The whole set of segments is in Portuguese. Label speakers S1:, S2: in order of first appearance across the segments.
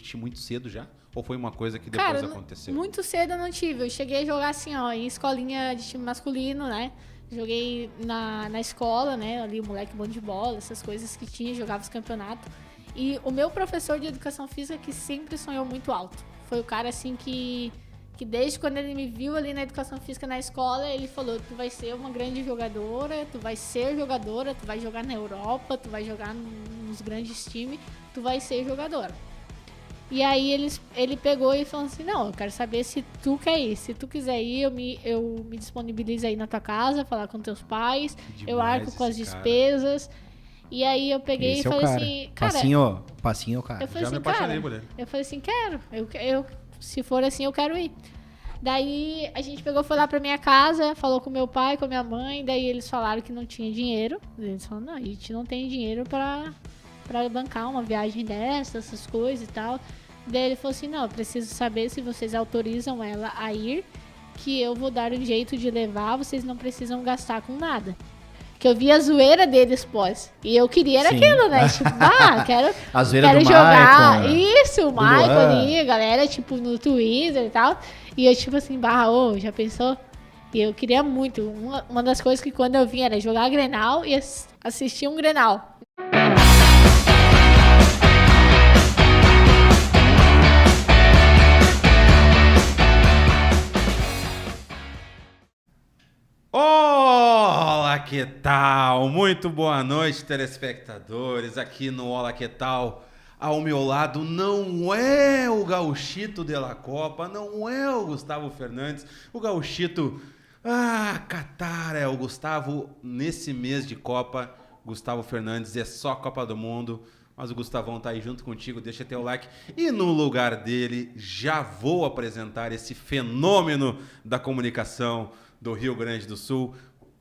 S1: ti muito cedo já? Ou foi uma coisa que depois aconteceu?
S2: Muito cedo eu não tive. Eu cheguei a jogar assim, ó, em escolinha de time masculino, né? Joguei na escola, né? Ali, moleque bom de bola, essas coisas que tinha, jogava os campeonatos. E o meu professor de educação física que sempre sonhou muito alto. Foi o cara, assim, que desde quando ele me viu ali na educação física na escola, ele falou, tu vai ser uma grande jogadora, tu vai ser jogadora, tu vai jogar na Europa, tu vai jogar nos grandes times, tu vai ser jogadora. E aí ele pegou e falou assim, não, eu quero saber se tu quer ir. Se tu quiser ir, eu me disponibilizo aí na tua casa, falar com teus pais, eu arco com as despesas. E aí eu peguei e falei assim, cara...
S3: Passinho, cara.
S2: Eu falei
S1: Já
S2: assim,
S1: me apaixonei,
S2: cara,
S1: mulher.
S2: eu falei assim, quero. Se for assim, eu quero ir. Daí a gente foi lá pra minha casa, falou com meu pai, com minha mãe, daí eles falaram que não tinha dinheiro. Eles falaram, não, a gente não tem dinheiro pra bancar uma viagem essas coisas e tal. Daí ele falou assim, não, eu preciso saber se vocês autorizam ela a ir, que eu vou dar um jeito de levar, vocês não precisam gastar com nada. Que eu vi a zoeira deles pós. E eu queria era aquilo, né? Tipo, quero jogar.
S3: Michael,
S2: isso, o Michael ali, a galera, tipo, no Twitter e tal. E eu, tipo assim, já pensou? E eu queria muito. Uma das coisas que quando eu vim era jogar Grenal e assistir um Grenal.
S1: Olá, que tal? Muito boa noite, telespectadores. Aqui no Olá, que tal? Ao meu lado não é o Gauchito de la Copa, não é o Gustavo Fernandes. O Gauchito, Catar é o Gustavo. Nesse mês de Copa, Gustavo Fernandes é só Copa do Mundo. Mas o Gustavão tá aí junto contigo, deixa teu like. E no lugar dele, já vou apresentar esse fenômeno da comunicação do Rio Grande do Sul.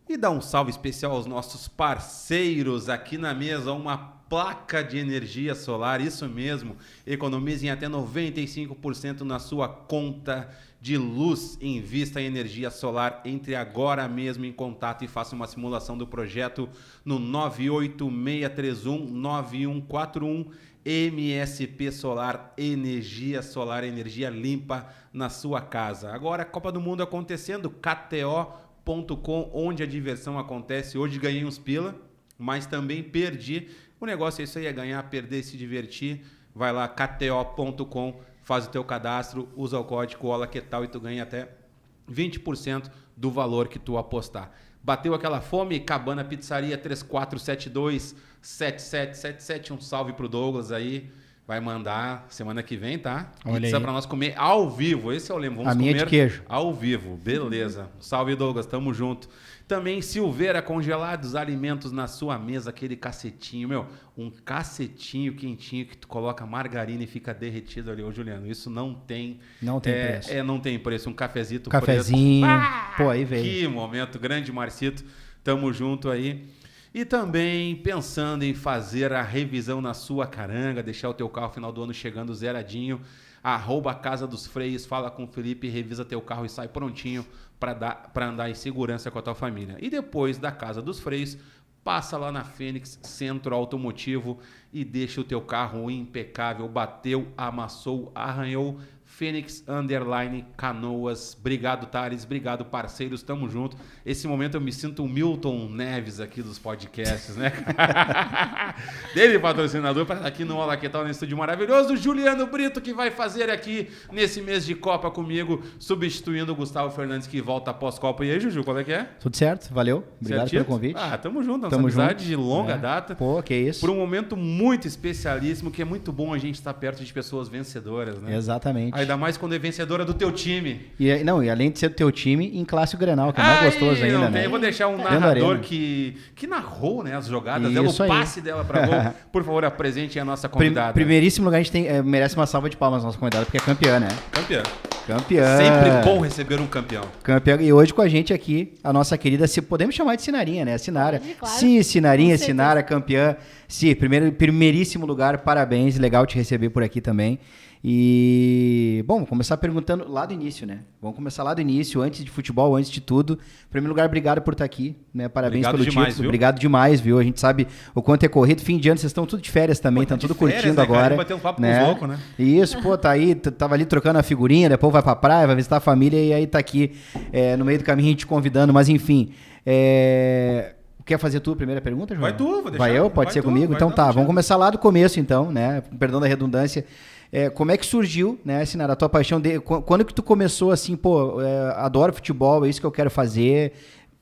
S1: E dar um salve especial aos nossos parceiros aqui na mesa, uma placa de energia solar, isso mesmo, economizem até 95% na sua conta de luz. Invista em energia solar, entre agora mesmo em contato e faça uma simulação do projeto no 986319141. MSP Solar, energia limpa na sua casa. Agora a Copa do Mundo acontecendo, KTO.com, onde a diversão acontece. Hoje ganhei uns pila, mas também perdi. O negócio é isso aí, é ganhar, perder e se divertir. Vai lá, KTO.com, faz o teu cadastro, usa o código OLAQUETAL e tu ganha até 20% do valor que tu apostar. Bateu aquela fome? Cabana Pizzaria 3472-7777. Um salve pro Douglas aí. Vai mandar semana que vem, tá? Pizza pra nós comer ao vivo. Esse é o lema. Vamos
S3: a minha
S1: comer
S3: de queijo.
S1: Ao vivo. Beleza. Salve, Douglas. Tamo junto. Também Silveira Congelados, alimentos na sua mesa, aquele cacetinho, um cacetinho quentinho que tu coloca margarina e fica derretido ali. Ô, Juliano, isso não tem preço. Não tem preço. Um cafezinho.
S3: Pô, aí veio.
S1: Que momento. Grande Marcito. Tamo junto aí. E também pensando em fazer a revisão na sua caranga, deixar o teu carro final do ano chegando zeradinho, @Casa dos Freios, fala com o Felipe, revisa teu carro e sai prontinho para andar em segurança com a tua família. E depois da Casa dos Freios, passa lá na Fênix Centro Automotivo e deixa o teu carro impecável, bateu, amassou, arranhou. Fênix _Canoas. Obrigado, Thales. Obrigado, parceiros. Tamo junto. Esse momento eu me sinto o Milton Neves aqui dos podcasts, né? Dele, patrocinador, para estar aqui no Olá, que tal, nesse estúdio maravilhoso. Juliano Brito, que vai fazer aqui nesse mês de Copa comigo, substituindo o Gustavo Fernandes, que volta após Copa. E aí, Juju, qual é que é?
S3: Tudo certo, valeu. Obrigado pelo convite.
S1: Tamo junto. Nossa amizade de longa data.
S3: Pô, que isso.
S1: Por um momento muito especialíssimo, que é muito bom a gente estar perto de pessoas vencedoras, né?
S3: Exatamente.
S1: Ainda mais quando é vencedora do teu time.
S3: E além de ser do teu time, em classe Grenal, que é mais gostoso ainda, né?
S1: Eu vou deixar um narrador que narrou, né, as jogadas dela, o passe dela pra gol. Por favor, apresente a nossa convidada.
S3: Primeiríssimo lugar, a gente merece uma salva de palmas nossa convidada, porque é campeã, né? Campeã.
S1: Sempre bom receber um campeão.
S3: E hoje com a gente aqui, a nossa querida, se podemos chamar de Sinarinha, né? Sinara.
S2: Claro.
S3: Sim, Sinara, campeã. Sim, primeiríssimo lugar, parabéns, legal te receber por aqui também. E, bom, vamos começar perguntando lá do início, né? Vamos começar lá do início, antes de futebol, antes de tudo. Em primeiro lugar, obrigado por estar aqui, né? Parabéns
S1: obrigado
S3: pelo
S1: demais,
S3: título.
S1: viu?
S3: Obrigado demais, viu? A gente sabe o quanto é corrido. Fim de ano, vocês estão tudo de férias também, estão tudo
S1: férias,
S3: curtindo
S1: né, cara?
S3: agora.
S1: Bater um papo
S3: né?
S1: com os loucos, né?
S3: Isso, pô, tá aí, tava ali trocando a figurinha, depois vai pra praia, vai visitar a família e aí tá aqui no meio do caminho a gente convidando, mas enfim. Quer fazer tu a primeira pergunta, João?
S1: Vai tu, vou deixar.
S3: Vai eu? Pode ser comigo? Então tá, vamos começar lá do começo então, né? Perdão da redundância. Como é que surgiu, né, Sinara, a tua paixão? Quando que tu começou assim, pô, adoro futebol, é isso que eu quero fazer?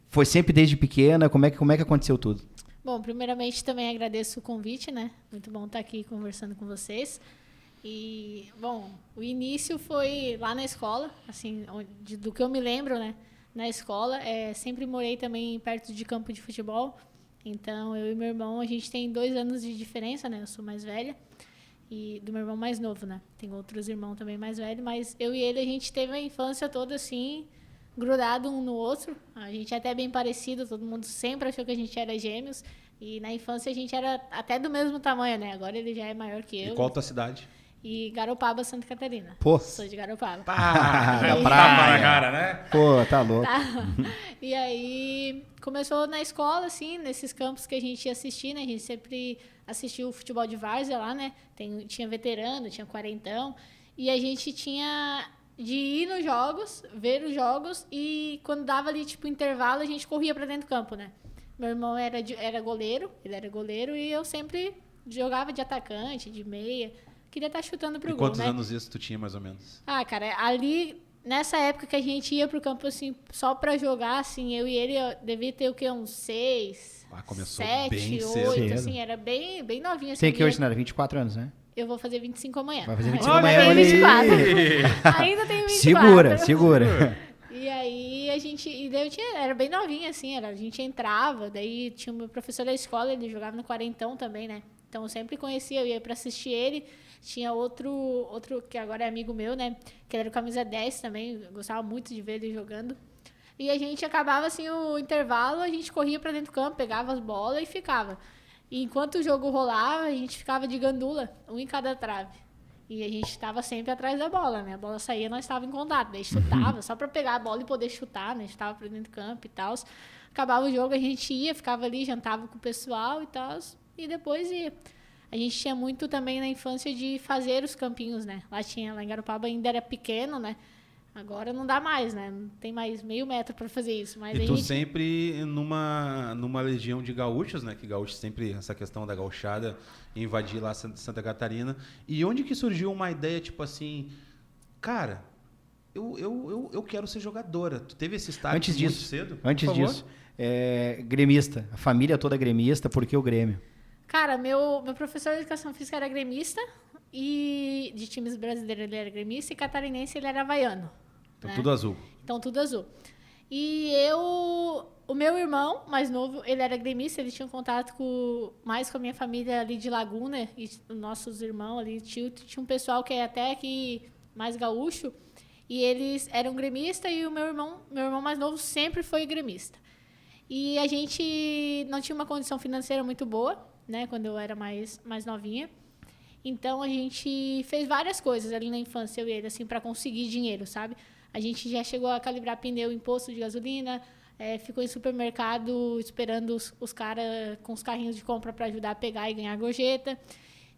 S3: Foi sempre desde pequena? Como é que aconteceu tudo?
S2: Bom, primeiramente também agradeço o convite, né? Muito bom estar aqui conversando com vocês. E, bom, o início foi lá na escola, assim, do que eu me lembro, né? Na escola, sempre morei também perto de campo de futebol. Então, eu e meu irmão, a gente tem 2 anos de diferença, né? Eu sou mais velha. E do meu irmão mais novo, né? Tem outros irmãos também mais velhos, mas eu e ele, a gente teve a infância toda assim, grudado um no outro. A gente é até bem parecido, todo mundo sempre achou que a gente era gêmeos. E na infância a gente era até do mesmo tamanho, né? Agora ele já é maior que eu.
S1: E qual a tua cidade?
S2: E Garopaba, Santa Catarina.
S3: Pô.
S2: Sou de Garopaba.
S3: Da
S1: Tapa
S3: praia.
S1: na cara, né?
S3: Pô, tá louco.
S2: Tá. E aí, começou na escola, assim, nesses campos que a gente ia assistir, né? A gente sempre assistiu o futebol de várzea lá, né? Tinha veterano, tinha quarentão. E a gente tinha de ir nos jogos, ver os jogos, e quando dava ali, tipo, intervalo, a gente corria pra dentro do campo, né? Meu irmão era goleiro, ele era goleiro, e eu sempre jogava de atacante, de meia. Queria estar chutando pro
S1: E
S2: gol,
S1: quantos
S2: né?
S1: anos isso tu tinha, mais ou menos?
S2: Ah, cara, ali, nessa época que a gente ia pro campo, assim, só pra jogar, assim, eu e ele, eu devia ter o quê? Uns 6,
S1: Começou
S2: 7,
S1: bem
S2: 8,
S1: cedo.
S2: assim, era bem novinha.
S3: Tem
S2: assim,
S3: que hoje, Sinara, 24 anos, né?
S2: Eu vou fazer 25 amanhã.
S3: Vai fazer 25
S2: Ainda
S3: amanhã,
S2: tenho
S3: olha
S2: 24. Ainda tenho 24.
S3: Segura.
S2: E aí daí era bem novinha, assim, a gente entrava, daí tinha o meu professor da escola, ele jogava no quarentão também, né? Então eu sempre conhecia, eu ia pra assistir ele. Tinha outro que agora é amigo meu, né? Que ele era o camisa 10 também, eu gostava muito de ver ele jogando. E a gente acabava, assim, o intervalo, a gente corria pra dentro do campo, pegava as bolas e ficava. E enquanto o jogo rolava, a gente ficava de gandula, um em cada trave. E a gente estava sempre atrás da bola, né? A bola saía, nós estávamos em contato. Daí chutava, só para pegar a bola e poder chutar, né? A gente estava pra dentro do campo e tal. Acabava o jogo, a gente ia, ficava ali, jantava com o pessoal e tal. E depois ia. A gente tinha muito também na infância de fazer os campinhos, né? Lá em Garopaba ainda era pequeno, né? Agora não dá mais, né? Não tem mais meio metro para fazer isso. Mas
S1: E tu sempre numa legião de gaúchos, né? Que gaúchos sempre, essa questão da gauchada, invadir lá Santa Catarina. E onde que surgiu uma ideia, tipo assim, cara, eu quero ser jogadora. Tu teve esse start muito cedo?
S3: Antes disso, gremista. A família toda gremista, por que o Grêmio?
S2: Cara, meu professor de educação física era gremista, e de times brasileiros ele era gremista, e catarinense ele era havaiano.
S1: Então
S2: né?
S1: tudo azul.
S2: Então tudo azul. E o meu irmão mais novo, ele era gremista, ele tinha um contato mais com a minha família ali de Laguna, e os nossos irmãos ali, tinha um pessoal que é até aqui mais gaúcho, e eles eram gremistas, e o meu irmão mais novo sempre foi gremista. E a gente não tinha uma condição financeira muito boa, né, quando eu era mais novinha. Então a gente fez várias coisas ali na infância, eu e ele, assim, para conseguir dinheiro, sabe? A gente já chegou a calibrar pneu em posto de gasolina, ficou em supermercado esperando os caras com os carrinhos de compra para ajudar a pegar e ganhar gorjeta.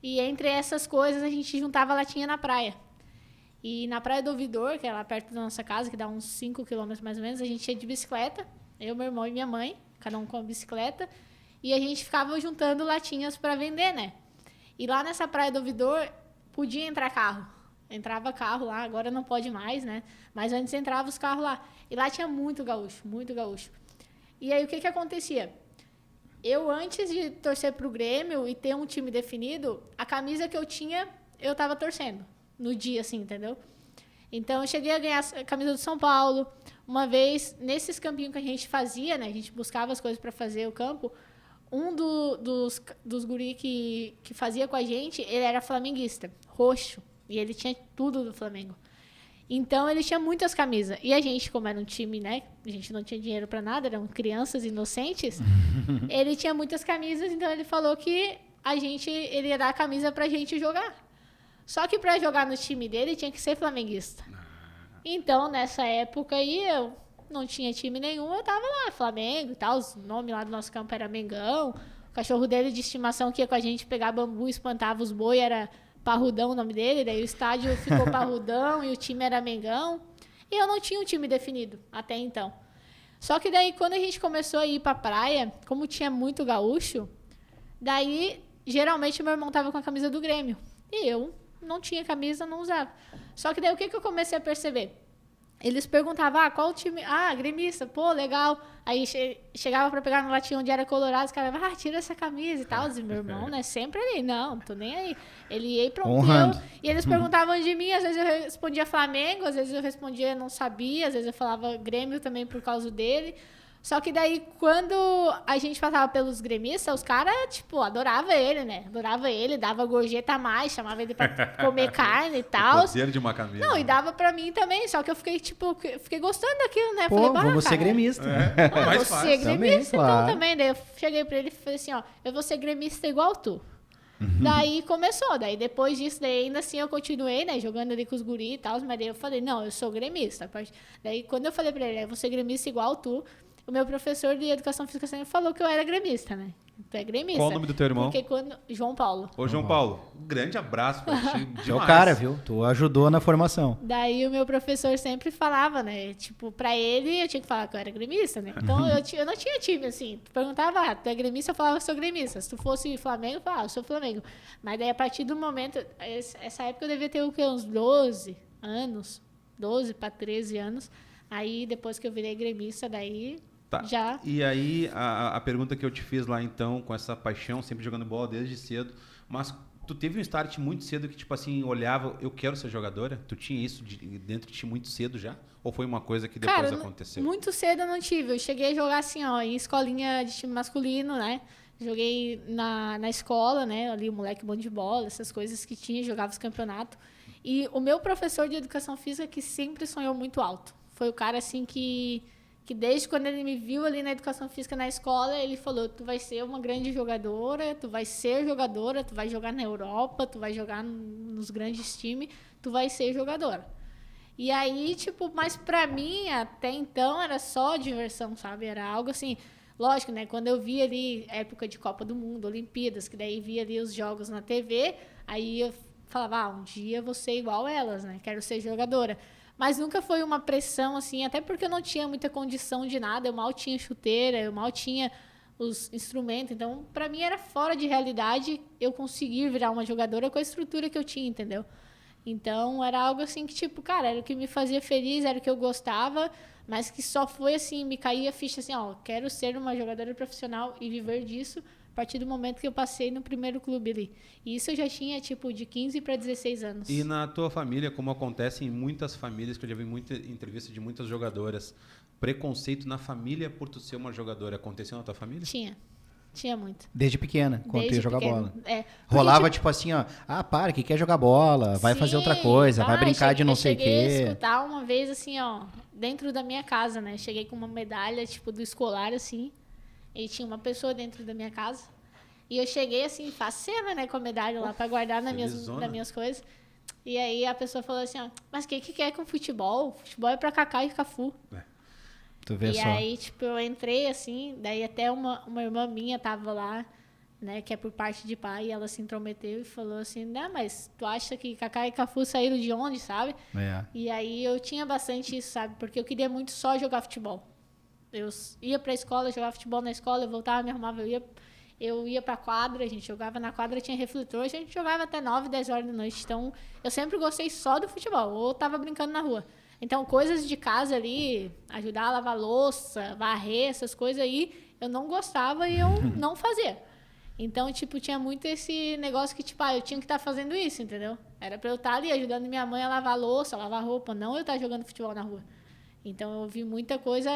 S2: E entre essas coisas a gente juntava latinha na praia. E na Praia do Ouvidor, que é lá perto da nossa casa, que dá uns 5 quilômetros mais ou menos, a gente ia de bicicleta, eu, meu irmão e minha mãe, cada um com a bicicleta. E a gente ficava juntando latinhas para vender, né? E lá nessa Praia do Ouvidor, podia entrar carro. Entrava carro lá, agora não pode mais, né? Mas antes entrava os carros lá. E lá tinha muito gaúcho, muito gaúcho. E aí, o que acontecia? Eu, antes de torcer pro Grêmio e ter um time definido, a camisa que eu tinha, eu tava torcendo. No dia, assim, entendeu? Então, eu cheguei a ganhar a camisa do São Paulo. Uma vez, nesses campinhos que a gente fazia, né? A gente buscava as coisas para fazer o campo. Um dos guri que fazia com a gente, ele era flamenguista, roxo. E ele tinha tudo do Flamengo. Então, ele tinha muitas camisas. E a gente, como era um time, né? A gente não tinha dinheiro para nada, eram crianças inocentes. Ele tinha muitas camisas, então ele falou que ele ia dar a camisa pra gente jogar. Só que pra jogar no time dele tinha que ser flamenguista. Então, nessa época aí, eu não tinha time nenhum, eu tava lá, Flamengo e tal, os nomes lá do nosso campo era Mengão, o cachorro dele de estimação que ia com a gente pegar bambu, espantava os boi, era Parrudão o nome dele, daí o estádio ficou Parrudão e o time era Mengão, e eu não tinha um time definido até então. Só que daí, quando a gente começou a ir pra praia, como tinha muito gaúcho, daí, geralmente, meu irmão tava com a camisa do Grêmio, e eu não tinha camisa, não usava. Só que daí o que eu comecei a perceber? Eles perguntavam, qual o time? Gremista, pô, legal. Aí chegava pra pegar no latinho onde era colorado, os caras, tira essa camisa e tal. E meu irmão, né, sempre ali, não tô nem aí. Ele ia e pronto.
S3: Honrando.
S2: E eles perguntavam de mim, às vezes eu respondia Flamengo, às vezes eu respondia não sabia, às vezes eu falava Grêmio também por causa dele. Só que daí, quando a gente passava pelos gremistas, os caras, tipo, adoravam ele, né? Adorava ele, dava gorjeta a mais, chamava ele pra comer carne e tal.
S1: O poder de uma camisa.
S2: Não, e dava pra mim também, só que eu fiquei, tipo, fiquei gostando daquilo, né?
S3: Pô,
S2: Falei,
S3: vamos ser gremista.
S2: Não,
S1: mais
S2: vou
S1: fácil.
S2: ser gremista
S3: Também,
S2: então
S3: claro.
S2: também. Daí eu cheguei pra ele e falei assim, eu vou ser gremista igual tu. Daí começou, daí depois disso, daí ainda assim eu continuei, né, jogando ali com os guri e tal, mas daí eu falei, não, eu sou gremista. Daí quando eu falei pra ele, eu vou ser gremista igual tu, o meu professor de educação física sempre falou que eu era gremista, né? Tu é gremista.
S1: Qual o nome do teu irmão?
S2: Porque João Paulo.
S1: Ô, João Paulo, um grande abraço pra ti.
S3: Tu é o cara, viu? Tu ajudou na formação.
S2: Daí o meu professor sempre falava, né? Tipo, pra ele eu tinha que falar que eu era gremista, né? Então eu não tinha time, assim. Tu perguntava, tu é gremista? Eu falava, eu sou gremista. Se tu fosse Flamengo, eu falava, eu sou Flamengo. Mas daí a partir do momento, essa época eu devia ter o quê? Uns 12 anos. 12 pra 13 anos. Aí depois que eu virei gremista, daí...
S1: Tá.
S2: Já.
S1: E aí, a pergunta que eu te fiz lá, então, com essa paixão, sempre jogando bola desde cedo, mas tu teve um start muito cedo que, tipo assim, olhava, eu quero ser jogadora? Tu tinha isso dentro de ti muito cedo já? Ou foi uma coisa que depois aconteceu?
S2: Muito cedo eu não tive. Eu cheguei a jogar assim, em escolinha de time masculino, né? Joguei na escola, né? Ali, o moleque bom de bola, essas coisas que tinha, jogava os campeonatos. E o meu professor de educação física que sempre sonhou muito alto. Foi o cara, assim, que desde quando ele me viu ali na educação física na escola, ele falou, tu vai ser uma grande jogadora, tu vai ser jogadora, tu vai jogar na Europa, tu vai jogar nos grandes times, tu vai ser jogadora. E aí, tipo, mas pra mim, até então, era só diversão, sabe? Era algo assim, lógico, né? Quando eu via ali, época de Copa do Mundo, Olimpíadas, que daí via ali os jogos na TV, aí eu falava, um dia eu vou ser igual elas, né? Quero ser jogadora. Mas nunca foi uma pressão, assim, até porque eu não tinha muita condição de nada, eu mal tinha chuteira, eu mal tinha os instrumentos, então, pra mim era fora de realidade eu conseguir virar uma jogadora com a estrutura que eu tinha, entendeu? Então, era algo assim que, tipo, cara, era o que me fazia feliz, era o que eu gostava, mas que só foi assim, me caía a ficha assim, quero ser uma jogadora profissional e viver disso, a partir do momento que eu passei no primeiro clube ali. E isso eu já tinha, tipo, de 15 para 16 anos.
S1: E na tua família, como acontece em muitas famílias, que eu já vi muita entrevista de muitas jogadoras, preconceito na família por tu ser uma jogadora, aconteceu na tua família?
S2: Tinha muito.
S3: Desde pequena, quando tu ia jogar bola.
S2: Rolava,
S3: tipo assim, para, que quer jogar bola, vai fazer outra coisa, vai brincar de não sei o quê.
S2: Eu cheguei a escutar uma vez, assim, dentro da minha casa, né? Cheguei com uma medalha, tipo, do escolar, assim, e tinha uma pessoa dentro da minha casa. E eu cheguei, assim, faceira, né, com a medalha lá, pra guardar nas minhas coisas. E aí a pessoa falou assim, mas o que quer com futebol? Futebol é pra Kaká e Cafu.
S3: Tu vê
S2: e
S3: só.
S2: Aí, tipo, eu entrei, assim, daí até uma irmã minha tava lá, né, que é por parte de pai, e ela se intrometeu e falou assim, mas tu acha que Kaká e Cafu saíram de onde, sabe? E aí eu tinha bastante isso, sabe? Porque eu queria muito só jogar futebol. Eu ia pra escola, jogava futebol na escola, eu voltava, me arrumava, eu ia pra quadra, a gente jogava na quadra, tinha refletor, a gente jogava até 9, 10 horas da noite. Então, eu sempre gostei só do futebol, ou tava brincando na rua. Então, coisas de casa ali, ajudar a lavar louça, varrer, essas coisas aí, eu não gostava e eu não fazia. Então, tipo, tinha muito esse negócio que, tipo, eu tinha que estar fazendo isso, entendeu? Era pra eu estar ali ajudando minha mãe a lavar louça, lavar roupa, não eu estar jogando futebol na rua. Então, eu vi muita coisa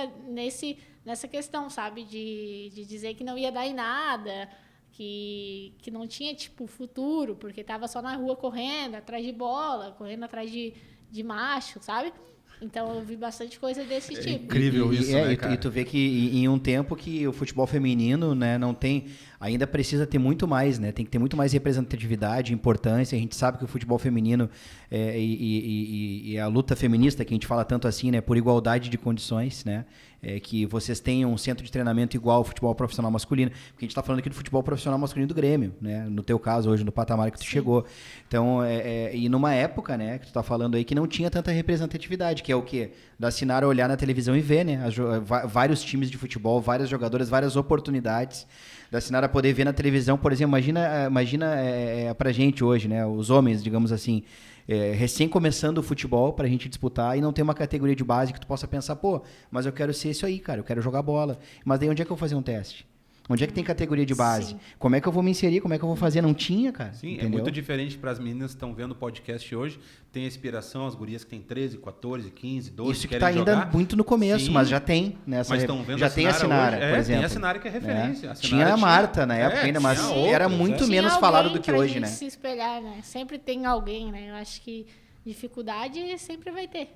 S2: nessa questão, sabe? De dizer que não ia dar em nada, que não tinha, tipo, futuro, porque tava só na rua correndo, atrás de bola, correndo atrás de macho, sabe? Então eu vi bastante coisa desse tipo.
S1: Incrível isso, né, cara?
S3: E tu vê que em um tempo que o futebol feminino, né, não tem... Ainda precisa ter muito mais, né? Tem que ter muito mais representatividade, importância. A gente sabe que o futebol feminino e a luta feminista, que a gente fala tanto assim, né? Por igualdade de condições, né? Que vocês tenham um centro de treinamento igual ao futebol profissional masculino. Porque a gente está falando aqui do futebol profissional masculino do Grêmio, né? No teu caso, hoje, no patamar que tu chegou. Então, e numa época, né? Que tu está falando aí, que não tinha tanta representatividade, que é o quê? Da Sinara olhar na televisão e ver, né? Vários times de futebol, várias jogadoras, várias oportunidades. Da Sinara poder ver na televisão, por exemplo, imagina pra gente hoje, né? Os homens, digamos assim, recém começando o futebol pra gente disputar e não ter uma categoria de base que tu possa pensar, pô, mas eu quero ser isso aí, cara, eu quero jogar bola. Mas daí onde é que eu vou fazer um teste? Onde é que tem categoria de base?
S2: Sim.
S3: Como é que eu vou me inserir? Como é que eu vou fazer? Não tinha, cara.
S1: Sim,
S3: entendeu?
S1: é muito diferente para as meninas que estão vendo o podcast hoje. Tem a inspiração, as gurias que têm 13, 14, 15, 12,
S3: Isso que
S1: querem
S3: está
S1: jogar.
S3: ainda muito no começo,
S1: Sim,
S3: mas já tem. Nessa
S1: mas estão vendo
S3: já tem a Sinara,
S1: hoje.
S3: por exemplo.
S1: Tem a Sinara que é referência.
S3: Né?
S1: A
S3: Tinha
S1: Sinara
S3: a Marta na época ainda, mas
S1: tinha
S3: era
S1: outras,
S3: muito
S2: Tinha
S3: menos
S2: alguém
S3: falado do que
S2: pra
S3: hoje,
S2: gente
S3: né?
S2: se espelhar, né? Sempre tem alguém, né? Eu acho que dificuldade sempre vai ter.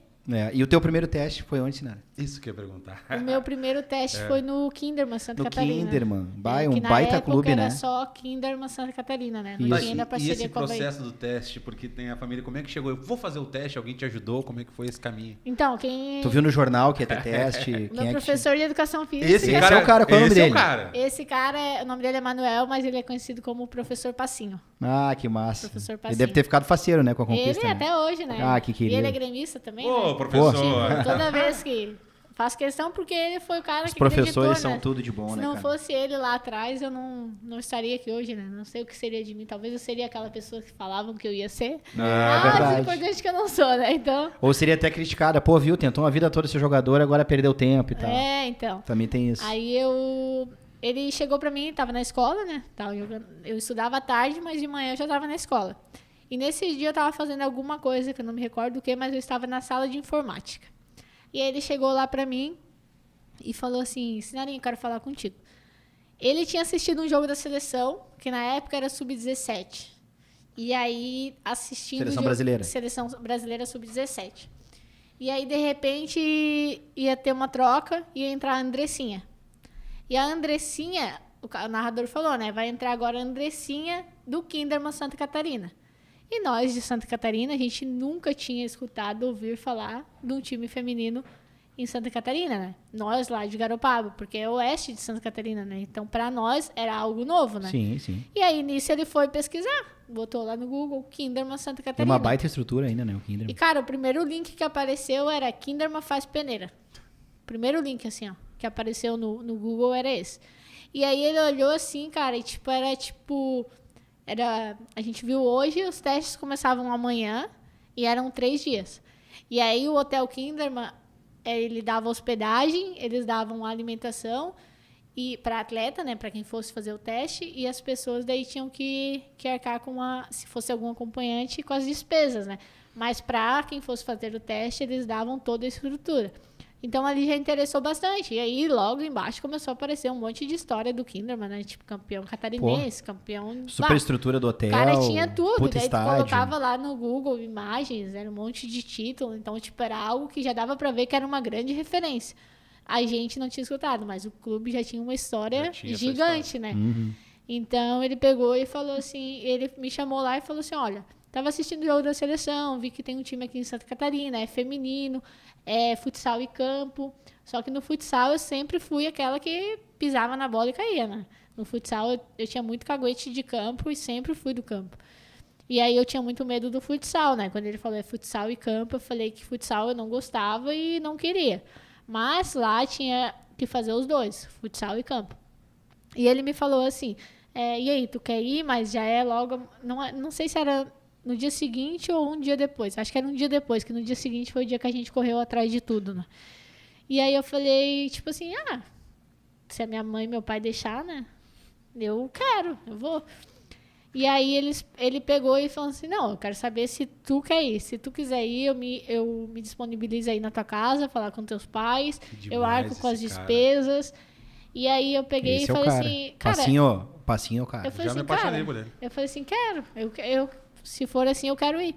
S3: E o teu primeiro teste foi onde, Sinara?
S1: Isso que eu ia perguntar.
S2: O meu primeiro teste foi no Kinderman, Santa
S3: No
S2: Catarina.
S3: Kinderman.
S2: Que
S3: Um
S2: na
S3: baita
S2: época
S3: clube,
S2: era
S3: né?
S2: só Kinderman, Santa Catarina, né? Não
S3: Isso.
S2: tinha ainda
S1: E
S2: parceria
S1: esse
S2: com a Bahia.
S1: processo do teste, porque tem a família, como é que chegou? Eu vou fazer o teste, alguém te ajudou? Como é que foi esse caminho?
S2: Então,
S3: Tu viu no jornal que ia ter teste?
S2: Meu
S3: Quem é que
S2: professor de educação física.
S3: Esse é o cara, qual é o nome
S1: esse é
S3: dele?
S1: o cara.
S2: Esse cara, o nome dele é Manuel, mas ele é conhecido como Professor Passinho.
S3: Ah, que massa.
S2: Professor
S3: Ele
S2: Passinho.
S3: deve ter ficado faceiro, né, com a conquista.
S2: Ele
S3: né?
S2: até hoje, né?
S3: Ah, que
S2: E
S3: querido.
S2: ele é gremista também,
S1: Ô,
S2: né?
S1: professor.
S2: Toda vez que... Faço questão porque ele foi o cara
S3: Os
S2: que
S3: professores
S2: acreditou,
S3: são
S2: né?
S3: tudo de bom,
S2: Se
S3: né,
S2: não
S3: cara?
S2: fosse ele lá atrás, eu não estaria aqui hoje, né? Não sei o que seria de mim. Talvez eu seria aquela pessoa que falavam que eu ia ser.
S3: É verdade.
S2: Mas o importante é que eu não sou, né? Então...
S3: Ou seria até criticada. Pô, viu, tentou a vida toda ser jogador, agora perdeu tempo e tal.
S2: então.
S3: Também tem isso.
S2: Aí ele chegou pra mim, tava na escola, né? Eu estudava à tarde, mas de manhã eu já tava na escola. E nesse dia eu tava fazendo alguma coisa, que eu não me recordo o que, mas eu estava na sala de informática. E aí ele chegou lá pra mim e falou assim, Sinarinha, eu quero falar contigo. Ele tinha assistido um jogo da seleção, que na época era sub-17. E aí, assistindo...
S3: Seleção brasileira.
S2: Seleção brasileira sub-17. E aí, de repente, ia ter uma troca, ia entrar a Andressinha. E a Andressinha, o narrador falou, né? Vai entrar agora a Andressinha do Kinderman Santa Catarina. E nós, de Santa Catarina, a gente nunca tinha escutado ouvir falar de um time feminino em Santa Catarina, né? Nós lá de Garopaba, porque é oeste de Santa Catarina, né? Então, pra nós, era algo novo, né?
S3: Sim, sim.
S2: E aí, nisso, ele foi pesquisar. Botou lá no Google, Kinderman Santa
S3: Tem
S2: Catarina.
S3: uma baita estrutura ainda, né, o
S2: E,
S3: Kinderman.
S2: cara, o primeiro link que apareceu era Kinderman faz peneira. O primeiro link, assim, ó, que apareceu no Google era esse. E aí, ele olhou assim, cara, e a gente viu hoje, os testes começavam amanhã e eram 3 dias. E aí, o Hotel Kinderman, ele dava hospedagem, eles davam alimentação e para atleta, né, para quem fosse fazer o teste, e as pessoas daí tinham que arcar com se fosse algum acompanhante, com as despesas, né? Mas para quem fosse fazer o teste, eles davam toda a estrutura. Então ali já interessou bastante. E aí logo embaixo começou a aparecer um monte de história do Kinderman, né? Tipo campeão catarinense, campeão...
S3: Super estrutura do hotel.
S2: O cara tinha tudo,
S3: puta
S2: daí tu
S3: estádio.
S2: colocava lá no Google imagens, era um monte de título, então tipo era algo que já dava pra ver que era uma grande referência. A gente não tinha escutado, mas o clube já tinha uma história gigante, né?
S3: Uhum.
S2: Então ele pegou e falou assim, ele me chamou lá e falou assim, olha, tava assistindo o jogo da seleção, vi que tem um time aqui em Santa Catarina, é feminino, é futsal e campo, só que no futsal eu sempre fui aquela que pisava na bola e caía, né? No futsal eu tinha muito caguete de campo e sempre fui do campo. E aí eu tinha muito medo do futsal, né? Quando ele falou futsal e campo, eu falei que futsal eu não gostava e não queria. Mas lá tinha que fazer os dois, futsal e campo. E ele me falou assim, e aí, tu quer ir? Mas já é logo... Não sei se era no dia seguinte ou um dia depois. Acho que era um dia depois, que no dia seguinte foi o dia que a gente correu atrás de tudo, né? E aí eu falei, tipo assim, se a minha mãe e meu pai deixar, né? Eu quero, eu vou. E aí ele pegou e falou assim, não, eu quero saber se tu quer ir. Se tu quiser ir, eu me disponibilizo aí na tua casa, falar com teus pais, eu arco com as despesas. E aí eu peguei
S3: Esse
S2: e falei assim, cara...
S3: Passinho, cara.
S2: Eu falei
S1: Já me
S2: assim,
S1: apaixonei
S2: cara,
S1: por ele.
S2: eu falei assim, quero. Se for assim, eu quero ir.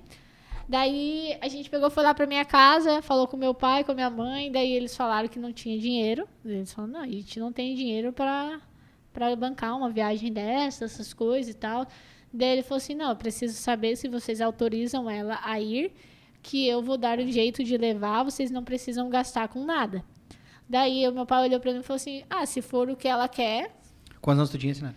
S2: Daí a gente foi lá pra minha casa, falou com meu pai, com a minha mãe, daí eles falaram que não tinha dinheiro. Eles falaram, não, a gente não tem dinheiro pra bancar uma viagem essas coisas e tal. Daí ele falou assim, não, eu preciso saber se vocês autorizam ela a ir, que eu vou dar um jeito de levar, vocês não precisam gastar com nada. Daí meu pai olhou pra mim e falou assim, se for o que ela quer...
S3: Quantos anos tu tinha, Sinara?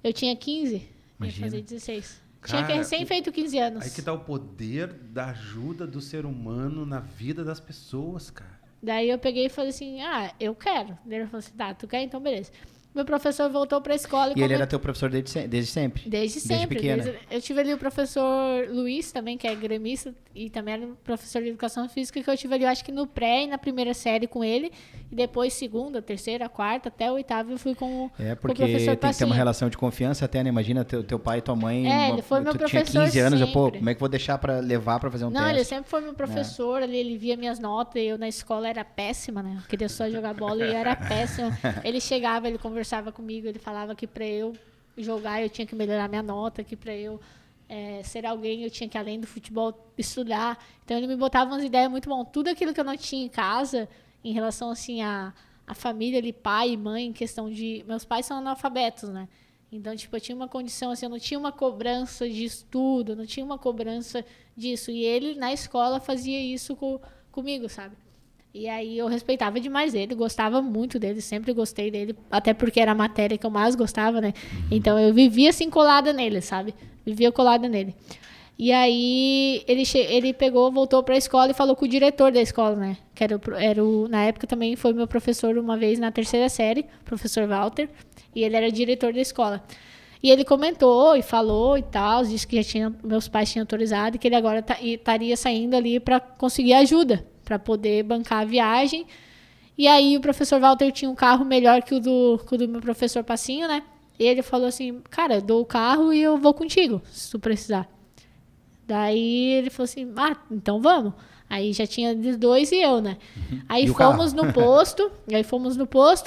S2: Eu tinha 15,
S3: Imagina.
S2: ia fazer 16.
S1: Cara,
S2: tinha recém feito 15 anos.
S1: Aí que tá o poder da ajuda do ser humano na vida das pessoas, cara.
S2: Daí eu peguei e falei assim, eu quero. Daí ele falou assim, tá, tu quer? Então beleza. Meu professor voltou pra escola
S3: e ele era teu professor desde sempre?
S2: Desde sempre.
S3: Pequena?
S2: Eu tive ali o professor Luiz também, que é gremista, e também era professor de educação física, que eu tive ali, eu acho que no pré e na primeira série com ele, e depois segunda, terceira, quarta, até o oitavo eu fui com o professor
S3: porque tem
S2: Passinho.
S3: que ter uma relação de confiança até, né? Imagina teu pai e tua mãe...
S2: ele foi meu professor
S3: tinha 15 anos,
S2: sempre.
S3: como é que eu vou deixar pra levar pra fazer um teste?
S2: Não, ele sempre foi meu professor, ele via minhas notas, e eu na escola era péssima, né? Eu queria só jogar bola e eu era péssima. Ele chegava, ele conversava comigo, ele falava que para eu jogar eu tinha que melhorar minha nota, que para eu ser alguém eu tinha que, além do futebol, estudar. Então ele me botava umas ideias muito bom. Tudo aquilo que eu não tinha em casa, em relação assim a família ali, pai e mãe, em questão de... Meus pais são analfabetos, né? Então, tipo, eu tinha uma condição assim, eu não tinha uma cobrança de estudo, eu não tinha uma cobrança disso. E ele, na escola, fazia isso comigo, sabe? E aí eu respeitava demais ele, gostava muito dele, sempre gostei dele, até porque era a matéria que eu mais gostava, né? Então eu vivia assim colada nele, sabe? Vivia colada nele. E aí ele voltou para a escola e falou com o diretor da escola, né? Que na época também foi meu professor uma vez na terceira série, professor Walter, e ele era diretor da escola. E ele comentou e falou e tal, disse que meus pais tinham autorizado e que ele agora estaria saindo ali para conseguir ajuda, para poder bancar a viagem. E aí o professor Walter tinha um carro melhor que o do meu professor Passinho, né? E ele falou assim, cara, eu dou o carro e eu vou contigo, se tu precisar. Daí ele falou assim, então vamos. Aí já tinha de dois e eu, né? Aí fomos no posto,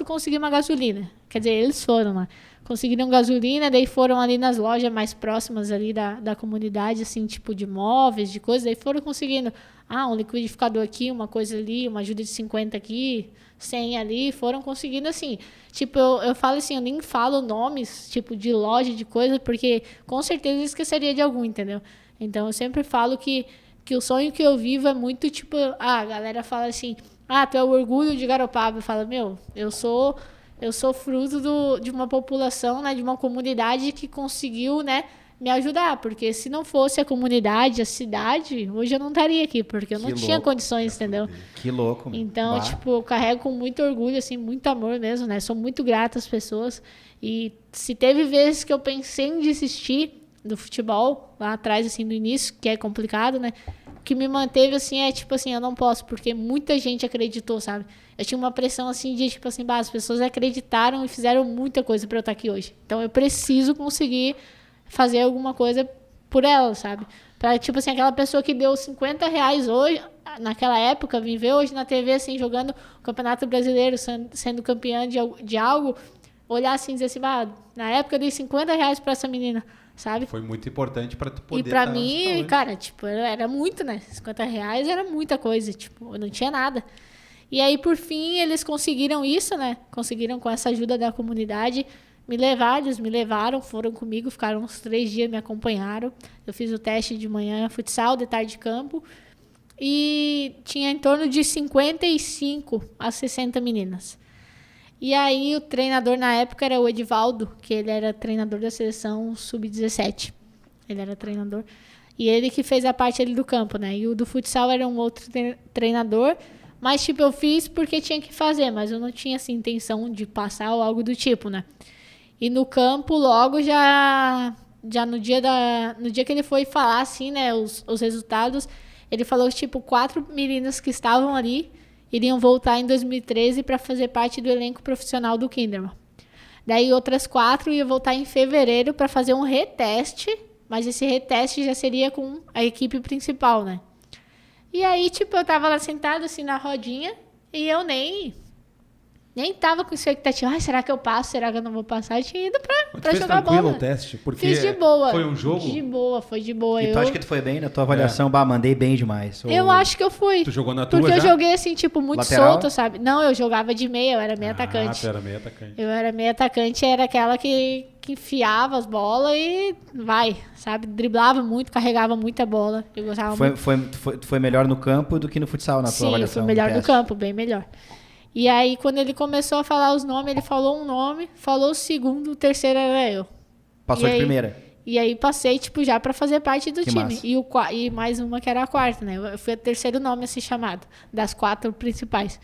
S2: conseguimos uma gasolina. Quer dizer, eles foram lá. Conseguiram gasolina, daí foram ali nas lojas mais próximas ali da comunidade, assim, tipo de móveis, de coisas. Daí foram conseguindo, um liquidificador aqui, uma coisa ali, uma ajuda de 50 aqui, 100 ali. Foram conseguindo, assim. Tipo, eu falo assim, eu nem falo nomes, tipo, de loja, de coisa, porque com certeza eu esqueceria de algum, entendeu? Então, eu sempre falo que o sonho que eu vivo é muito, tipo... a galera fala assim, tu é o orgulho de Garopaba. Eu falo, eu sou fruto de uma população, né, de uma comunidade que conseguiu, né, me ajudar. Porque se não fosse a comunidade, a cidade, hoje eu não estaria aqui, porque eu não tinha condições, entendeu?
S3: Que louco.
S2: Então, tipo, eu carrego com muito orgulho, assim, muito amor mesmo, né? Sou muito grata às pessoas. E se teve vezes que eu pensei em desistir do futebol, lá atrás, assim, no início, que é complicado, né? O que me manteve, assim, tipo assim, eu não posso, porque muita gente acreditou, sabe? Eu tinha uma pressão, assim, de, tipo assim, as pessoas acreditaram e fizeram muita coisa pra eu estar aqui hoje. Então, eu preciso conseguir fazer alguma coisa por ela, sabe? Pra, tipo assim, aquela pessoa que deu R$50 hoje, naquela época, vim ver hoje na TV, assim, jogando o Campeonato Brasileiro, sendo campeã de algo, olhar assim e dizer assim, na época eu dei R$50 pra essa menina, sabe?
S1: Foi muito importante pra tu poder...
S2: E pra mim, cara, tipo, era muito, né? R$50 era muita coisa, tipo, eu não tinha nada. E aí, por fim, eles conseguiram isso, né? Conseguiram, com essa ajuda da comunidade, eles me levaram, foram comigo, ficaram uns 3 dias, me acompanharam. Eu fiz o teste de manhã, futsal, de tarde campo. E tinha em torno de 55 a 60 meninas. E aí o treinador na época era o Edivaldo, que ele era treinador da seleção sub-17. Ele era treinador. E ele que fez a parte ali do campo, né? E o do futsal era um outro treinador. Mas, tipo, eu fiz porque tinha que fazer, mas eu não tinha, assim, intenção de passar ou algo do tipo, né? E no campo, logo já no dia que ele foi falar, assim, né, os resultados, ele falou que, tipo, 4 meninas que estavam ali iriam voltar em 2013 para fazer parte do elenco profissional do Kinderman. Daí outras 4 iam voltar em fevereiro para fazer um reteste, mas esse reteste já seria com a equipe principal, né? E aí, tipo, eu tava lá sentada, assim, na rodinha, e eu nem Nem tava com expectativa. Ai, será que eu passo? Será que eu não vou passar? Eu tinha ido pra
S1: fez
S2: jogar
S1: tranquilo
S2: bola.
S1: o teste? Porque
S2: Fiz de boa.
S1: foi um jogo?
S2: De boa, foi de boa.
S3: E tu acha que tu foi bem na tua avaliação? Bah, mandei bem demais.
S2: Eu acho que eu fui.
S1: Tu jogou na tua
S2: Porque
S1: já?
S2: eu joguei assim, tipo, muito
S3: Lateral?
S2: solto, sabe? Não, eu jogava de meia, eu era meio atacante.
S1: Ah, tu era meio atacante.
S2: Eu era meio atacante, era aquela que enfiava as bolas e vai, sabe? Driblava muito, carregava muita bola. Eu gostava muito.
S3: Foi melhor no campo do que no futsal, na tua avaliação?
S2: Sim, foi melhor no campo, bem melhor. E aí, quando ele começou a falar os nomes, ele falou um nome, falou o segundo, o terceiro era eu.
S3: Passou
S2: E
S3: de
S2: aí-
S3: primeira.
S2: E aí passei, tipo, já pra fazer parte do
S3: Que
S2: time.
S3: massa.
S2: E mais uma que era a quarta, né? Eu fui o terceiro nome a ser chamado, das 4 principais.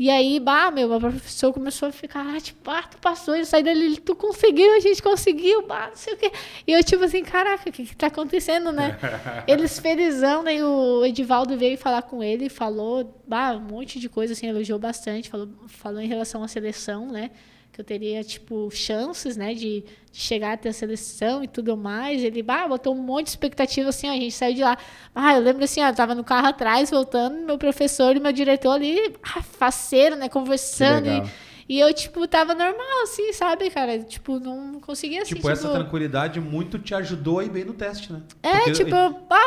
S2: E aí, meu professor começou a ficar, tipo, tu passou, eu saí dali, tu conseguiu, a gente conseguiu, não sei o quê. E eu, tipo assim, caraca, o que tá acontecendo, né? Eles felizão, daí o Edivaldo veio falar com ele, falou, um monte de coisa, assim, elogiou bastante, falou em relação à seleção, né? Que eu teria, tipo, chances, né, de chegar até a seleção e tudo mais. Ele, botou um monte de expectativa, assim, ó, a gente saiu de lá. Eu lembro, assim, ó, eu tava no carro atrás, voltando, meu professor e meu diretor ali, faceiro, né, conversando.
S3: Que legal.
S2: E eu, tipo, tava normal, assim, sabe, cara? Tipo, não conseguia, assim,
S1: Tipo, essa tranquilidade muito te ajudou a ir bem no teste, né? Porque-
S2: tipo,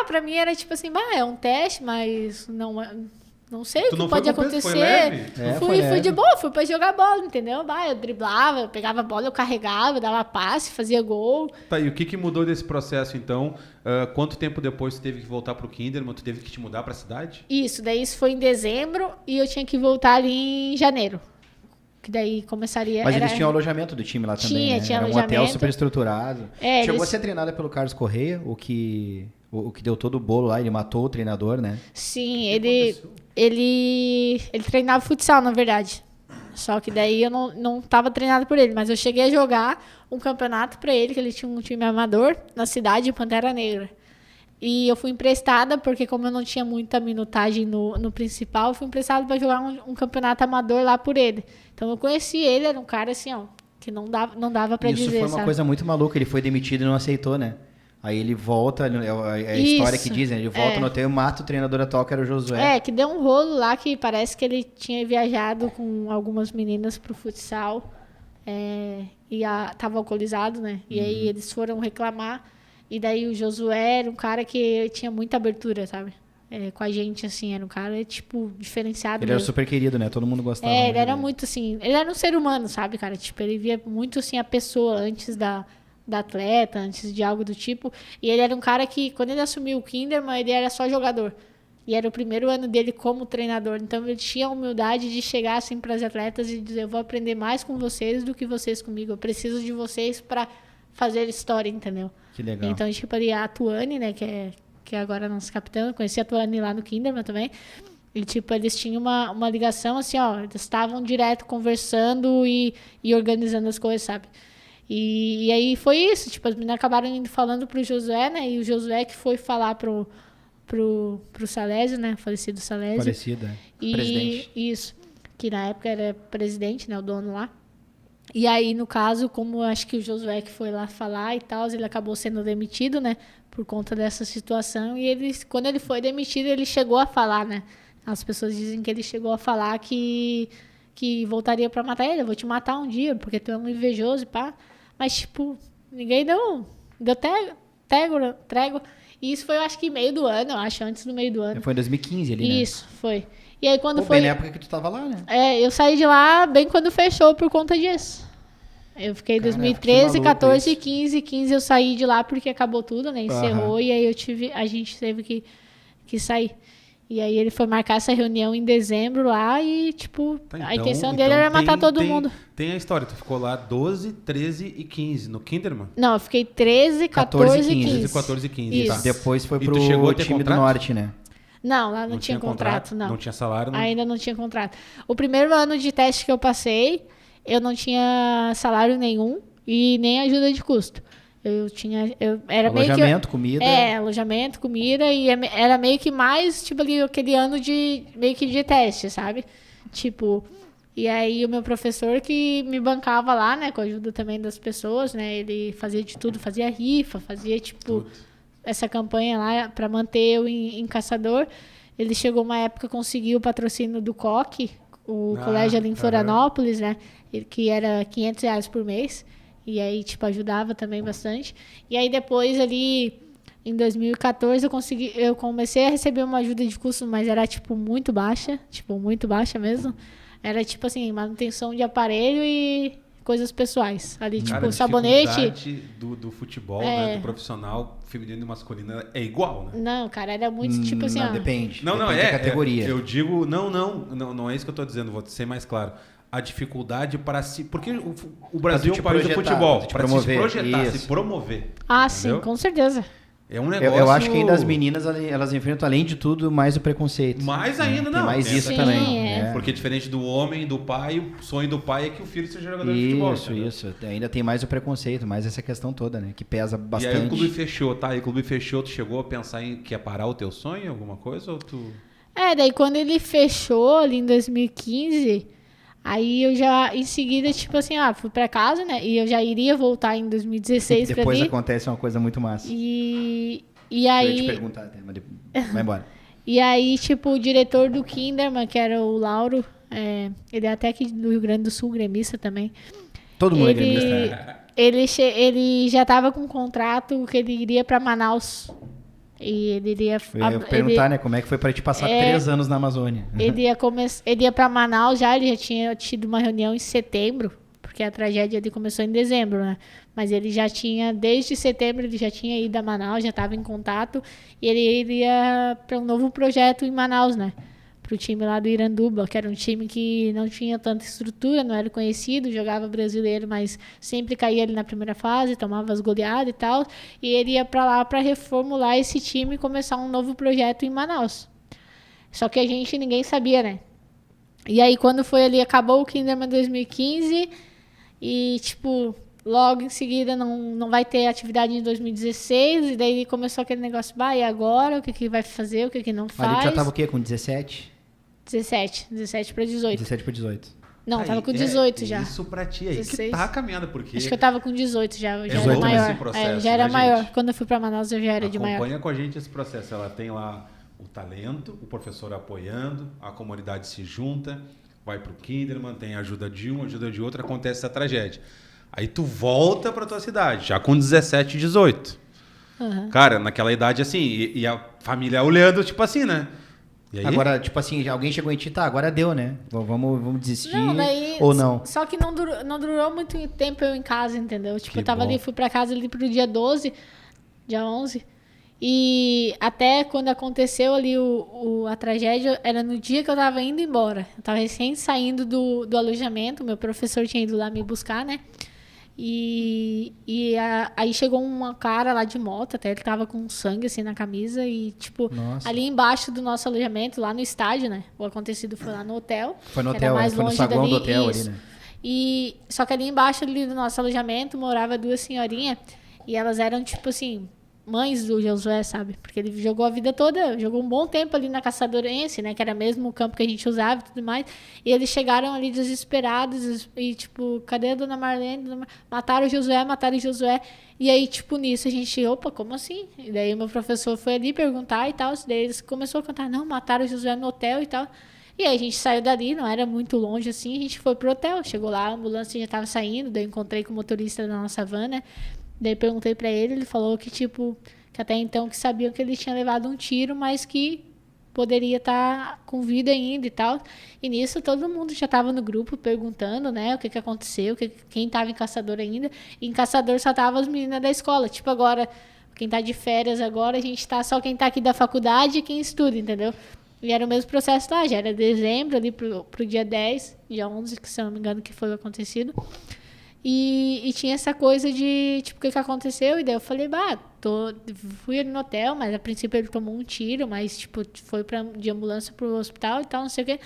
S2: pra mim era, tipo assim, é um teste, mas não sei
S1: Tu
S2: o
S1: não
S2: que
S1: foi
S2: pode
S1: com peso,
S2: acontecer.
S1: foi leve?
S2: Fui de boa, fui pra jogar bola, entendeu? Eu driblava, eu pegava a bola, eu carregava, eu dava passe, fazia gol.
S1: Tá, e o que mudou desse processo, então? Quanto tempo depois tu teve que voltar pro Kinderman? Tu teve que te mudar pra cidade?
S2: Isso foi em dezembro e eu tinha que voltar ali em janeiro. Que daí começaria...
S3: Mas eles tinham alojamento do time lá também, né?
S2: Tinha
S3: Era um
S2: alojamento.
S3: hotel super estruturado. Chegou a ser treinada pelo Carlos Correia, o que deu todo o bolo lá, ele matou o treinador, né?
S2: Sim, ele treinava futsal, na verdade. Só que daí eu não tava treinado por ele, mas eu cheguei a jogar um campeonato pra ele, que ele tinha um time amador na cidade de Pantera Negra. E eu fui emprestada, porque como eu não tinha muita minutagem no principal, eu fui emprestada para jogar um campeonato amador lá por ele. Então eu conheci ele, era um cara assim, ó, que não dava pra dizer,
S3: Isso foi uma
S2: sabe?
S3: coisa muito maluca, ele foi demitido e não aceitou, né? Aí ele volta, é a história que dizem, ele volta no hotel e mata o treinador atual, que era o Josué.
S2: Que deu um rolo lá que parece que ele tinha viajado com algumas meninas pro futsal e tava alcoolizado, né? E aí eles foram reclamar. E daí o Josué era um cara que tinha muita abertura, sabe? Com a gente, assim, era um cara, tipo, diferenciado.
S3: Ele era super querido, né? Todo mundo gostava.
S2: Ele era muito, assim, ele era um ser humano, sabe, cara? Tipo, ele via muito, assim, a pessoa antes da atleta, antes de algo do tipo. E ele era um cara que, quando ele assumiu o Kinderman, ele era só jogador. E era o primeiro ano dele como treinador. Então, ele tinha a humildade de chegar, assim, para as atletas e dizer, eu vou aprender mais com vocês do que vocês comigo. Eu preciso de vocês para fazer história, entendeu?
S3: Que legal.
S2: Então, tipo, ali a Tuane, né, que é agora a nossa capitã, eu conheci a Tuane lá no Kinderman também. E, tipo, eles tinham uma ligação, assim, ó, eles estavam direto conversando e organizando as coisas, sabe? E aí foi isso, tipo, as meninas acabaram indo falando pro Josué, né, e o Josué que foi falar pro Salésio, né, falecido Salésio.
S3: Falecido, presidente.
S2: Isso, que na época era presidente, né, o dono lá. E aí, no caso, como acho que o Josué que foi lá falar e tal, ele acabou sendo demitido, né? Por conta dessa situação. E quando ele foi demitido, ele chegou a falar, né? As pessoas dizem que ele chegou a falar que voltaria pra matar ele. Eu vou te matar um dia, porque tu é um invejoso e pá. Mas, tipo, ninguém deu trégua. E isso foi, eu acho que meio do ano, antes do meio do ano.
S3: Foi em 2015 ali, né?
S2: Isso, foi. E aí, quando
S3: bem na época que tu tava lá, né?
S2: eu saí de lá bem quando fechou por conta disso. Eu fiquei em 2013, 14 e 15. 15 eu saí de lá porque acabou tudo, né? Encerrou e aí a gente teve que sair. E aí ele foi marcar essa reunião em dezembro lá e, tipo, a intenção dele era matar todo mundo.
S1: Tem a história, tu ficou lá 12, 13 e 15 no Kinderman?
S2: Não, eu fiquei 13, 14 e 15.
S1: 13, 14 e 15,
S2: Isso.
S1: tá.
S3: Depois foi
S1: E
S3: pro
S1: tu chegou a ter
S3: time
S1: contrato?
S3: do Norte, né?
S2: Não, lá não tinha contrato, não.
S1: Não tinha salário, não?
S2: Ainda não tinha contrato. O primeiro ano de teste que eu passei, eu não tinha salário nenhum e nem ajuda de custo. Era
S3: alojamento,
S2: meio que,
S3: comida.
S2: Alojamento, comida, e era meio que mais, tipo, ali, aquele ano meio que de teste, sabe? Tipo, e aí o meu professor que me bancava lá, né, com a ajuda também das pessoas, né, ele fazia de tudo, fazia rifa, fazia, tipo, essa campanha lá para manter eu em Caçador. Ele chegou uma época, conseguiu o patrocínio do Coque, o colégio ali em Florianópolis, né? Que era R$500 por mês. E aí, tipo, ajudava também bastante. E aí, depois ali, em 2014, eu comecei a receber uma ajuda de custo, mas era, tipo, muito baixa mesmo. Era, tipo assim, manutenção de aparelho e coisas pessoais. Ali,
S1: Cara,
S2: tipo, sabonete.
S1: A dificuldade do futebol, né, do profissional feminino e masculino é igual, né?
S2: Não, cara, era muito, tipo assim,
S3: Não, depende.
S1: Não,
S3: Depende da categoria.
S1: eu digo, não é isso que eu tô dizendo, vou ser mais claro. A dificuldade para se... Porque o Brasil é um país do futebol. Para se projetar, se promover.
S2: Ah,
S1: entendeu?
S2: sim, com certeza.
S1: É um negócio...
S3: Eu acho que ainda as meninas, elas enfrentam, além de tudo, mais o preconceito.
S1: Mais ainda,
S3: Tem
S1: não.
S3: mais isso
S2: Sim,
S3: também.
S2: é.
S1: Porque diferente do homem, do pai, o sonho do pai é que o filho seja jogador de futebol.
S3: Isso. Ainda tem mais o preconceito, mais essa questão toda, né? Que pesa bastante.
S1: E aí o clube fechou, tá? E o clube fechou, tu chegou a pensar em que ia parar o teu sonho, alguma coisa? Ou tu...
S2: Daí quando ele fechou ali em 2015, aí eu já, em seguida, tipo assim, fui pra casa, né? E eu já iria voltar em 2016 pra
S3: Depois
S2: ali.
S3: acontece uma coisa muito massa.
S2: E
S3: Eu ia
S2: aí...
S3: te perguntar, mas vai embora.
S2: E aí, tipo, o diretor do Kinderman, que era o Lauro, ele é até aqui do Rio Grande do Sul, gremista também.
S3: Todo mundo é gremista.
S2: Ele já tava com um contrato que ele iria pra Manaus. E ele iria...
S3: Eu ia perguntar, né? Como é que foi pra te passar 3 anos na Amazônia?
S2: Ele ia pra Manaus já, ele já tinha tido uma reunião em setembro, porque a tragédia ali começou em dezembro, né? Mas ele já tinha, desde setembro, ele já tinha ido a Manaus, já estava em contato, e ele iria para um novo projeto em Manaus, né? Para o time lá do Iranduba, que era um time que não tinha tanta estrutura, não era conhecido, jogava brasileiro, mas sempre caía ali na primeira fase, tomava as goleadas e tal, e ele ia para lá para reformular esse time e começar um novo projeto em Manaus. Só que ninguém sabia, né? E aí, quando foi ali, acabou o Kinderman 2015, e, tipo, logo em seguida não vai ter atividade em 2016, e daí começou aquele negócio, e agora? O que vai fazer, o que não faz?
S3: Ali tu já tava o quê? Com 17?
S2: 17 para 18.
S3: 17 para 18.
S2: Não, tava com 18 já.
S1: Isso pra ti aí
S2: 16.
S1: que tá caminhando, porque...
S2: Acho que eu tava com 18 já, eu já era
S1: louco
S2: maior.
S1: esse processo,
S2: Já era
S1: né,
S2: maior.
S1: gente?
S2: Quando eu fui pra Manaus, eu já era de maior.
S1: Acompanha com a gente esse processo. Ela tem lá o talento, o professor apoiando, a comunidade se junta, vai pro Kinderman, tem ajuda de um, ajuda de outro, acontece essa tragédia. Aí tu volta pra tua cidade, já com 17, 18.
S2: Uhum.
S1: Cara, naquela idade assim, e a família olhando, tipo assim, né? E aí?
S3: Agora, tipo assim, alguém chegou em ti, tá, agora deu, né? Vamos desistir
S2: Daí,
S3: ou não?
S2: Só que não durou muito tempo eu em casa, entendeu? Tipo,
S1: Que
S2: eu tava
S1: bom.
S2: ali, fui pra casa ali pro dia 12, dia 11. E até quando aconteceu ali a tragédia, era no dia que eu tava indo embora. Eu tava recém saindo do alojamento, meu professor tinha ido lá me buscar, né? Aí chegou um cara lá de moto, até ele tava com sangue assim na camisa e tipo,
S3: Nossa.
S2: ali embaixo do nosso alojamento, lá no estádio, né? O acontecido foi lá no hotel.
S3: Foi no
S2: que era
S3: hotel,
S2: mais
S3: foi no
S2: longe
S3: saguão
S2: dali,
S3: do hotel
S2: isso.
S3: ali, né?
S2: E só que ali embaixo ali do nosso alojamento morava 2 senhorinhas e elas eram tipo assim, mães do Josué, sabe? Porque ele jogou a vida toda, jogou um bom tempo ali na Caçadorense, né? Que era mesmo o campo que a gente usava e tudo mais. E eles chegaram ali desesperados e, tipo, cadê a dona Marlene? Mataram o Josué. E aí, tipo, nisso a gente, opa, como assim? E daí o meu professor foi ali perguntar e tal. Daí eles começou a contar, não, mataram o Josué no hotel e tal. E aí a gente saiu dali, não era muito longe assim, a gente foi pro hotel. Chegou lá, a ambulância já tava saindo, daí eu encontrei com o motorista da nossa van, né? Daí perguntei pra ele falou que, tipo, que até então que sabiam que ele tinha levado um tiro, mas que poderia estar com vida ainda e tal. E nisso todo mundo já tava no grupo perguntando, né, o que aconteceu, quem tava em Caçador ainda. E em Caçador só tava as meninas da escola. Tipo, agora, quem tá de férias agora, a gente tá só quem tá aqui da faculdade e quem estuda, entendeu? E era o mesmo processo lá, já era dezembro, ali pro dia 10, dia 11, que se eu não me engano que foi o acontecido. E tinha essa coisa de, tipo, o que aconteceu? E daí eu falei, fui ali no hotel, mas a princípio ele tomou um tiro, mas, tipo, foi de ambulância pro hospital e tal, não sei o quê.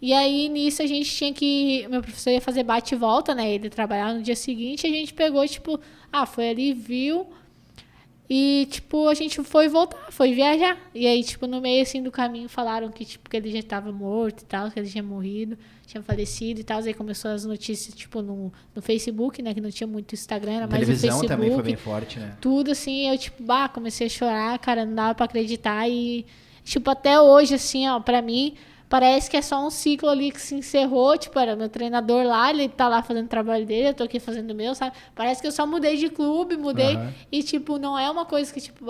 S2: E aí, nisso, a gente tinha que... Meu professor ia fazer bate e volta, né? Ele trabalhava no dia seguinte, e a gente pegou, tipo... foi ali, viu... E, tipo, a gente foi voltar, foi viajar. E aí, tipo, no meio, assim, do caminho, falaram que, tipo, que ele já estava morto e tal, que ele tinha morrido, tinha falecido e tal. Aí começou as notícias, tipo, no Facebook, né? Que não tinha muito Instagram, era mais o
S3: televisão
S2: Facebook.
S3: também foi bem forte, né?
S2: Tudo, assim, eu, tipo, comecei a chorar, cara, não dava pra acreditar. E, tipo, até hoje, assim, ó, pra mim, parece que é só um ciclo ali que se encerrou, tipo, era meu treinador lá, ele tá lá fazendo o trabalho dele, eu tô aqui fazendo o meu, sabe? Parece que eu só mudei de clube, e, tipo, não é uma coisa que, tipo,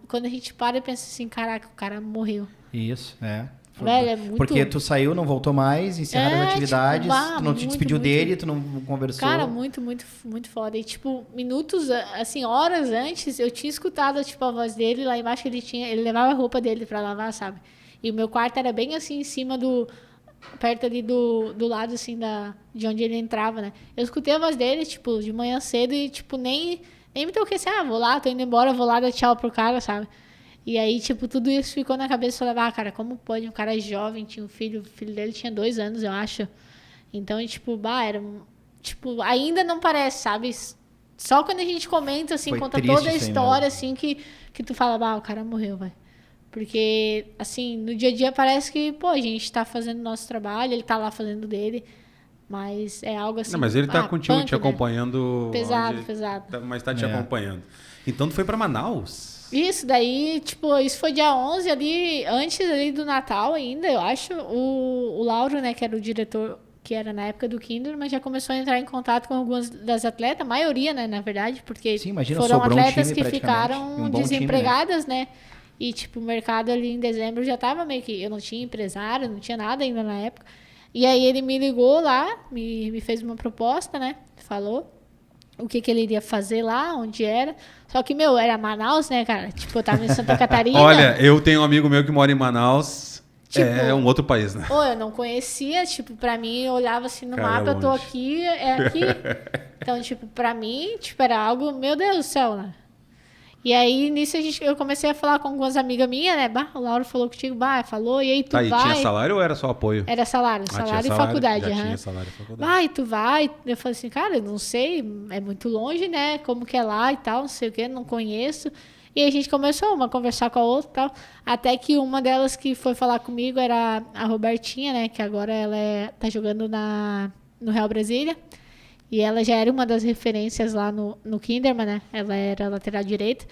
S2: quando a gente para e pensa assim, caraca, o cara morreu.
S3: Isso,
S2: Velho, é muito...
S3: Porque tu saiu, não voltou mais, encerraram as atividades,
S2: tipo,
S3: tu não te despediu dele, tu não conversou.
S2: Cara, muito, muito, muito foda. E, tipo, minutos, assim, horas antes, eu tinha escutado, tipo, a voz dele lá embaixo, ele levava a roupa dele pra lavar, sabe? E o meu quarto era bem assim, em cima perto ali do lado, assim, de onde ele entrava, né? Eu escutei a voz dele, tipo, de manhã cedo e, tipo, nem me toquei assim, vou lá, tô indo embora, vou lá dar tchau pro cara, sabe? E aí, tipo, tudo isso ficou na cabeça, eu falei, cara, como pode? Um cara jovem, tinha um filho, o filho dele tinha 2 anos, eu acho. Então, tipo, era, tipo, ainda não parece, sabe? Só quando a gente comenta, assim, conta toda a história, assim, que tu fala, o cara morreu, vai. Porque, assim, no dia a dia parece que, pô, a gente tá fazendo o nosso trabalho, ele tá lá fazendo dele, mas é algo assim...
S1: Não, mas ele tá contigo,
S2: punk,
S1: te acompanhando...
S2: Pesado.
S1: Mas tá te acompanhando. Então tu foi pra Manaus?
S2: Isso, daí, tipo, isso foi dia 11 ali, antes ali do Natal ainda, eu acho, o Lauro, né, que era o diretor, que era na época do Kinderman, já começou a entrar em contato com algumas das atletas, a maioria, né, na verdade, porque foram atletas que ficaram desempregadas, time, né? E, tipo, o mercado ali em dezembro já tava meio que... Eu não tinha empresário, não tinha nada ainda na época. E aí ele me ligou lá, me fez uma proposta, né? Falou o que ele iria fazer lá, onde era. Só que, era Manaus, né, cara? Tipo, eu tava em Santa Catarina.
S1: Olha, eu tenho um amigo meu que mora em Manaus. Tipo, é um outro país, né?
S2: Eu não conhecia. Tipo, pra mim, eu olhava assim no mapa, eu tô aqui, é aqui. Então, tipo, pra mim, tipo, era algo... Meu Deus do céu, né? E aí, nisso, eu comecei a falar com algumas amigas minhas, né? O Lauro falou contigo, falou, e aí tu vai...
S1: E tinha salário ou era só apoio?
S2: Era salário e faculdade.
S1: Já tinha salário e faculdade.
S2: Tu vai... Eu falei assim, cara, eu não sei, é muito longe, né? Como que é lá e tal, não sei o quê, não conheço. E aí a gente começou uma a conversar com a outra e tal, até que uma delas que foi falar comigo era a Robertinha, né? Que agora ela tá jogando no Real Brasília. E ela já era uma das referências lá no Kinderman, né? Ela era lateral direita.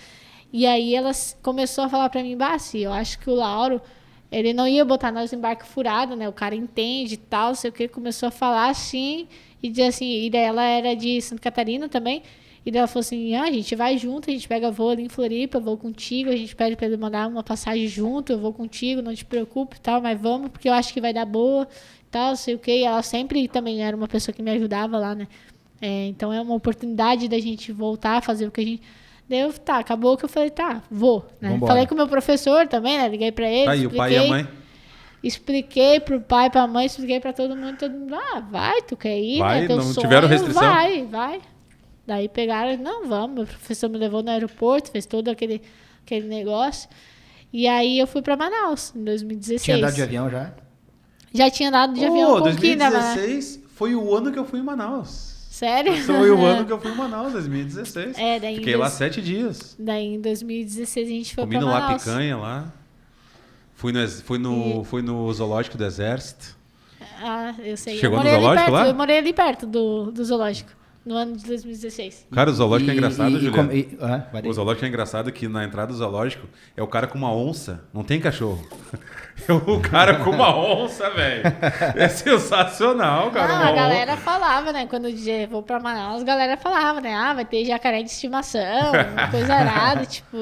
S2: E aí ela começou a falar pra mim, eu acho que o Lauro, ele não ia botar nós em barco furado, né? O cara entende e tal, não sei o que. Começou a falar assim, e dizer assim, e daí ela era de Santa Catarina também. E daí ela falou assim, a gente vai junto, a gente pega voo ali em Floripa, eu vou contigo, a gente pede pra ele mandar uma passagem junto, eu vou contigo, não te preocupe e tal, mas vamos, porque eu acho que vai dar boa e tal, não sei o que. E ela sempre também era uma pessoa que me ajudava lá, né? Então é uma oportunidade da gente voltar a fazer o que a gente... Daí acabou que eu falei, vou, né?
S3: Vambora.
S2: Falei com o meu professor também, né? Liguei pra ele,
S1: E o pai e a mãe?
S2: Expliquei pro pai, pra mãe, expliquei pra todo mundo, vai, tu quer ir,
S1: vai,
S2: né? Teu
S1: não
S2: sonho,
S1: tiveram restrição?
S2: Vai. Daí pegaram, não, vamos, meu professor me levou no aeroporto, fez todo aquele negócio. E aí eu fui pra Manaus, em 2016.
S3: Tinha andado de avião já?
S2: Já tinha andado de avião com
S1: 2016 foi o ano que eu fui em Manaus.
S2: Sério?
S1: Foi o ano que eu fui em Manaus, 2016.
S2: Daí
S1: Fiquei lá 7 dias.
S2: Daí em 2016 a gente foi
S1: Comi
S2: pra Manaus.
S1: lá picanha lá. Fui no zoológico do Exército.
S2: Eu sei.
S1: Chegou no zoológico lá?
S2: Eu morei ali perto do zoológico, no ano de 2016.
S1: Cara, o zoológico é engraçado, Juliano.
S3: O
S1: zoológico é engraçado que na entrada do zoológico é o cara com uma onça, não tem cachorro. É o cara com uma onça, velho. É sensacional, cara.
S2: A galera falava, né? Quando eu vou pra Manaus, a galera falava, né? Vai ter jacaré de estimação, uma coisa arada. Tipo,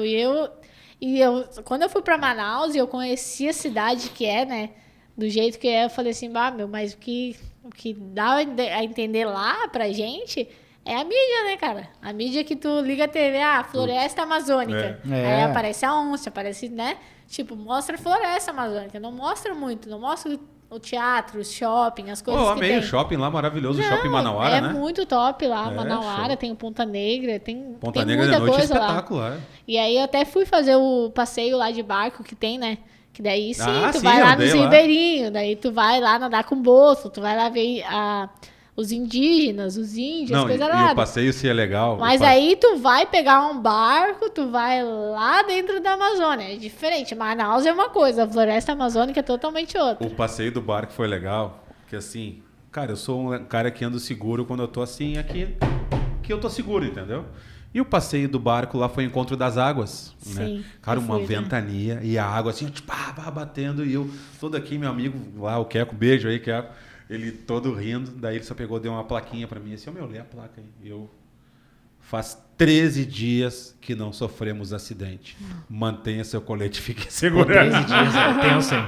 S2: quando eu fui pra Manaus e eu conheci a cidade que é, né? Do jeito que é, eu falei assim, mas o que dá a entender lá pra gente é a mídia, né, cara? A mídia que tu liga a TV, floresta amazônica. Aí aparece a onça, aparece, né? Tipo, mostra a floresta amazônica. Não mostra muito, não mostra o teatro, o shopping, as coisas que tem.
S1: O shopping lá maravilhoso, o shopping Manauara, né?
S2: É muito top lá, Manauara, tem o Ponta Negra, tem
S1: Ponta Negra
S2: muita
S1: de noite
S2: coisa
S1: é espetacular.
S2: Lá. E aí eu até fui fazer o passeio lá de barco que tem, né? Que daí tu
S1: vai
S2: lá nos ribeirinhos, daí tu vai lá nadar com o bolso, tu vai lá ver os indígenas, os índios, coisa lá.
S1: E o passeio se é legal.
S2: Mas aí tu vai pegar um barco, tu vai lá dentro da Amazônia. É diferente. Manaus é uma coisa, a floresta amazônica é totalmente outra.
S1: O passeio do barco foi legal, porque assim, cara, eu sou um cara que ando seguro quando eu tô assim, aqui eu tô seguro, entendeu? E o passeio do barco lá foi o Encontro das Águas.
S2: Sim,
S1: Né? Cara, uma
S2: fui,
S1: ventania e a água assim, tipo, batendo. E eu, todo aqui, meu amigo lá, o Queco, beijo aí, Queco. Ele todo rindo. Daí ele só pegou, deu uma plaquinha pra mim. Assim, lê a placa aí. E eu, faz 13 dias que não sofremos acidente. Mantenha seu colete, fique seguro.
S3: 13 dias, é tenso, hein?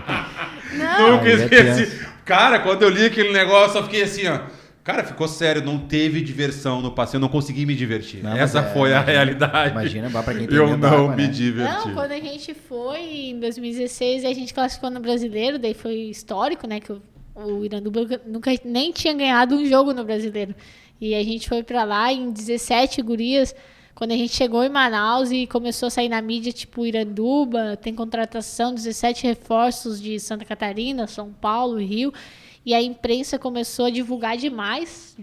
S1: Nunca esqueci. Cara, quando eu li aquele negócio, eu fiquei assim, ó. Cara, ficou sério, não teve diversão no passeio, eu não consegui me divertir.
S3: Não,
S1: essa foi a realidade.
S3: Imagina, pra quem tem
S1: eu
S3: medo
S1: não
S3: d'água,
S1: me
S3: né?
S1: diverti.
S2: Não, quando a gente foi em 2016, a gente classificou no Brasileiro, daí foi histórico, né? Que o Iranduba nunca nem tinha ganhado um jogo no Brasileiro. E a gente foi pra lá em 17 gurias. Quando a gente chegou em Manaus e começou a sair na mídia, tipo, Iranduba, tem contratação, 17 reforços de Santa Catarina, São Paulo e Rio. E a imprensa começou a divulgar demais,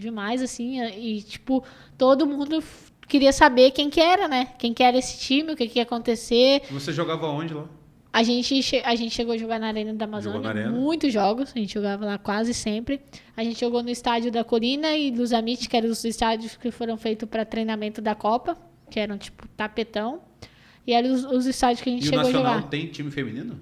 S2: assim, e, tipo, todo mundo queria saber quem que era, né? Quem que era esse time, o que ia acontecer.
S1: Você jogava onde lá?
S2: A gente chegou a jogar na Arena da Amazônia, muitos jogos, a gente jogava lá quase sempre. A gente jogou no estádio da Colina e dos Amit, que eram os estádios que foram feitos para treinamento da Copa, que eram, tipo, tapetão. E eram os estádios que a gente chegou a jogar.
S1: E o Nacional tem time feminino?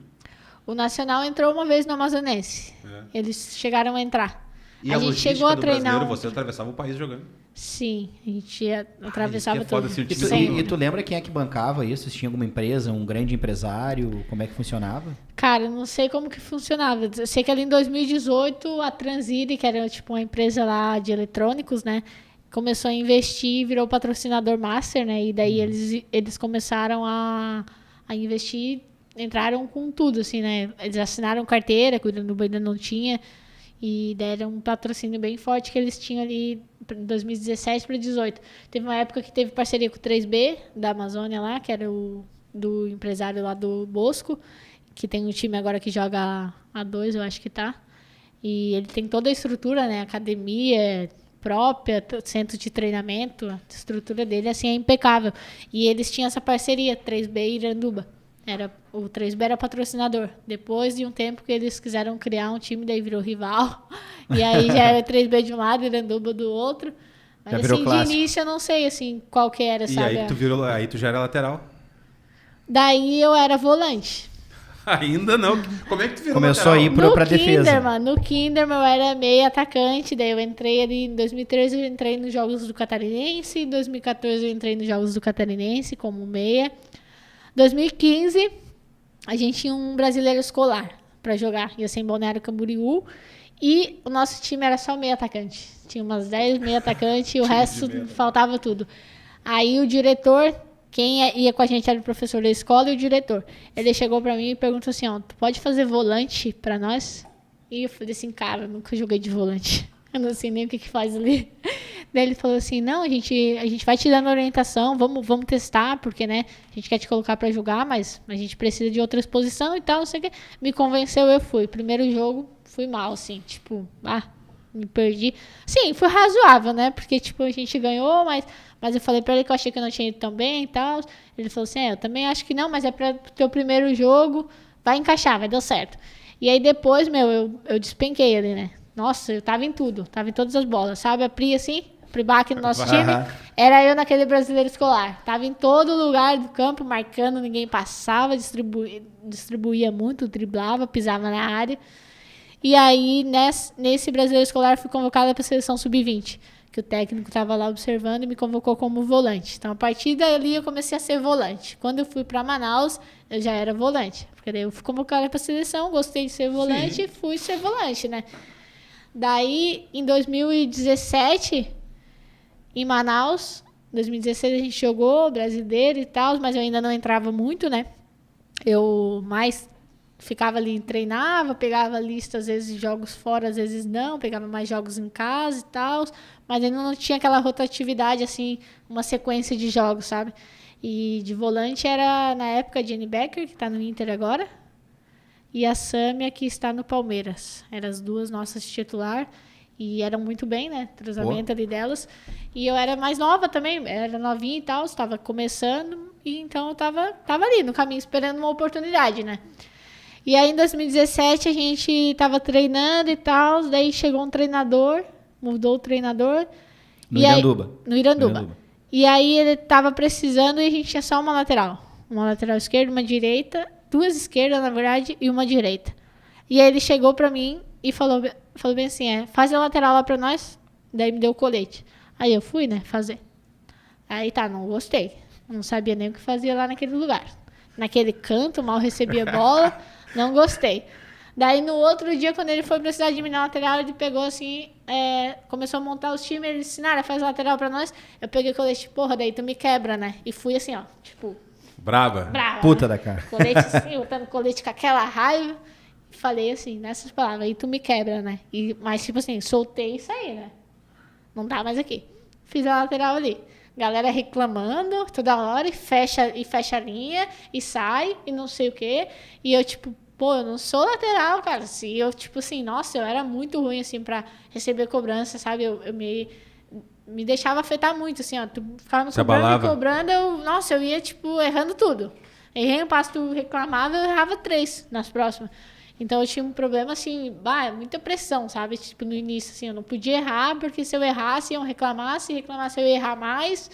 S2: O Nacional entrou uma vez no Amazonense.
S1: É.
S2: Eles chegaram a entrar.
S1: E
S2: a gente chegou a treinar.
S1: Você atravessava o país jogando.
S2: Sim, a gente atravessava
S1: isso que é
S2: todo.
S1: foda,
S3: E tu lembra quem é que bancava isso? Se tinha alguma empresa, um grande empresário? Como é que funcionava?
S2: Cara, eu não sei como que funcionava. Eu sei que ali em 2018 a Transire, que era tipo uma empresa lá de eletrônicos, né? Começou a investir e virou patrocinador master, né? E daí eles começaram a investir, entraram com tudo, assim, né? Eles assinaram carteira, que o Iranduba ainda não tinha, e deram um patrocínio bem forte que eles tinham ali de 2017 para 2018. Teve uma época que teve parceria com o 3B, da Amazônia lá, que era do empresário lá do Bosco, que tem um time agora que joga A2, eu acho que tá. E ele tem toda a estrutura, né? Academia própria, centro de treinamento, a estrutura dele, assim, é impecável. E eles tinham essa parceria, 3B e Iranduba. O 3B era patrocinador. Depois de um tempo que eles quiseram criar um time, daí virou rival. E aí já era 3B de um lado e Iranduba do outro. Mas
S3: já virou
S2: assim,
S3: clássico.
S2: de início eu não sei assim, qual que era,
S1: E
S2: sabe?
S1: aí tu já era lateral?
S2: Daí eu era volante.
S1: Ainda não. Como é que tu virou
S3: Começou
S1: lateral?
S3: a ir pra defesa.
S2: No Kinderman eu era meio atacante, daí eu entrei ali em 2013, eu entrei nos Jogos do Catarinense, em 2014 eu entrei nos Jogos do Catarinense como meia. 2015, a gente tinha um brasileiro escolar para jogar, ia ser em Balneário Camboriú, e o nosso time era só meio atacante. Tinha umas 10 meio atacante e o resto faltava tudo. Aí o diretor, quem ia com a gente era o professor da escola e o diretor. Ele chegou para mim e perguntou assim, ó, tu pode fazer volante para nós? E eu falei assim, cara, eu nunca joguei de volante. Eu não sei nem o que faz ali. Daí ele falou assim, não, a gente vai te dando orientação, vamos testar, porque, né, a gente quer te colocar pra jogar, mas a gente precisa de outra exposição e tal, não sei o que. Me convenceu, eu fui. Primeiro jogo, fui mal, assim, tipo, me perdi. Sim, foi razoável, né, porque, tipo, a gente ganhou, mas eu falei pra ele que eu achei que eu não tinha ido tão bem e tal. Ele falou assim, eu também acho que não, mas é pra teu primeiro jogo, vai encaixar, vai dar certo. E aí depois, eu despenquei ali, né. Nossa, eu tava em tudo, tava em todas as bolas, sabe? A Pri, assim, Pribac no nosso time, era eu naquele brasileiro escolar. Tava em todo lugar do campo, marcando, ninguém passava, distribuía muito, driblava, pisava na área. E aí, nesse brasileiro escolar, fui convocada para a seleção sub-20, que o técnico estava lá observando e me convocou como volante. Então, a partir dali, eu comecei a ser volante. Quando eu fui para Manaus, eu já era volante, porque daí eu fui convocada para a seleção, gostei de ser volante e fui ser volante, né? Daí, em 2017, em Manaus, 2016 a gente jogou brasileiro e tal, mas eu ainda não entrava muito, né? Eu mais ficava ali, treinava, pegava lista, às vezes jogos fora, às vezes não, pegava mais jogos em casa e tal, mas ainda não tinha aquela rotatividade, assim, uma sequência de jogos, sabe? E de volante era, na época, a Jenny Becker, que tá no Inter agora, e a Sâmia, que está no Palmeiras. Eram as duas nossas titular e eram muito bem, né? Trozamento ali delas. E eu era mais nova também, era novinha e tal, estava começando, e então eu tava ali no caminho esperando uma oportunidade, né? E aí em 2017 a gente tava treinando e tal, daí chegou um treinador, mudou o treinador.
S3: No Iranduba.
S2: No Iranduba. E aí ele tava precisando e a gente tinha só uma lateral. Uma lateral esquerda, uma direita, 2 esquerdas, na verdade, e uma direita. E aí ele chegou pra mim e falou bem assim, faz a lateral lá pra nós. Daí me deu o colete. Aí eu fui, né, fazer. Aí tá, não gostei. Não sabia nem o que fazia lá naquele lugar. Naquele canto, mal recebia bola, não gostei. Daí no outro dia, quando ele foi precisar de mim na lateral, ele pegou assim, começou a montar os times, ele disse, Nara, faz lateral pra nós. Eu peguei o colete, porra, daí tu me quebra, né? E fui assim, ó, tipo...
S1: Brava.
S3: Puta
S2: né?
S3: da cara.
S2: Colete assim, botando colete com aquela raiva. Falei assim, nessas palavras, aí tu me quebra, né? Mas tipo assim, soltei e saí, né? Não tá mais aqui. Fiz a lateral ali. Galera reclamando toda hora e fecha a linha e sai e não sei o quê. E eu, tipo, pô, eu não sou lateral, cara. Assim, eu, tipo assim, nossa, eu era muito ruim, assim, pra receber cobrança, sabe? Eu me deixava afetar muito, assim, ó. Tu ficava me cobrando, eu ia, tipo, errando tudo. Errei um passo, tu reclamava, eu errava 3 nas próximas. Então eu tinha um problema, assim, muita pressão, sabe? Tipo, no início, assim, eu não podia errar, porque se eu errasse, iam reclamar, se reclamasse eu ia errar mais.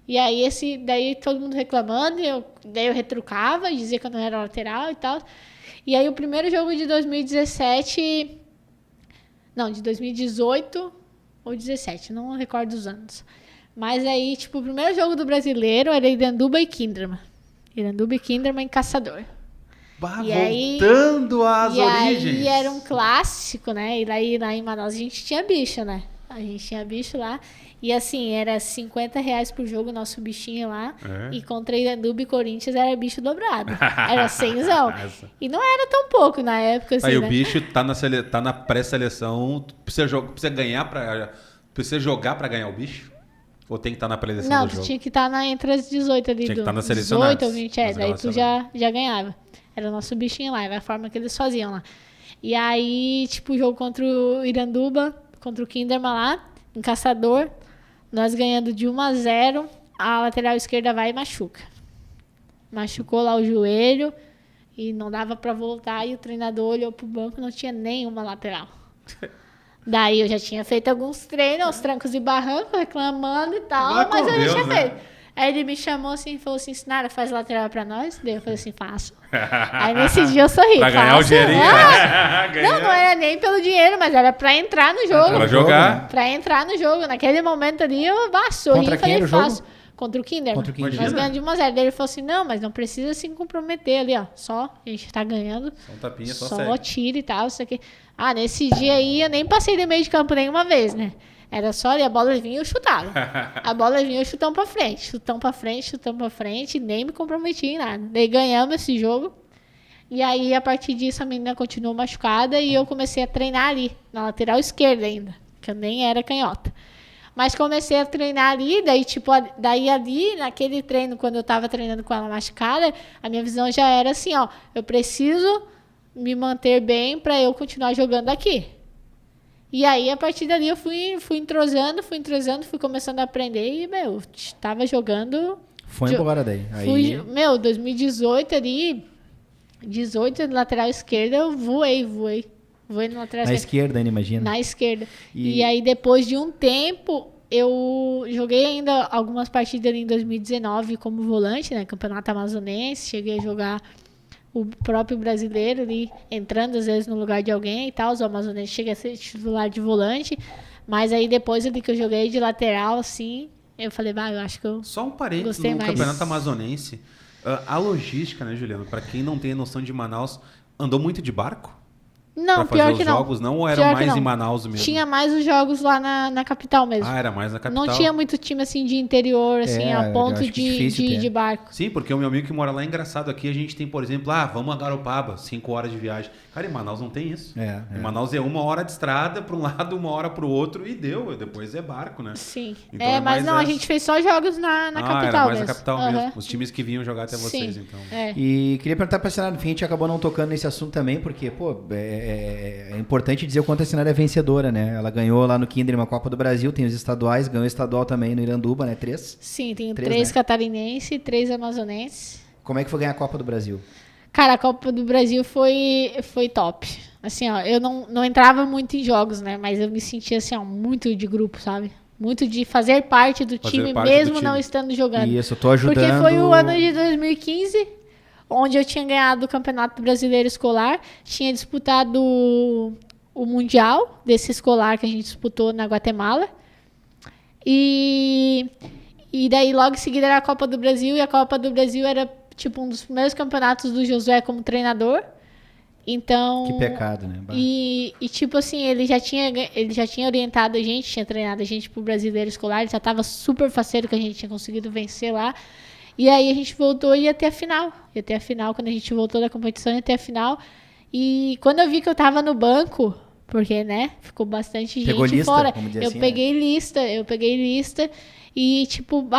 S2: E aí, daí todo mundo reclamando, daí eu retrucava, dizia que eu não era lateral e tal. E aí o primeiro jogo de 2017, não, de 2018 ou 17, não recordo os anos. Mas aí, tipo, o primeiro jogo do Brasileiro era Iranduba e Kinderman. Iranduba e Kinderman em Caçador.
S1: Voltando às origens.
S2: E aí era um clássico, né? E lá em Manaus a gente tinha bicho, né? A gente tinha bicho lá. E assim, era R$50 por jogo o nosso bichinho lá. E contra Iranduba e Corinthians era bicho dobrado. Era 100zão. E não era tão pouco na época, assim,
S1: Aí
S2: né?
S1: o bicho tá na pré-seleção. Precisa jogar pra ganhar o bicho? Ou tem que estar na pré-seleção
S2: Não,
S1: do jogo?
S2: tu tinha que estar entre as 18 ali.
S1: Tinha que estar na
S2: 18 ou 20,
S1: nas
S2: daí tu já ganhava. Era o nosso bichinho lá, era a forma que eles faziam lá. E aí, tipo, o jogo contra o Iranduba, contra o Kinderman lá, em Caçador, nós ganhando de 1-0, a lateral esquerda vai e machuca. Machucou lá o joelho e não dava pra voltar, e o treinador olhou pro banco, não tinha nenhuma lateral. Daí eu já tinha feito alguns treinos, aos trancos e barrancos, reclamando e tal, mas eu já tinha feito. Aí ele me chamou assim e falou assim, Sinara, faz lateral pra nós? Daí eu falei assim, faço. Aí nesse dia eu sorri.
S1: Pra ganhar o dinheirinho.
S2: Não era nem pelo dinheiro, mas era pra entrar no jogo.
S1: Pra jogar.
S2: Pra entrar no jogo. Naquele momento ali eu sorri e falei, faço. Contra o Kinderman.
S3: Contra o Kinderman.
S2: Nós ganhamos de 1-0. Daí ele falou assim, não, mas não precisa se comprometer ali, ó. Só, a gente tá ganhando.
S1: Só um tapinha, só
S2: segue. Tira e tal, isso aqui. Nesse dia aí eu nem passei de meio de campo nenhuma vez, né? Era só ali, a bola vinha e eu chutava. A bola vinha e eu chutão pra frente, nem me comprometi em nada. Daí ganhamos esse jogo. E aí, a partir disso, a menina continuou machucada e eu comecei a treinar ali, na lateral esquerda ainda, que eu nem era canhota. Mas comecei a treinar ali, daí, tipo, daí ali, naquele treino, quando eu tava treinando com ela machucada, a minha visão já era assim, ó, eu preciso me manter bem pra eu continuar jogando aqui. E aí, a partir dali, eu fui entrosando, fui começando a aprender e, tava jogando...
S3: Foi embora daí. Aí...
S2: 2018 ali, 18 de lateral esquerda, eu voei no lateral
S3: na esquerda, ainda imagina.
S2: Na esquerda. E aí, depois de um tempo, eu joguei ainda algumas partidas ali em 2019 como volante, né? Campeonato Amazonense, cheguei a jogar o próprio brasileiro ali, entrando às vezes no lugar de alguém e tal. Os amazonenses chega a ser titular de volante. Mas aí depois ali que eu joguei de lateral, assim, eu falei, eu acho que eu
S1: Só um parênteses no Campeonato Amazonense. A logística, né, Juliano? Pra quem não tem noção de Manaus, andou muito de barco?
S2: Não, pior que não.
S1: Jogos não, ou eram mais em Manaus mesmo?
S2: Tinha mais os jogos lá na capital mesmo.
S1: Era mais na capital.
S2: Não tinha muito time assim de interior, assim, a ponto de barco.
S1: Sim, porque o meu amigo que mora lá é engraçado. Aqui a gente tem, por exemplo, vamos a Garopaba, 5 horas de viagem. Cara, em Manaus não tem isso. Em Manaus é 1 hora de estrada para um lado, 1 hora para o outro e deu. Depois é barco, né?
S2: Sim. Então mas não, a gente fez só jogos na capital
S1: era mais
S2: mesmo.
S1: Na capital mesmo. Os times que vinham jogar até vocês, então.
S3: E queria perguntar para a Sinara, no fim, a gente acabou não tocando nesse assunto também, porque, é importante dizer o quanto a Sinara é vencedora, né? Ela ganhou lá no Kinderman uma Copa do Brasil, tem os estaduais, ganhou o estadual também no Iranduba, né? 3?
S2: Sim, tem 3 né? Catarinenses e 3 amazonenses.
S3: Como é que foi ganhar a Copa do Brasil?
S2: Cara, a Copa do Brasil foi top. Assim, ó, eu não entrava muito em jogos, né? Mas eu me sentia, assim, ó, muito de grupo, sabe? Muito de fazer parte do time, mesmo não estando jogando.
S3: Isso, eu tô ajudando.
S2: Porque foi o ano de 2015, onde eu tinha ganhado o Campeonato Brasileiro Escolar, tinha disputado o Mundial desse escolar que a gente disputou na Guatemala. E daí, logo em seguida, era a Copa do Brasil, e a Copa do Brasil era, tipo, um dos primeiros campeonatos do Josué como treinador. Então...
S3: Que pecado, né?
S2: E tipo assim, ele já tinha orientado a gente, tinha treinado a gente pro Brasileiro Escolar, ele já tava super faceiro que a gente tinha conseguido vencer lá. E aí a gente voltou e ia ter a final. Ia ter a final, quando a gente voltou da competição, ia ter a final. E quando eu vi que eu tava no banco, porque, né, ficou bastante
S3: Pegou
S2: gente
S3: lista,
S2: fora.
S3: como diz
S2: Eu
S3: assim,
S2: peguei lista. E, tipo,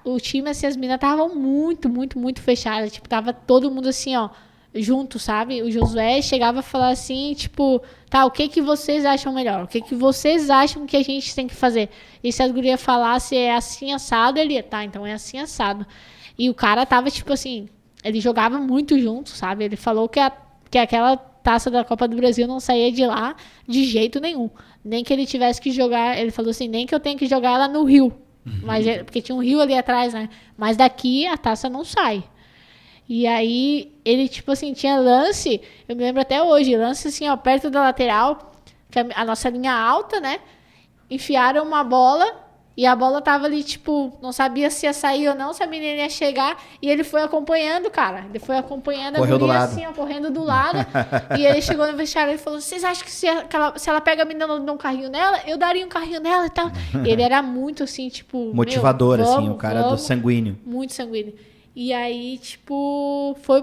S2: o time, assim, as meninas estavam muito, muito, muito fechadas. Tipo, tava todo mundo assim, ó, junto, sabe? O Josué chegava a falar assim, tipo, tá, o que que vocês acham melhor? O que que vocês acham que a gente tem que fazer? E se a guria falasse é assim assado, ele ia, tá, então é assim assado. E o cara tava, tipo assim, ele jogava muito junto, sabe? Ele falou que aquela taça da Copa do Brasil não saía de lá de jeito nenhum. Nem que ele tivesse que jogar, ele falou assim, nem que eu tenha que jogar ela no Rio. Mas porque tinha um rio ali atrás, né? Mas daqui a taça não sai. E aí, ele, tipo assim, tinha lance, eu me lembro até hoje, lance assim, ó, perto da lateral, que a nossa linha alta, né? Enfiaram uma bola, e a bola tava ali, tipo, não sabia se ia sair ou não, se a menina ia chegar, e ele foi acompanhando, cara. Ele foi acompanhando
S3: Correu
S2: a guria
S3: assim,
S2: ó, correndo do lado. E ele chegou no vestiário e falou, vocês acham que se ela pega a menina e dá um carrinho nela, eu daria um carrinho nela e tal. E ele era muito, assim, tipo...
S3: Motivador,
S2: vamos,
S3: assim, o cara do sanguíneo.
S2: Muito sanguíneo. E aí, tipo, foi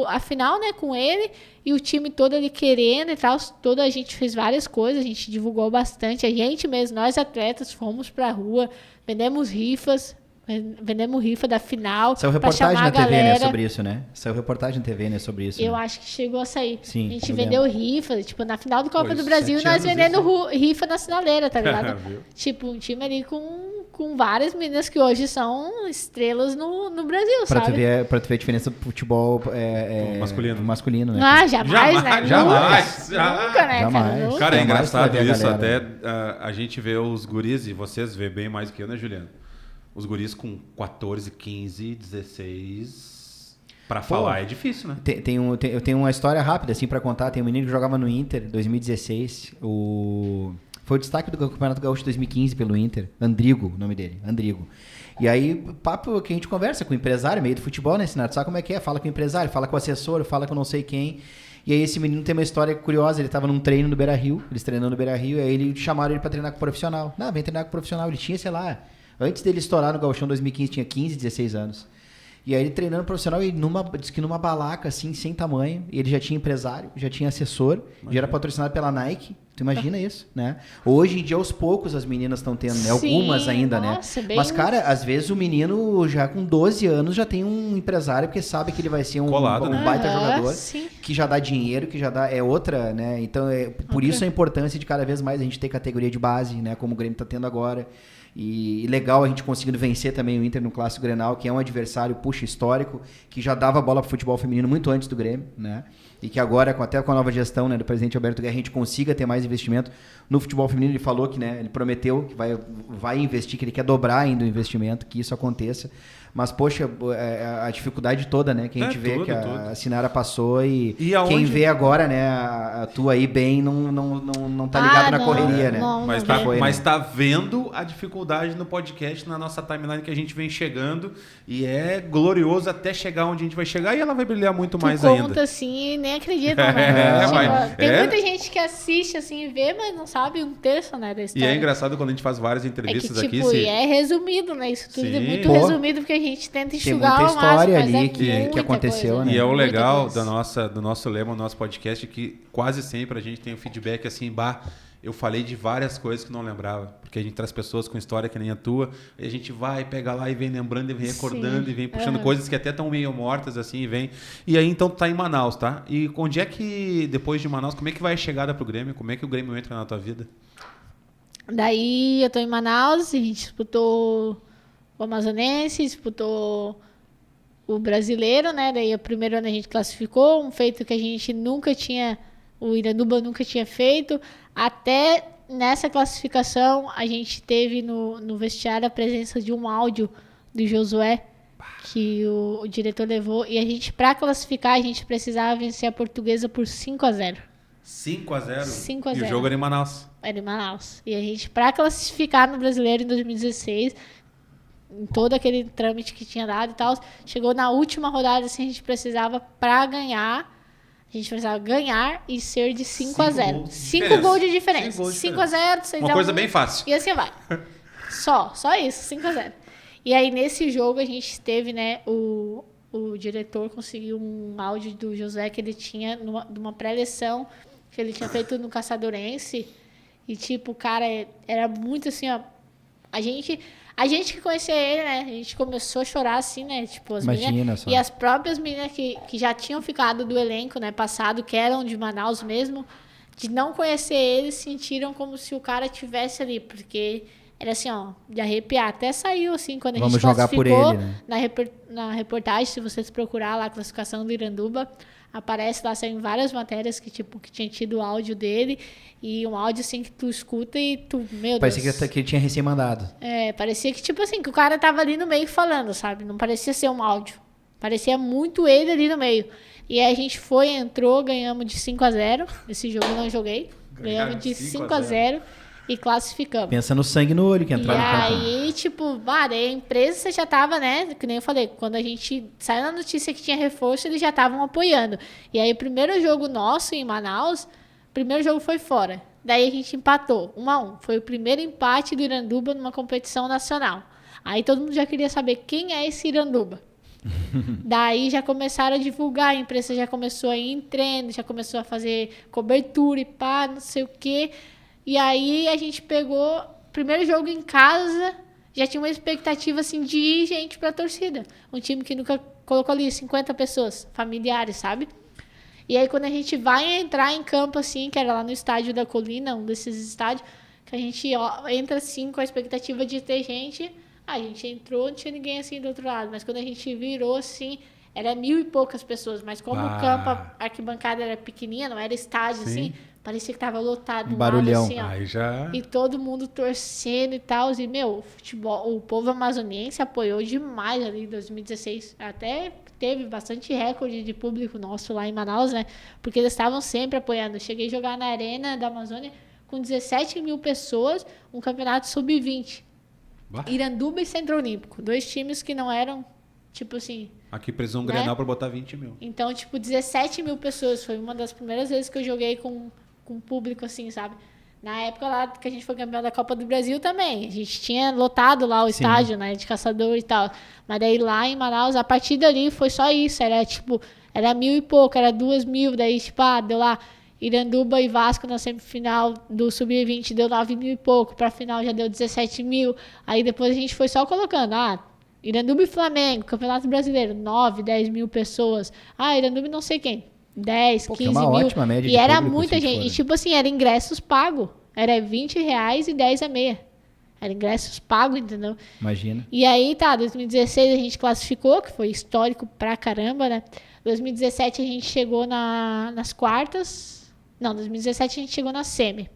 S2: a final, né, com ele, e o time todo ali querendo e tal, a gente fez várias coisas, a gente divulgou bastante, a gente mesmo, nós atletas, fomos pra rua, vendemos rifa da final.
S3: Saiu reportagem na TV, né, sobre isso, né? Saiu reportagem na TV, né, sobre isso.
S2: Eu
S3: né?
S2: acho que chegou a sair.
S3: Sim,
S2: a gente vendeu rifa, tipo, na final do Copa do Brasil,
S1: 7
S2: nós
S1: anos
S2: vendendo rifa na sinaleira, tá ligado? Tipo, um time ali com várias meninas que hoje são estrelas no Brasil,
S3: pra
S2: sabe?
S3: Pra tu ver a diferença do futebol masculino, né?
S2: Ah, jamais, né?
S1: Jamais.
S2: Nunca, né,
S3: Jamais.
S1: Cara, é
S3: Jamais
S1: engraçado
S3: vai ver a
S1: isso,
S3: galera.
S1: até a gente vê os guris, e vocês vê bem mais que eu, né, Juliano? Os guris com 14, 15, 16... Pra falar é difícil, né?
S3: Eu tenho uma história rápida, assim, pra contar. Tem um menino que jogava no Inter, 2016. Foi o destaque do Campeonato Gaúcho 2015 pelo Inter. Andrigo, o nome dele. Andrigo. E aí, papo que a gente conversa com o empresário, meio do futebol, né, Sinato? Sabe como é que é? Fala com o empresário, fala com o assessor, fala com não sei quem. E aí esse menino tem uma história curiosa. Ele tava num treino no Beira-Rio, eles treinando no Beira-Rio, e aí ele chamaram ele pra treinar com o profissional. Não, vem treinar com o profissional. Ele tinha, sei lá... Antes dele estourar no Gauchão 2015, tinha 15, 16 anos. E aí ele treinando profissional, e diz que numa balaca, assim, sem tamanho, ele já tinha empresário, já tinha assessor, já era patrocinado pela Nike. Tu imagina isso, né? Hoje em dia, aos poucos, as meninas estão tendo, né? Algumas ainda,
S2: nossa,
S3: né?
S2: bem...
S3: Mas, cara, às vezes o menino, já com 12 anos, já tem um empresário, porque sabe que ele vai ser um baita jogador,
S2: sim.
S3: que já dá dinheiro, que já dá... É outra, né? Então, por isso a importância de cada vez mais a gente ter categoria de base, né? Como o Grêmio tá tendo agora. E legal a gente conseguindo vencer também o Inter no Clássico Grenal, que é um adversário, histórico, que já dava bola pro futebol feminino muito antes do Grêmio, né? E que agora, até com a nova gestão, né, do presidente Alberto Guerra, a gente consiga ter mais investimento no futebol feminino. Ele falou que, né, ele prometeu que vai investir, que ele quer dobrar ainda o investimento, que isso aconteça. Mas, poxa, a dificuldade toda, né, que a gente vê que a Sinara passou e quem vê agora, né, a tua aí bem, não tá ligado na correria, né?
S1: Mas tá vendo a dificuldade no podcast, na nossa timeline que a gente vem chegando, e é glorioso até chegar onde a gente vai chegar, e ela vai brilhar muito mais ainda.
S2: Conta assim, nem acredita, né? Tem muita gente que assiste assim e vê, mas não sabe um terço, né, da história.
S1: E é engraçado quando a gente faz várias entrevistas
S2: aqui.
S1: E
S2: é resumido, né? Isso tudo é muito resumido, porque a gente tenta enxugar
S3: tem muita história
S2: máximo,
S3: ali que aconteceu,
S2: coisa,
S3: né?
S1: E é o legal do nosso lema, do nosso podcast, que quase sempre a gente tem o feedback assim, eu falei de várias coisas que não lembrava, porque a gente traz pessoas com história que nem a tua, e a gente vai, pega lá e vem lembrando, e vem recordando, e vem puxando coisas que até estão meio mortas, assim, e vem. E aí, então, tu tá em Manaus, tá? E onde é que, depois de Manaus, como é que vai a chegada pro Grêmio? Como é que o Grêmio entra na tua vida?
S2: Daí, eu tô em Manaus, a gente disputou o Amazonense, disputou o Brasileiro, né? Daí, o primeiro ano a gente classificou, um feito que a gente nunca tinha... O Iranduba nunca tinha feito. Até nessa classificação, a gente teve no vestiário a presença de um áudio do Josué, que o diretor levou. E a gente, pra classificar, a gente precisava vencer a Portuguesa por 5-0.
S1: 5-0?
S2: 5-0.
S1: E o jogo era em Manaus?
S2: Era em Manaus. E a gente, pra classificar no Brasileiro em 2016, em todo aquele trâmite que tinha dado e tal, chegou na última rodada, assim, a gente precisava, pra ganhar, a gente precisava ganhar e ser de 5-0. 5 gols de diferença. 5-0, 6-1.
S1: Uma coisa bem fácil.
S2: E assim vai. Só isso, 5-0. E aí, nesse jogo, a gente teve, né, o diretor conseguiu um áudio do José que ele tinha de uma pré-eleição que ele tinha feito no Caçadorense. E, tipo, cara, era muito assim, ó. A gente que conhecia ele, né, a gente começou a chorar, assim, né, tipo, as meninas. E as próprias meninas que já tinham ficado do elenco, né, passado, que eram de Manaus mesmo, de não conhecer ele, sentiram como se o cara tivesse ali, porque... Era assim, ó, de arrepiar. Até saiu, assim, quando a gente classificou. Vamos jogar por ele, né? Na reportagem, se vocês procurar lá a classificação do Iranduba, aparece lá, saem várias matérias que tinha tido o áudio dele. E um áudio, assim, que tu escuta e tu, meu Deus.
S3: Parecia que ele tinha recém-mandado.
S2: Parecia que, tipo assim, que o cara tava ali no meio falando, sabe? Não parecia ser um áudio. Parecia muito ele ali no meio. E aí a gente entrou, ganhamos de 5-0. Esse jogo eu não joguei. Ganhamos de 5-0. E classificamos.
S3: Pensa no sangue no olho que entrar no campo.
S2: E aí, tipo, a empresa já tava, né? Que nem eu falei, quando a gente saiu na notícia que tinha reforço, eles já estavam apoiando. E aí, o primeiro jogo nosso em Manaus, o primeiro jogo foi fora. Daí a gente empatou, 1-1. Foi o primeiro empate do Iranduba numa competição nacional. Aí todo mundo já queria saber quem é esse Iranduba. Daí já começaram a divulgar, a imprensa já começou a ir em treino, já começou a fazer cobertura e pá, não sei o quê. E aí a gente pegou, primeiro jogo em casa, já tinha uma expectativa assim de ir gente pra torcida. Um time que nunca colocou ali 50 pessoas, familiares, sabe? E aí quando a gente vai entrar em campo assim, que era lá no estádio da Colina, um desses estádios, que a gente entra assim com a expectativa de ter gente, a gente entrou, não tinha ninguém assim do outro lado. Mas quando a gente virou assim, era 1.000 e poucas pessoas. Mas como o campo, a arquibancada era pequenininha, não era estádio assim... Parecia que tava lotado.
S3: Barulhão.
S2: Lado, assim, ó.
S1: Aí já...
S2: E todo mundo torcendo e tal. E, meu, o povo amazoniense apoiou demais ali em 2016. Até teve bastante recorde de público nosso lá em Manaus, né? Porque eles estavam sempre apoiando. Eu cheguei a jogar na Arena da Amazônia com 17 mil pessoas, um campeonato sub-20. Iranduba e Centro Olímpico. 2 times que não eram, tipo assim...
S1: Aqui precisou um
S2: né?
S1: Grenal pra botar 20 mil.
S2: Então, tipo, 17 mil pessoas. Foi uma das primeiras vezes que eu joguei com público, assim, sabe? Na época lá que a gente foi campeão da Copa do Brasil também. A gente tinha lotado lá o estádio, né? De caçador e tal. Mas daí lá em Manaus, a partir dali foi só isso. Era tipo, era 1.000 e pouco, era 2.000. Daí, tipo, deu lá Iranduba e Vasco na semifinal do Sub-20, deu 9.000 e pouco. Pra final já deu 17 mil. Aí depois a gente foi só colocando, Iranduba e Flamengo, Campeonato Brasileiro, 9, 10 mil pessoas. Iranduba e não sei quem. 10, 15
S3: uma
S2: mil.
S3: Ótima média
S2: e era
S3: público,
S2: muita gente.
S3: For.
S2: E tipo assim, era ingressos pagos. Era R$20 e 10 a meia. Era ingressos pagos, entendeu?
S3: Imagina.
S2: E aí, 2016 a gente classificou, que foi histórico pra caramba, né? 2017 a gente chegou nas quartas. Não, 2017 a gente chegou na semi.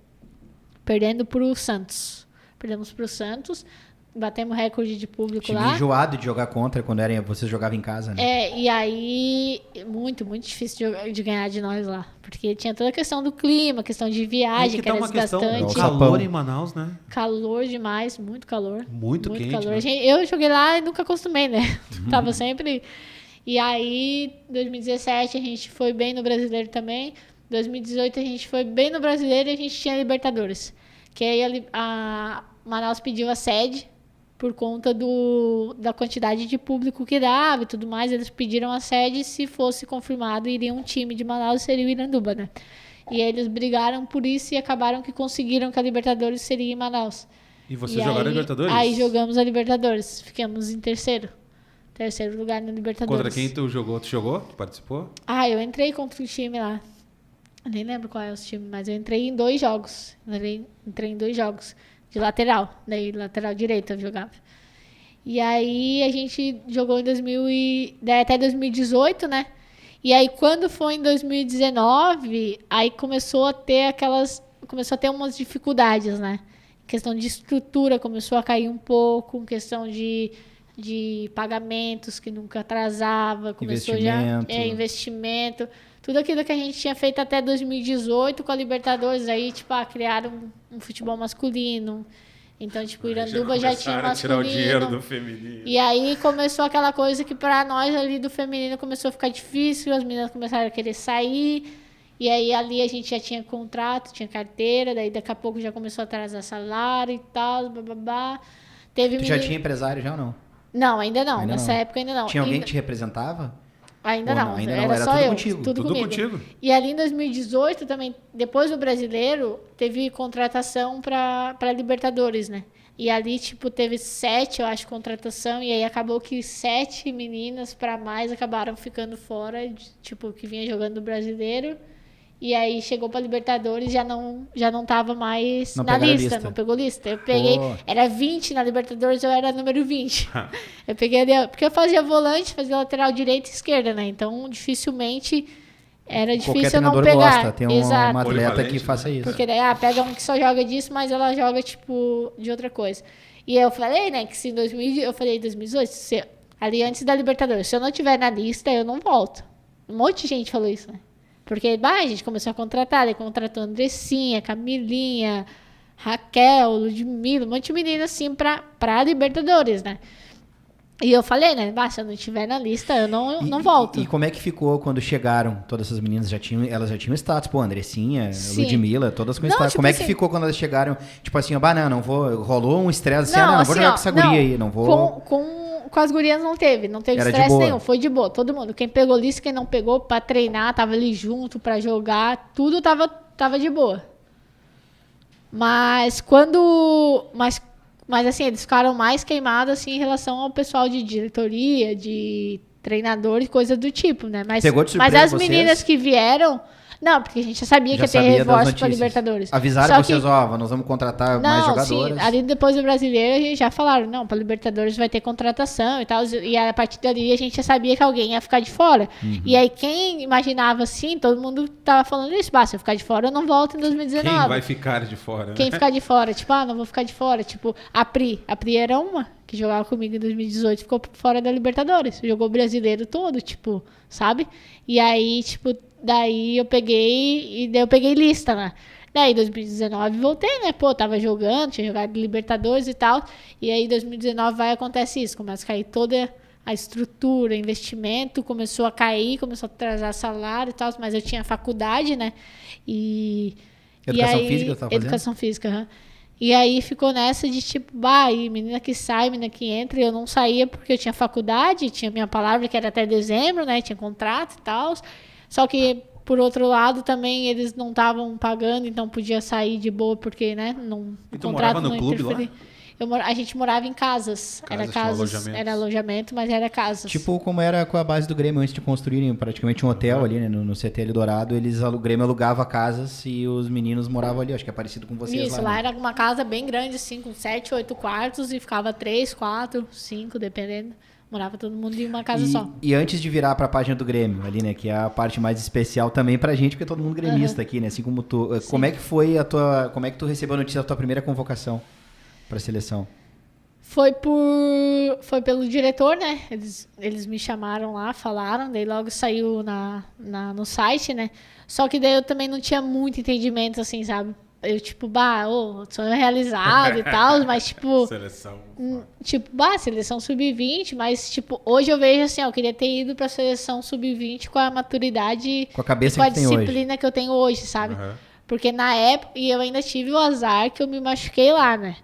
S2: Perdendo pro Santos. Perdemos pro Santos. Batemos recorde de público
S3: time
S2: lá.
S3: Enjoado de jogar contra quando você jogava em casa, né?
S2: E aí, muito difícil de ganhar de nós lá. Porque tinha toda a questão do clima, questão de viagem, que era desgastante.
S1: O calor em Manaus, né?
S2: Calor demais, muito calor.
S1: Muito quente,
S2: calor.
S1: né?
S2: Eu joguei lá e nunca acostumei, né? Tava sempre... E aí, 2017 a gente foi bem no Brasileiro também. 2018 a gente foi bem no Brasileiro e a gente tinha Libertadores. Que aí a Manaus pediu a sede por conta da quantidade de público que dava e tudo mais. Eles pediram a sede, se fosse confirmado, iria um time de Manaus, seria o Iranduba, né? E aí eles brigaram por isso e acabaram que conseguiram que a Libertadores seria em Manaus.
S1: E vocês jogaram a Libertadores?
S2: Aí jogamos a Libertadores. Ficamos em terceiro lugar na Libertadores.
S1: Contra quem tu jogou? Tu jogou? Tu participou?
S2: Eu entrei contra um time lá. Eu nem lembro qual é o time, mas eu entrei em 2 jogos. Entrei em 2 jogos. De lateral. Daí, lateral direito eu jogava. E aí, a gente jogou até 2018, né? E aí, quando foi em 2019, aí começou a ter começou a ter umas dificuldades, né? Questão de estrutura começou a cair um pouco, questão de pagamentos que nunca atrasava, começou investimento, tudo aquilo que a gente tinha feito até 2018 com a Libertadores, aí, tipo, criaram um futebol masculino. Então, tipo, Iranduba já tinha masculino.
S1: Tirar o dinheiro do feminino.
S2: E aí começou aquela coisa que pra nós ali do feminino começou a ficar difícil, as meninas começaram a querer sair. E aí ali a gente já tinha contrato, tinha carteira, daí daqui a pouco já começou a atrasar salário e tal, bababá.
S3: Tu já tinha empresário já ou não?
S2: Não, ainda não. Nessa época ainda não.
S3: Tinha alguém que te representava?
S2: Ainda não.
S3: Ainda
S2: era
S3: não, era
S2: só
S3: tudo
S2: eu.
S3: Contigo.
S2: Tudo comigo. E ali em 2018 também, depois do Brasileiro, teve contratação para Libertadores, né? E ali, tipo, teve 7, eu acho, contratação. E aí acabou que 7 meninas para mais acabaram ficando fora, tipo, que vinha jogando no Brasileiro. E aí chegou pra Libertadores, já não tava mais na lista, não pegou lista. Eu peguei, era 20 na Libertadores, eu era número 20. Eu peguei ali, porque eu fazia volante, fazia lateral direita e esquerda, né? Então, dificilmente era difícil eu não pegar.
S3: Gosta, tem uma atleta que faça isso.
S2: Porque daí, pega um que só joga disso, mas ela joga, tipo, de outra coisa. E eu falei, né, que se em 2018, ali antes da Libertadores, se eu não tiver na lista, eu não volto. Um monte de gente falou isso, né? Porque a gente começou a contratar, daí contratou Andressinha, Camilinha, Raquel, Ludmilla, um monte de menina assim pra Libertadores, né? E eu falei, né? Se eu não estiver na lista, eu não volto.
S3: E como é que ficou quando chegaram todas essas meninas? Elas já tinham status, pô, Andressinha, Ludmilla, todas com status.
S2: Tipo
S3: como é que ficou quando elas chegaram? Tipo assim, não vou. Rolou um estresse assim, não vou jogar com essa guria aí, não vou.
S2: Com as gurias não teve estresse nenhum, foi de boa, todo mundo. Quem pegou lista, quem não pegou, pra treinar, tava ali junto, pra jogar, tudo tava de boa. Mas assim, eles ficaram mais queimados, assim, em relação ao pessoal de diretoria, de treinadores, coisa do tipo, né?
S3: Pegou de surpresa
S2: as meninas que vieram... Não, porque a gente já sabia que ia ter reforço para Libertadores.
S3: Avisaram vocês, nós vamos contratar mais jogadoras.
S2: Sim, ali depois do Brasileiro, a gente já falaram, não, para Libertadores vai ter contratação e tal. E a partir dali, a gente já sabia que alguém ia ficar de fora. Uhum. E aí, quem imaginava assim, todo mundo tava falando isso. Se eu ficar de fora, eu não volto em 2019.
S1: Quem vai ficar de fora?
S2: Quem ficar de fora? Tipo, não vou ficar de fora. Tipo, a Pri era uma que jogava comigo em 2018, ficou fora da Libertadores. Jogou o Brasileiro todo, tipo, sabe? E aí, tipo... Daí eu peguei lista, né? Daí, em 2019, voltei, né? Pô, tava jogando, tinha jogado Libertadores e tal. E aí, em 2019, acontece isso. Começa a cair toda a estrutura, investimento. Começou a cair, começou a atrasar salário e tal. Mas eu tinha faculdade, né?
S3: Educação física, você tava fazendo?
S2: Educação física, E aí, ficou nessa de tipo, menina que sai, menina que entra. E eu não saía porque eu tinha faculdade, tinha minha palavra que era até dezembro, né? Tinha contrato e tal. Só que, por outro lado, também eles não estavam pagando, então podia sair de boa, porque, né,
S1: E tu morava no clube lá?
S2: A gente morava em casas. Era alojamento, mas era casas.
S3: Tipo como era com a base do Grêmio, antes de construírem praticamente um hotel ali, né, no CT Eldorado, o Grêmio alugava casas e os meninos moravam ali. Acho que é parecido com vocês lá.
S2: Isso, lá era uma casa bem grande, assim, com 7, 8 quartos e ficava 3, 4, 5, dependendo. Morava todo mundo em uma casa só.
S3: E antes de virar pra página do Grêmio, ali, né? Que é a parte mais especial também pra gente, porque é todo mundo gremista aqui, né? Assim como tu. Sim. Como é que foi como é que tu recebeu a notícia da tua primeira convocação pra seleção?
S2: Foi pelo diretor, né? Eles me chamaram lá, falaram, daí logo saiu no site, né? Só que daí eu também não tinha muito entendimento, assim, sabe? Eu, tipo, sonho realizado e tal, mas, tipo...
S1: Seleção.
S2: Seleção sub-20, mas, tipo, hoje eu vejo, assim, eu queria ter ido pra seleção sub-20 com a maturidade...
S3: Com a cabeça
S2: com a
S3: que tem hoje.
S2: disciplina que eu tenho hoje, sabe? Uhum. Porque na época... E eu ainda tive o azar que eu me machuquei lá, né?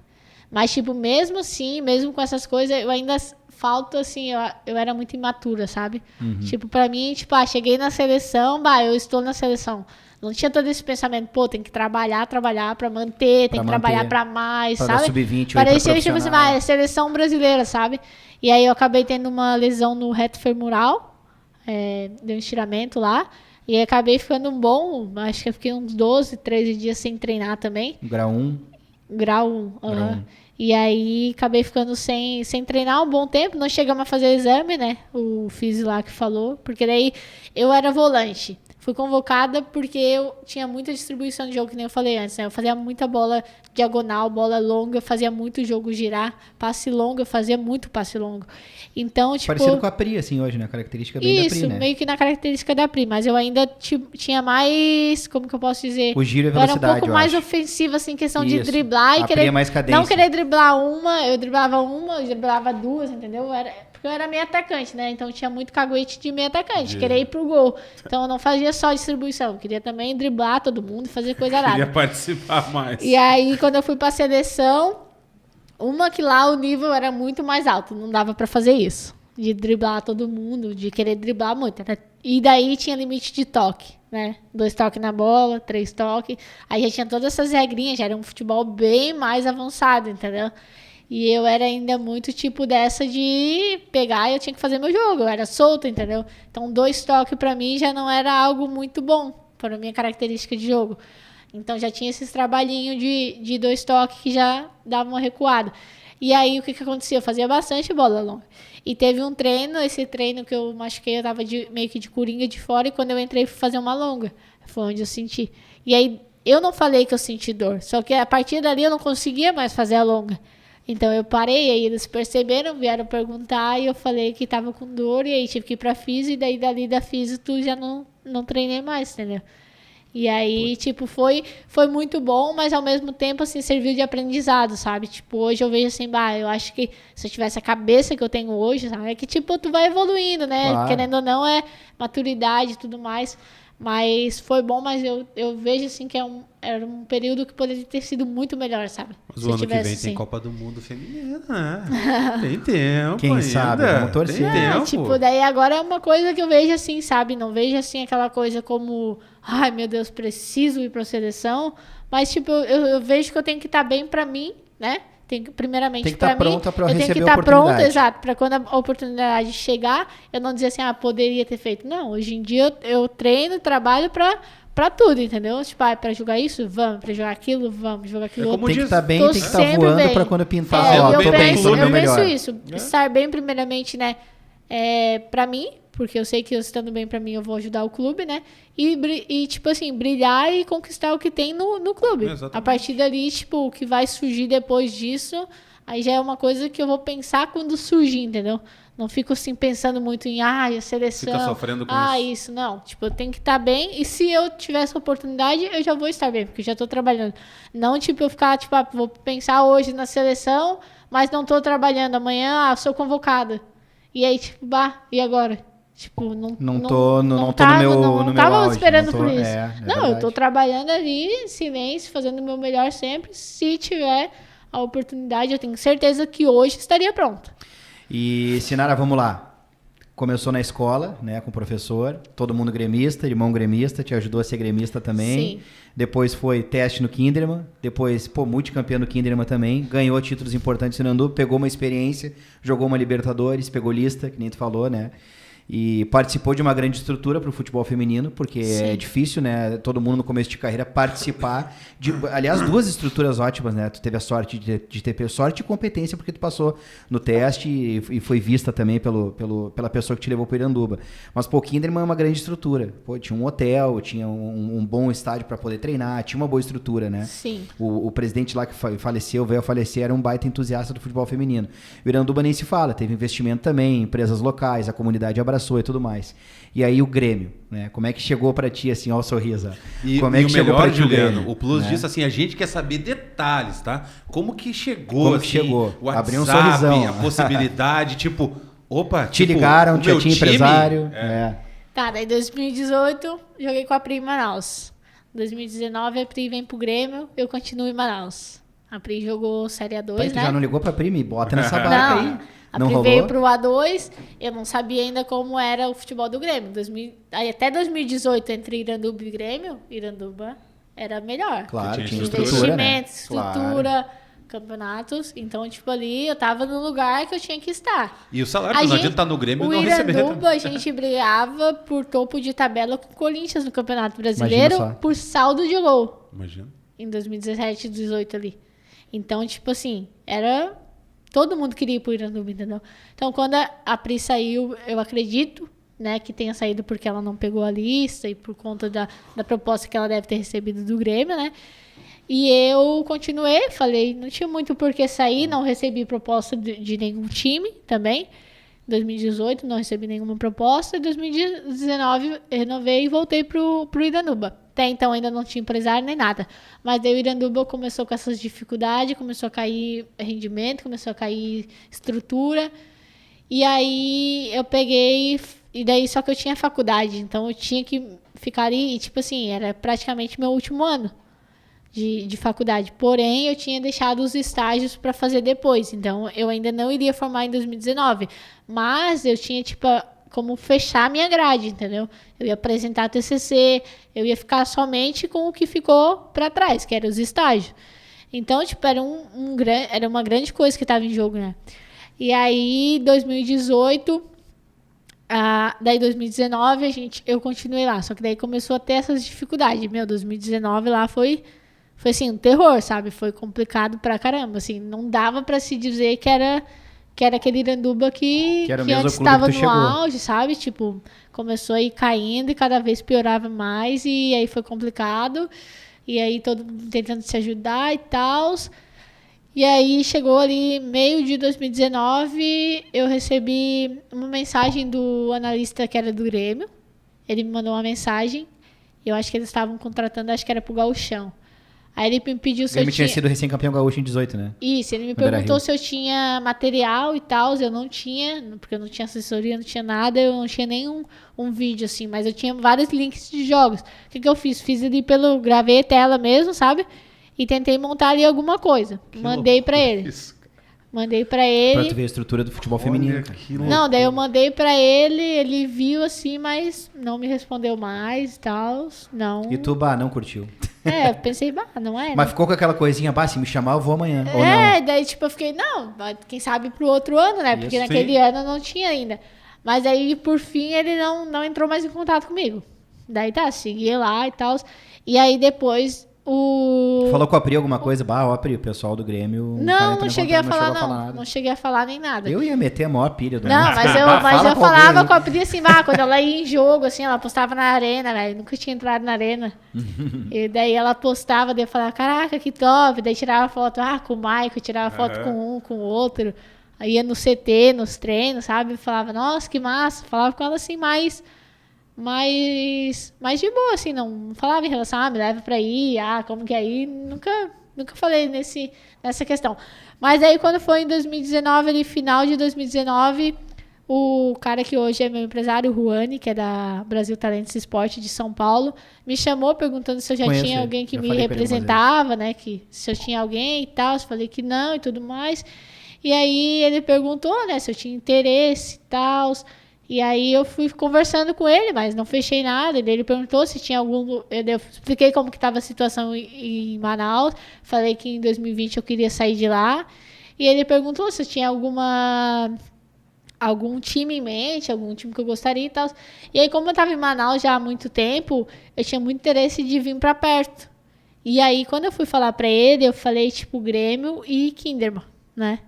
S2: Mas, tipo, mesmo assim, mesmo com essas coisas, eu ainda... Falta, assim, eu era muito imatura, sabe? Uhum. Tipo, pra mim, tipo, cheguei na seleção, eu estou na seleção. Não tinha todo esse pensamento, tem que trabalhar pra manter, tem que trabalhar pra mais, pra sabe?
S3: Sub-20,
S2: parecia, tipo assim, é seleção brasileira, sabe? E aí eu acabei tendo uma lesão no reto femoral, deu um estiramento lá, e acabei ficando acho que eu fiquei uns 12, 13 dias sem treinar também.
S3: Grau 1?
S2: Grau 1, aham. E aí, acabei ficando sem treinar um bom tempo. Não chegamos a fazer exame, né? O fisio lá que falou. Porque daí, eu era volante. Fui convocada porque eu tinha muita distribuição de jogo, que nem eu falei antes, né? Eu fazia muita bola diagonal, bola longa, fazia muito jogo girar, passe longo, eu fazia muito passe longo. Então, tipo...
S3: Parecido com a Pri, assim, hoje, né? A característica bem da Pri, né?
S2: Isso, meio que na característica da Pri, mas eu ainda tinha mais, como que eu posso dizer?
S3: O giro e a
S2: eu era
S3: velocidade,
S2: um pouco mais ofensiva, assim, questão de
S3: Isso.
S2: driblar e
S3: A Pri é mais cadência.
S2: não querer driblar uma, eu driblava duas, entendeu? Porque eu era meio atacante, né? Então tinha muito caguete de meio atacante, querer ir pro gol. Então eu não fazia só distribuição, eu queria também driblar todo mundo e fazer coisa
S1: Queria
S2: nada.
S1: participar mais.
S2: E aí, quando eu fui pra seleção, uma que lá o nível era muito mais alto, não dava pra fazer isso. De driblar todo mundo, de querer driblar muito. E daí tinha limite de toque, né? 2 toques na bola, 3 toques. Aí já tinha todas essas regrinhas, já era um futebol bem mais avançado, entendeu? E eu era ainda muito tipo dessa de pegar e eu tinha que fazer meu jogo. Eu era solta, entendeu? Então 2 toques pra mim já não era algo muito bom para a minha característica de jogo. Então já tinha esses trabalhinhos de 2 toques que já davam uma recuada. E aí o que acontecia? Eu fazia bastante bola longa. E teve um treino, esse treino que eu machuquei, eu tava meio que de coringa de fora, e quando eu entrei fui fazer uma longa. Foi onde eu senti. E aí eu não falei que eu senti dor, só que a partir dali eu não conseguia mais fazer a longa. Então eu parei, aí eles perceberam, vieram perguntar, e eu falei que tava com dor, e aí tive que ir pra físio, e daí dali da físio tu já não treinei mais, entendeu? E aí, tipo, foi muito bom, mas ao mesmo tempo, assim, serviu de aprendizado, sabe? Tipo, hoje eu vejo assim, eu acho que se eu tivesse a cabeça que eu tenho hoje, sabe? É que, tipo, tu vai evoluindo, né?
S3: Claro.
S2: Querendo ou não, é maturidade e tudo mais. Mas foi bom, mas eu vejo, assim, que era um período que poderia ter sido muito melhor, sabe?
S1: Mas o ano que vem
S2: assim.
S1: tem Copa do Mundo feminina, né? Tem tempo
S3: Quem
S1: ainda.
S3: sabe, vamos torcer.
S1: Tem tempo.
S2: Tipo, daí agora é uma coisa que eu vejo assim, sabe? Não vejo assim aquela coisa como, ai meu Deus, preciso ir pra seleção. Mas, tipo, eu vejo que eu tenho que estar bem pra mim, né? Primeiramente,
S3: Tem que
S2: pra
S3: estar
S2: mim,
S3: pronta pra
S2: eu tenho
S3: receber
S2: que
S3: a
S2: estar pronta,
S3: oportunidade.
S2: exato, pra quando a oportunidade chegar, eu não dizer assim, poderia ter feito. Não, hoje em dia eu treino, trabalho pra tudo, entendeu? Tipo, pra jogar isso, vamos. Pra jogar aquilo, vamos. Jogar aquilo outro.
S3: Tem que estar bem,
S2: Tô
S3: tem que estar
S2: sempre
S3: voando
S2: bem.
S3: pra quando pintar,
S1: Fazendo
S3: ó,
S1: bem
S3: tô bem, tô no meu
S2: eu
S3: melhor.
S2: penso isso. Estar bem, primeiramente, né? Pra mim, porque eu sei que eu estando bem pra mim, eu vou ajudar o clube, né? E tipo assim, brilhar e conquistar o que tem no clube.
S1: Exatamente.
S2: A partir dali, tipo, o que vai surgir depois disso, aí já é uma coisa que eu vou pensar quando surgir, entendeu? Não fico assim pensando muito em, a seleção.
S1: Fica sofrendo com
S2: isso. Não. Tipo, eu tenho que estar bem. E se eu tiver essa oportunidade, eu já vou estar bem, porque eu já tô trabalhando. Não, tipo, eu ficar, tipo, vou pensar hoje na seleção, mas não tô trabalhando. Amanhã, sou convocada. E aí, tipo, e agora? Tipo, não tô no meu tava
S3: auge,
S2: esperando
S3: não tô-
S2: por isso.
S3: não,
S2: Eu tô
S3: verdade.
S2: trabalhando ali, em silêncio, fazendo o meu melhor sempre. Se tiver a oportunidade, eu tenho certeza que hoje estaria pronta.
S3: E, Sinara, vamos lá. Começou na escola, né, com o professor, todo mundo gremista, irmão gremista, te ajudou a ser gremista também.
S2: Sim.
S3: Depois foi teste no Kinderman, depois, multicampeão no Kinderman também, ganhou títulos importantes no Iranduba, pegou uma experiência, jogou uma Libertadores, pegou lista, que nem tu falou, né? E participou de uma grande estrutura para o futebol feminino, porque
S2: Sim.
S3: é difícil, né? Todo mundo no começo de carreira participar de, aliás, 2 estruturas ótimas, né? Tu teve a sorte de ter sorte e competência, porque tu passou no teste e foi vista também pela pessoa que te levou para Iranduba. Mas, o Kinderman é uma grande estrutura. Tinha um hotel, tinha um bom estádio para poder treinar, tinha uma boa estrutura, né?
S2: Sim.
S3: O presidente lá que faleceu, veio a falecer, era um baita entusiasta do futebol feminino. O Iranduba nem se fala, teve investimento também, empresas locais, a comunidade abraçou e tudo mais. E aí o Grêmio, né? Como é que chegou pra ti, assim, ó o sorriso?
S1: E,
S3: Como é que
S1: o
S3: chegou
S1: melhor,
S3: pra ti
S1: Juliano,
S3: Grêmio,
S1: o plus
S3: né?
S1: disso, assim, a gente quer saber detalhes, tá? Como que chegou,
S3: Como que
S1: assim,
S3: chegou?
S1: o
S3: Abriu um
S1: WhatsApp,
S3: sorrisão.
S1: a possibilidade, tipo, opa,
S3: Te
S1: tipo,
S3: ligaram,
S1: o
S3: já
S1: meu
S3: tinha
S1: time,
S3: empresário.
S2: Tá, daí em 2018, joguei com a Pri em Manaus. 2019, a Pri vem pro Grêmio, eu continuo em Manaus. A Pri jogou Série A2,
S3: Pai, tu
S2: né?
S3: já não ligou pra Prime? Bota nessa barca aí.
S2: A
S3: Não
S2: Pri
S3: rolou?
S2: veio pro A2, eu não sabia ainda como era o futebol do Grêmio. Aí até 2018, entre Iranduba e Grêmio, Iranduba era melhor.
S3: Claro,
S1: Tinha
S3: tinha
S1: estrutura,
S3: estrutura, né?
S2: Investimento, estrutura, campeonatos. Então, tipo, ali eu tava no lugar que eu tinha que estar.
S1: E o salário, não adianta estar no Grêmio e não
S2: O
S1: receber.
S2: Iranduba, a gente brigava por topo de tabela com o Corinthians no Campeonato Brasileiro
S3: Imagina só.
S2: por saldo de gol.
S1: Imagina.
S2: Em 2017 e 2018 ali. Então, tipo assim, era... Todo mundo queria ir pro Iranduba, entendeu? Então, quando a Pri saiu, eu acredito, né, que tenha saído porque ela não pegou a lista e por conta da proposta que ela deve ter recebido do Grêmio, né? E eu continuei, falei, não tinha muito por que sair, não recebi proposta de nenhum time também. Em 2018 não recebi nenhuma proposta. Em 2019 renovei e voltei pro Iranduba. Até então ainda não tinha empresário nem nada. Mas daí o Iranduba começou com essas dificuldades, começou a cair rendimento, começou a cair estrutura. E aí eu peguei, e daí só que eu tinha faculdade, então eu tinha que ficar ali, e tipo assim, era praticamente meu último ano de faculdade. Porém, eu tinha deixado os estágios para fazer depois, então eu ainda não iria formar em 2019. Mas eu tinha, tipo, como fechar a minha grade, entendeu? Eu ia apresentar TCC, eu ia ficar somente com o que ficou para trás, que eram os estágios. Então, tipo, era uma grande coisa que estava em jogo, né? E aí, 2018, daí 2019, eu continuei lá. Só que daí começou a ter essas dificuldades. 2019 lá foi assim, um terror, sabe? Foi complicado pra caramba, assim. Não dava pra se dizer que era aquele Iranduba que antes estava no auge, sabe? Tipo, começou a ir caindo e cada vez piorava mais. E aí foi complicado. E aí todo mundo tentando se ajudar e tal. E aí chegou ali meio de 2019, eu recebi uma mensagem do analista que era do Grêmio. Ele me mandou uma mensagem. Eu acho que eles estavam contratando, acho que era pro Gauchão. Aí ele me pediu se eu tinha
S3: sido recém-campeão gaúcho em 18, né?
S2: Isso, ele me perguntou se eu tinha material e tal. Eu não tinha, porque eu não tinha assessoria, não tinha nada. Eu não tinha nenhum vídeo, assim. Mas eu tinha vários links de jogos. O que eu fiz? Fiz ali gravei a tela mesmo, sabe? E tentei montar ali alguma coisa. Mandei pra ele. Mandei pra ele.
S3: Pra tu ver a estrutura do futebol feminino.
S2: Não, daí eu mandei pra ele viu assim, mas não me respondeu mais e tal. Não.
S3: E tu, não curtiu.
S2: Eu pensei, não é.
S3: Mas ficou com aquela coisinha, se me chamar eu vou amanhã. Ou não?
S2: Daí tipo eu fiquei, quem sabe pro outro ano, né? Porque naquele ano não tinha ainda. Mas aí, por fim, ele não entrou mais em contato comigo. Daí segui lá e tal. E aí depois
S3: Falou com a Pri alguma coisa? Pri, o pessoal do Grêmio...
S2: Não cheguei a falar, não. Não cheguei a falar nem nada.
S3: Eu ia meter a maior pilha do
S2: Não, mas eu falava com a Pri assim, quando ela ia em jogo, assim, ela postava na arena, velho. Nunca tinha entrado na arena. E daí ela postava, daí eu falava, caraca, que top. Daí tirava foto, com o Maico, tirava foto com um, com o outro. Aí ia no CT, nos treinos, sabe? Falava, nossa, que massa. Falava com ela assim, mais de boa, assim, não falava em relação, me leva pra ir, como que é ir, nunca falei nessa questão. Mas aí quando foi em 2019, ali, final de 2019, o cara que hoje é meu empresário, o Juani, que é da Brasil Talentos Esporte de São Paulo, me chamou perguntando se eu já tinha alguém que me representava, né, que se eu tinha alguém e tal, eu falei que não e tudo mais. E aí ele perguntou, né, se eu tinha interesse e tal. E aí eu fui conversando com ele, mas não fechei nada. Ele perguntou se tinha algum... Eu expliquei como que estava a situação em Manaus. Falei que em 2020 eu queria sair de lá. E ele perguntou se eu tinha algum time em mente, algum time que eu gostaria e tal. E aí, como eu estava em Manaus já há muito tempo, eu tinha muito interesse de vir para perto. E aí, quando eu fui falar para ele, eu falei, tipo, Grêmio e Kinderman, né?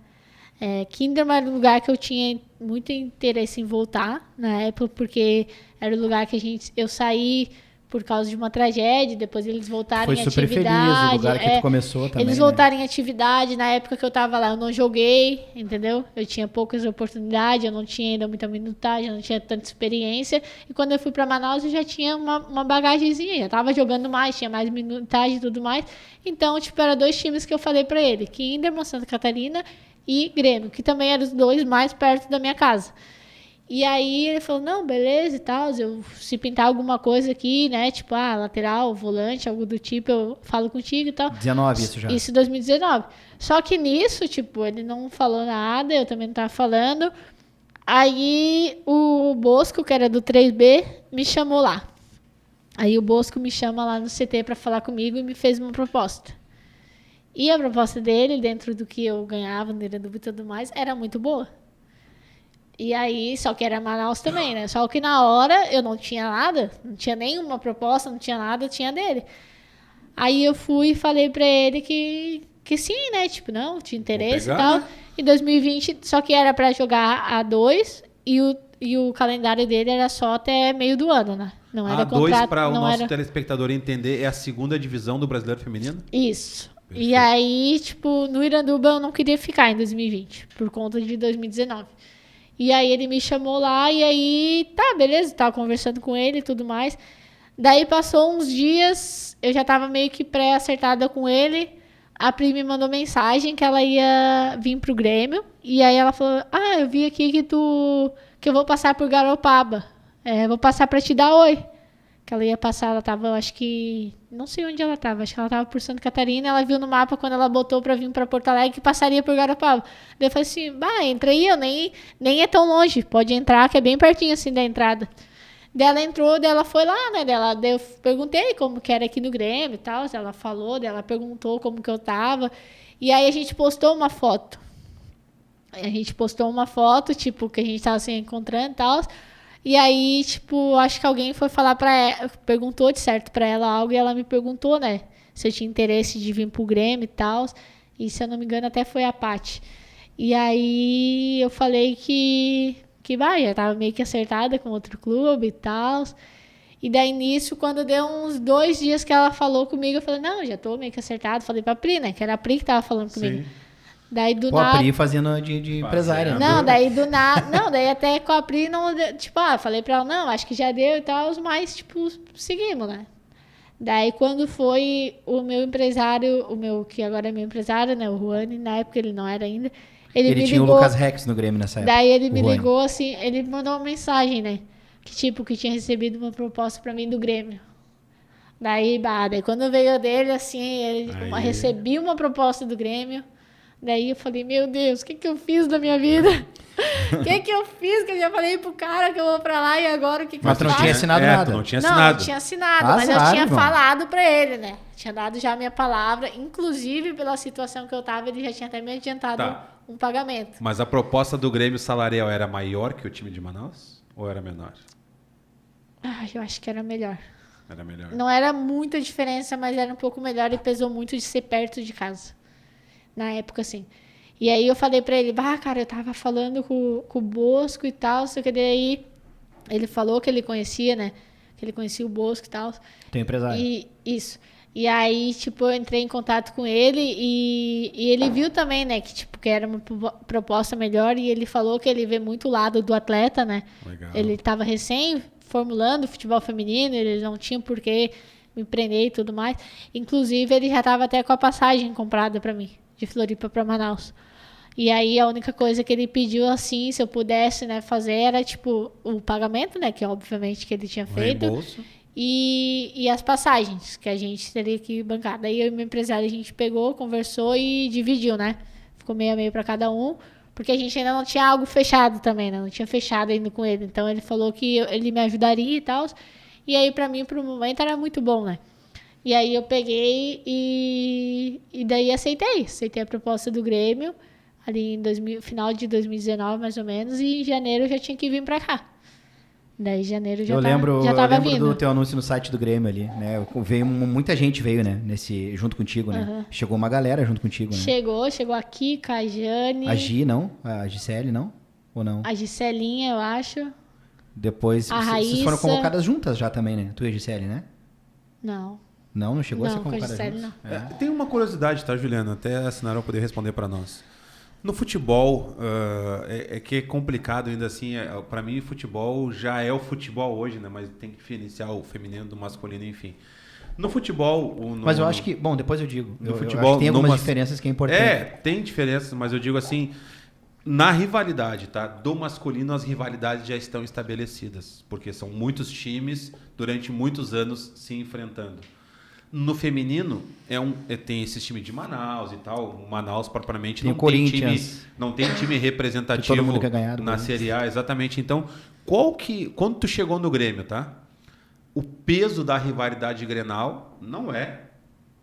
S2: Kinderman era um lugar que eu tinha muito interesse em voltar na época, porque era o lugar que eu saí por causa de uma tragédia, depois eles voltaram em atividade.
S3: Foi super feliz, o lugar que tu começou também.
S2: Eles voltaram em atividade, na época que eu tava lá eu não joguei, entendeu? Eu tinha poucas oportunidades, eu não tinha ainda muita minutagem, eu não tinha tanta experiência, e quando eu fui pra Manaus eu já tinha uma bagagenzinha, já tava jogando mais, tinha mais minutagem e tudo mais, então, tipo, eram 2 times que eu falei pra ele, Kinderman, Santa Catarina e Grêmio, que também eram os 2 mais perto da minha casa. E aí ele falou, não, beleza e tal, se pintar alguma coisa aqui, né, tipo, lateral, volante, algo do tipo, eu falo contigo e tal.
S3: 19 isso já.
S2: Isso 2019. Só que nisso, tipo, ele não falou nada, eu também não tava falando. Aí o Bosco, que era do 3B, me chamou lá. Aí o Bosco me chama lá no CT pra falar comigo e me fez uma proposta. E a proposta dele, dentro do que eu ganhava no Iranduba e tudo mais, era muito boa. E aí, só que era Manaus também, né? Só que na hora eu não tinha nada, não tinha nenhuma proposta, não tinha nada, tinha dele. Aí eu fui e falei pra ele que sim, né? Tipo, não, tinha interesse e tal. Em 2020, só que era pra jogar A2 e e o calendário dele era só até meio do ano, né? Não era contrato.
S1: Para o
S2: não
S1: nosso
S2: era...
S1: telespectador entender, é a segunda divisão do Brasileiro Feminino?
S2: Isso.
S1: Perfeito.
S2: E aí, tipo, no Iranduba eu não queria ficar em 2020, por conta de 2019. E aí ele me chamou lá e aí, tá, beleza, tava conversando com ele e tudo mais. Daí passou uns dias, eu já tava meio que pré-acertada com ele. A Pri me mandou mensagem que ela ia vir pro Grêmio. E aí ela falou, eu vi aqui que eu vou passar por Garopaba. Vou passar pra te dar oi. Que ela ia passar, ela tava, eu acho que... Não sei onde ela tava, acho que ela tava por Santa Catarina. Ela viu no mapa quando ela botou pra vir pra Porto Alegre que passaria por Garopaba. Daí eu falei assim, entra aí, nem é tão longe. Pode entrar, que é bem pertinho assim da entrada. Daí ela entrou, daí ela foi lá, né? Daí eu perguntei como que era aqui no Grêmio e tal. Ela falou, daí ela perguntou como que eu tava. E aí a gente postou uma foto. Tipo, que a gente tava se encontrando e tal. E aí, tipo, acho que alguém foi falar pra ela, perguntou de certo pra ela algo e ela me perguntou, né? Se eu tinha interesse de vir pro Grêmio e tal. E se eu não me engano, até foi a Paty. E aí eu falei que já tava meio que acertada com outro clube e tal. E daí nisso, quando deu uns 2 dias que ela falou comigo, eu falei, não, já tô meio que acertado. Falei pra Pri, né? Que era a Pri que tava falando comigo.
S1: Sim.
S2: Daí do nada...
S3: a Pri fazendo de empresária.
S2: Não, daí do nada... Não, daí até com a Pri, não, tipo, falei pra ela, não, acho que já deu e tal, mas, tipo, seguimos, né? Daí quando foi o meu empresário, que agora é meu empresário, né, o Juani, na época ele não era ainda, ele me
S3: tinha
S2: ligou,
S3: o Lucas Rex no Grêmio nessa época.
S2: Daí ele me ligou assim, ele me mandou uma mensagem, né, que tinha recebido uma proposta pra mim do Grêmio. Daí quando veio dele, assim, recebi uma proposta do Grêmio. Daí eu falei, meu Deus, o que eu fiz da minha vida? O que eu fiz? Que eu já falei pro cara que eu vou pra lá e agora o que eu faço?
S3: Mas tu não tinha assinado nada?
S1: Não tinha assinado.
S2: Não tinha assinado, mas eu tinha falado pra ele, né? Tinha dado já a minha palavra, inclusive pela situação que eu tava, ele já tinha até me adiantado um pagamento.
S1: Mas a proposta do Grêmio salarial era maior que o time de Manaus? Ou era menor?
S2: Eu acho que era melhor.
S1: Era melhor.
S2: Não era muita diferença, mas era um pouco melhor e pesou muito de ser perto de casa. Na época, assim. E aí eu falei pra ele, cara, eu tava falando com o Bosco e tal, só que daí ele falou que ele conhecia, né? Que ele conhecia o Bosco e tal.
S3: Tem empresário.
S2: Isso. E aí, tipo, eu entrei em contato com ele e ele viu também, né, que era uma proposta melhor e ele falou que ele vê muito o lado do atleta, né?
S1: Legal.
S2: Ele tava formulando futebol feminino, ele não tinha por que me prender e tudo mais. Inclusive, ele já tava até com a passagem comprada pra mim, de Floripa para Manaus. E aí a única coisa que ele pediu assim, se eu pudesse, né, fazer era tipo o pagamento, né, que obviamente que ele tinha feito.
S1: Reembolso.
S2: E as passagens que a gente teria que bancar. Daí eu e meu empresário a gente pegou, conversou e dividiu, né? Ficou meio a meio para cada um, porque a gente ainda não tinha algo fechado também, né? Não tinha fechado ainda com ele. Então ele falou que ele me ajudaria e tal. E aí para mim pro momento era muito bom, né? E aí eu peguei e daí aceitei a proposta do Grêmio, ali em final de 2019, mais ou menos, e em janeiro eu já tinha que vir pra cá. Daí em janeiro já tava vindo.
S3: Do teu anúncio no site do Grêmio ali, né? Muita gente veio, né? Junto contigo, né?
S2: Uhum.
S3: Chegou uma galera junto contigo, né?
S2: Chegou a Kika, a Jane.
S3: A Gi, não? A Gisele, não? Ou não?
S2: A Giselinha, eu acho.
S3: Depois, vocês foram convocadas juntas já também, né? Tu e a Gisele, né?
S2: Não.
S3: Não chegou a ser convocada
S2: Gisele,
S3: juntos?
S2: não.
S1: Tem uma curiosidade, tá, Juliana? Até a Sinara poder responder para nós. No futebol, que é complicado ainda assim. Para mim, futebol já é o futebol hoje, né? Mas tem que diferenciar o feminino do masculino, enfim. No futebol...
S3: Mas eu acho que... Bom, depois eu digo.
S1: No futebol,
S3: eu acho que tem algumas diferenças que é importante.
S1: Tem diferenças, mas eu digo assim... Na rivalidade, tá? Do masculino, as rivalidades já estão estabelecidas. Porque são muitos times, durante muitos anos, se enfrentando. No feminino, tem esse time de Manaus e tal. O Manaus, propriamente, não tem time representativo
S3: todo mundo quer ganhar,
S1: na Série A. Exatamente. Então, quando tu chegou no Grêmio, tá? O peso da rivalidade Grenal não é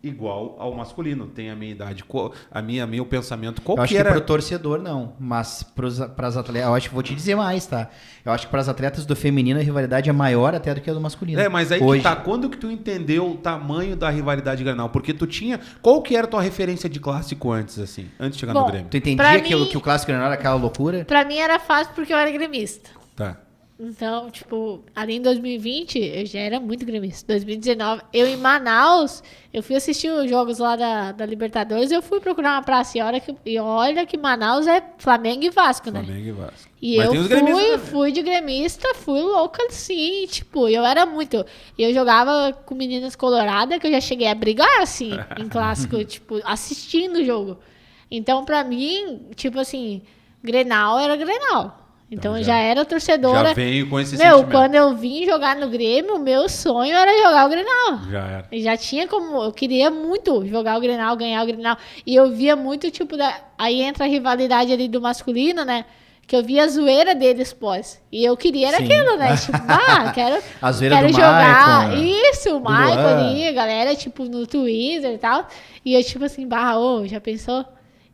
S1: igual ao masculino. Tem a minha idade, o pensamento.
S3: Eu acho que pro torcedor não, mas pras atletas, eu acho que vou te dizer mais, tá? Eu acho que pras atletas do feminino a rivalidade é maior até do que a do masculino.
S1: Mas aí hoje. Que tá, quando que tu entendeu o tamanho da rivalidade Grenal? Porque tu tinha, qual que era a tua referência de clássico antes de chegar no Grêmio?
S3: Tu entendia que o clássico Grenal era aquela loucura?
S2: Pra mim era fácil porque eu era gremista.
S1: Tá.
S2: Então, tipo, ali em 2020, eu já era muito gremista. 2019, eu em Manaus, eu fui assistir os jogos lá da Libertadores, eu fui procurar uma praça. E olha que Manaus é Flamengo e Vasco, né?
S1: Flamengo e Vasco.
S2: E
S1: Mas
S2: eu
S1: tem os gremistas também.
S2: fui de gremista, fui louca assim, tipo, eu era muito. Eu jogava com meninas coloradas que eu já cheguei a brigar, assim, em clássico, tipo, assistindo o jogo. Então, pra mim, tipo assim, Grenal era Grenal. Então, eu já era torcedora.
S1: Já veio com esse
S2: Meu,
S1: sentimento.
S2: quando eu vim jogar no Grêmio, o meu sonho era jogar o Grenal.
S1: Já era.
S2: E já tinha como. Eu queria muito jogar o Grenal, ganhar o Grenal. E eu via muito, tipo, aí entra a rivalidade ali do masculino, né? Que eu via a zoeira deles pós. E eu queria era aquilo, né? Tipo,
S3: A zoeira
S2: quero
S3: do
S2: jogar.
S3: Maicon,
S2: Isso, o Maicon
S3: Luan.
S2: ali, a galera, tipo, no Twitter e tal. E eu, tipo assim, ô, já pensou?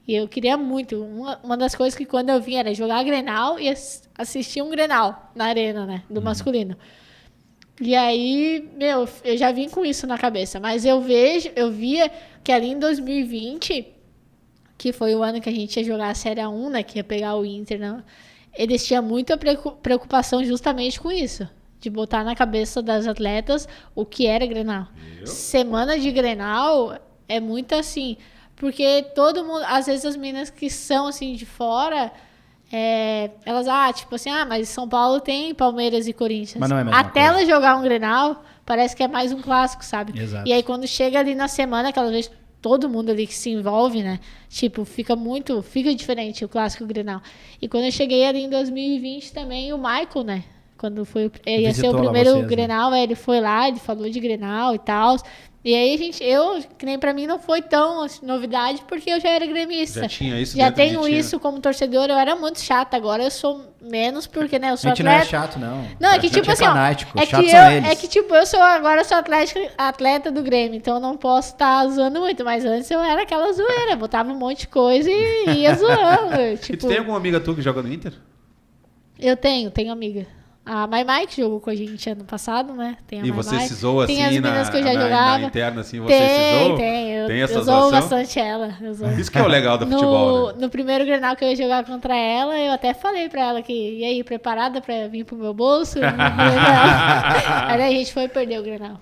S2: E eu queria muito. Uma das coisas que quando eu vim era jogar Grenal e assistir um Grenal na arena, né? Do masculino. E aí, meu, eu já vim com isso na cabeça. Mas eu via que ali em 2020, que foi o ano que a gente ia jogar a Série A1, né? Que ia pegar o Inter, né? Eles tinham muita preocupação justamente com isso. De botar na cabeça das atletas o que era Grenal. Semana de Grenal é muito assim... Porque todo mundo, às vezes as meninas que são assim de fora, elas, tipo assim, mas São Paulo tem Palmeiras e Corinthians.
S3: Mas não é a mesma
S2: Até
S3: coisa.
S2: ela jogar um Grenal, parece que é mais um clássico, sabe?
S3: Exato.
S2: E aí quando chega ali na semana, aquela vez todo mundo ali que se envolve, né? Tipo, fica diferente o clássico Grenal. E quando eu cheguei ali em 2020 também, o Michael, né? Quando ia ser
S3: Visitou
S2: o
S3: lá
S2: primeiro
S3: vocês, né?
S2: Grenal, aí ele foi lá, ele falou de Grenal e tal. E aí, que nem pra mim não foi tão assim, novidade, porque eu já era gremista.
S1: Já tinha isso
S2: Já
S1: dentro de
S2: tenho
S1: ti, né?
S2: isso como torcedor, eu era muito chata. Agora eu sou menos, porque, né, eu
S3: A
S2: sou
S3: gente não é
S2: atleta.
S3: chato, não.
S2: Não, é que
S3: A gente
S2: tipo
S3: é
S2: assim,
S3: fanático.
S2: ó,
S3: Chatos são eles.
S2: é que tipo, eu agora sou atleta do Grêmio, então eu não posso estar zoando muito, mas antes eu era aquela zoeira, botava um monte de coisa e ia zoando.
S1: E
S2: Tipo,
S1: tu tem alguma amiga tua que joga no Inter?
S2: eu tenho amiga. A Mai que jogou com a gente ano passado, né? Tem a
S1: E
S2: Mai
S1: você
S2: Mai.
S1: se zoa
S2: Tem
S1: assim
S2: as meninas
S1: na,
S2: que eu já
S1: na
S2: jogava.
S1: interna, assim, você se zoa?
S2: Tem.
S1: Tem essa
S2: eu zoo
S1: zoação?
S2: bastante ela.
S1: Isso que é o legal do futebol, né?
S2: No primeiro Grenal que eu ia jogar contra ela, eu até falei pra ela que, e aí, preparada pra vir pro meu bolso? Aí a gente foi perder o Grenal.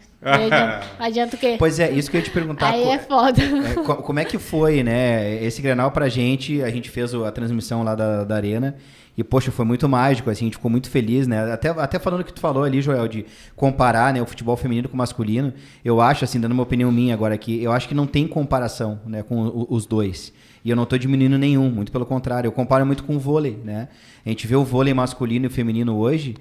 S2: Adianta o quê?
S3: Pois é, isso que eu ia te perguntar.
S2: Aí é foda.
S3: Como é que foi, né? Esse Grenal pra gente, a gente fez a transmissão lá da Arena. E, poxa, foi muito mágico, assim, a gente ficou muito feliz, né? Até falando o que tu falou ali, Joel, de comparar, né, o futebol feminino com o masculino, eu acho, assim, dando uma opinião minha agora aqui, eu acho que não tem comparação, né, com os dois. E eu não estou diminuindo nenhum, muito pelo contrário, eu comparo muito com o vôlei, né? A gente vê o vôlei masculino e feminino hoje,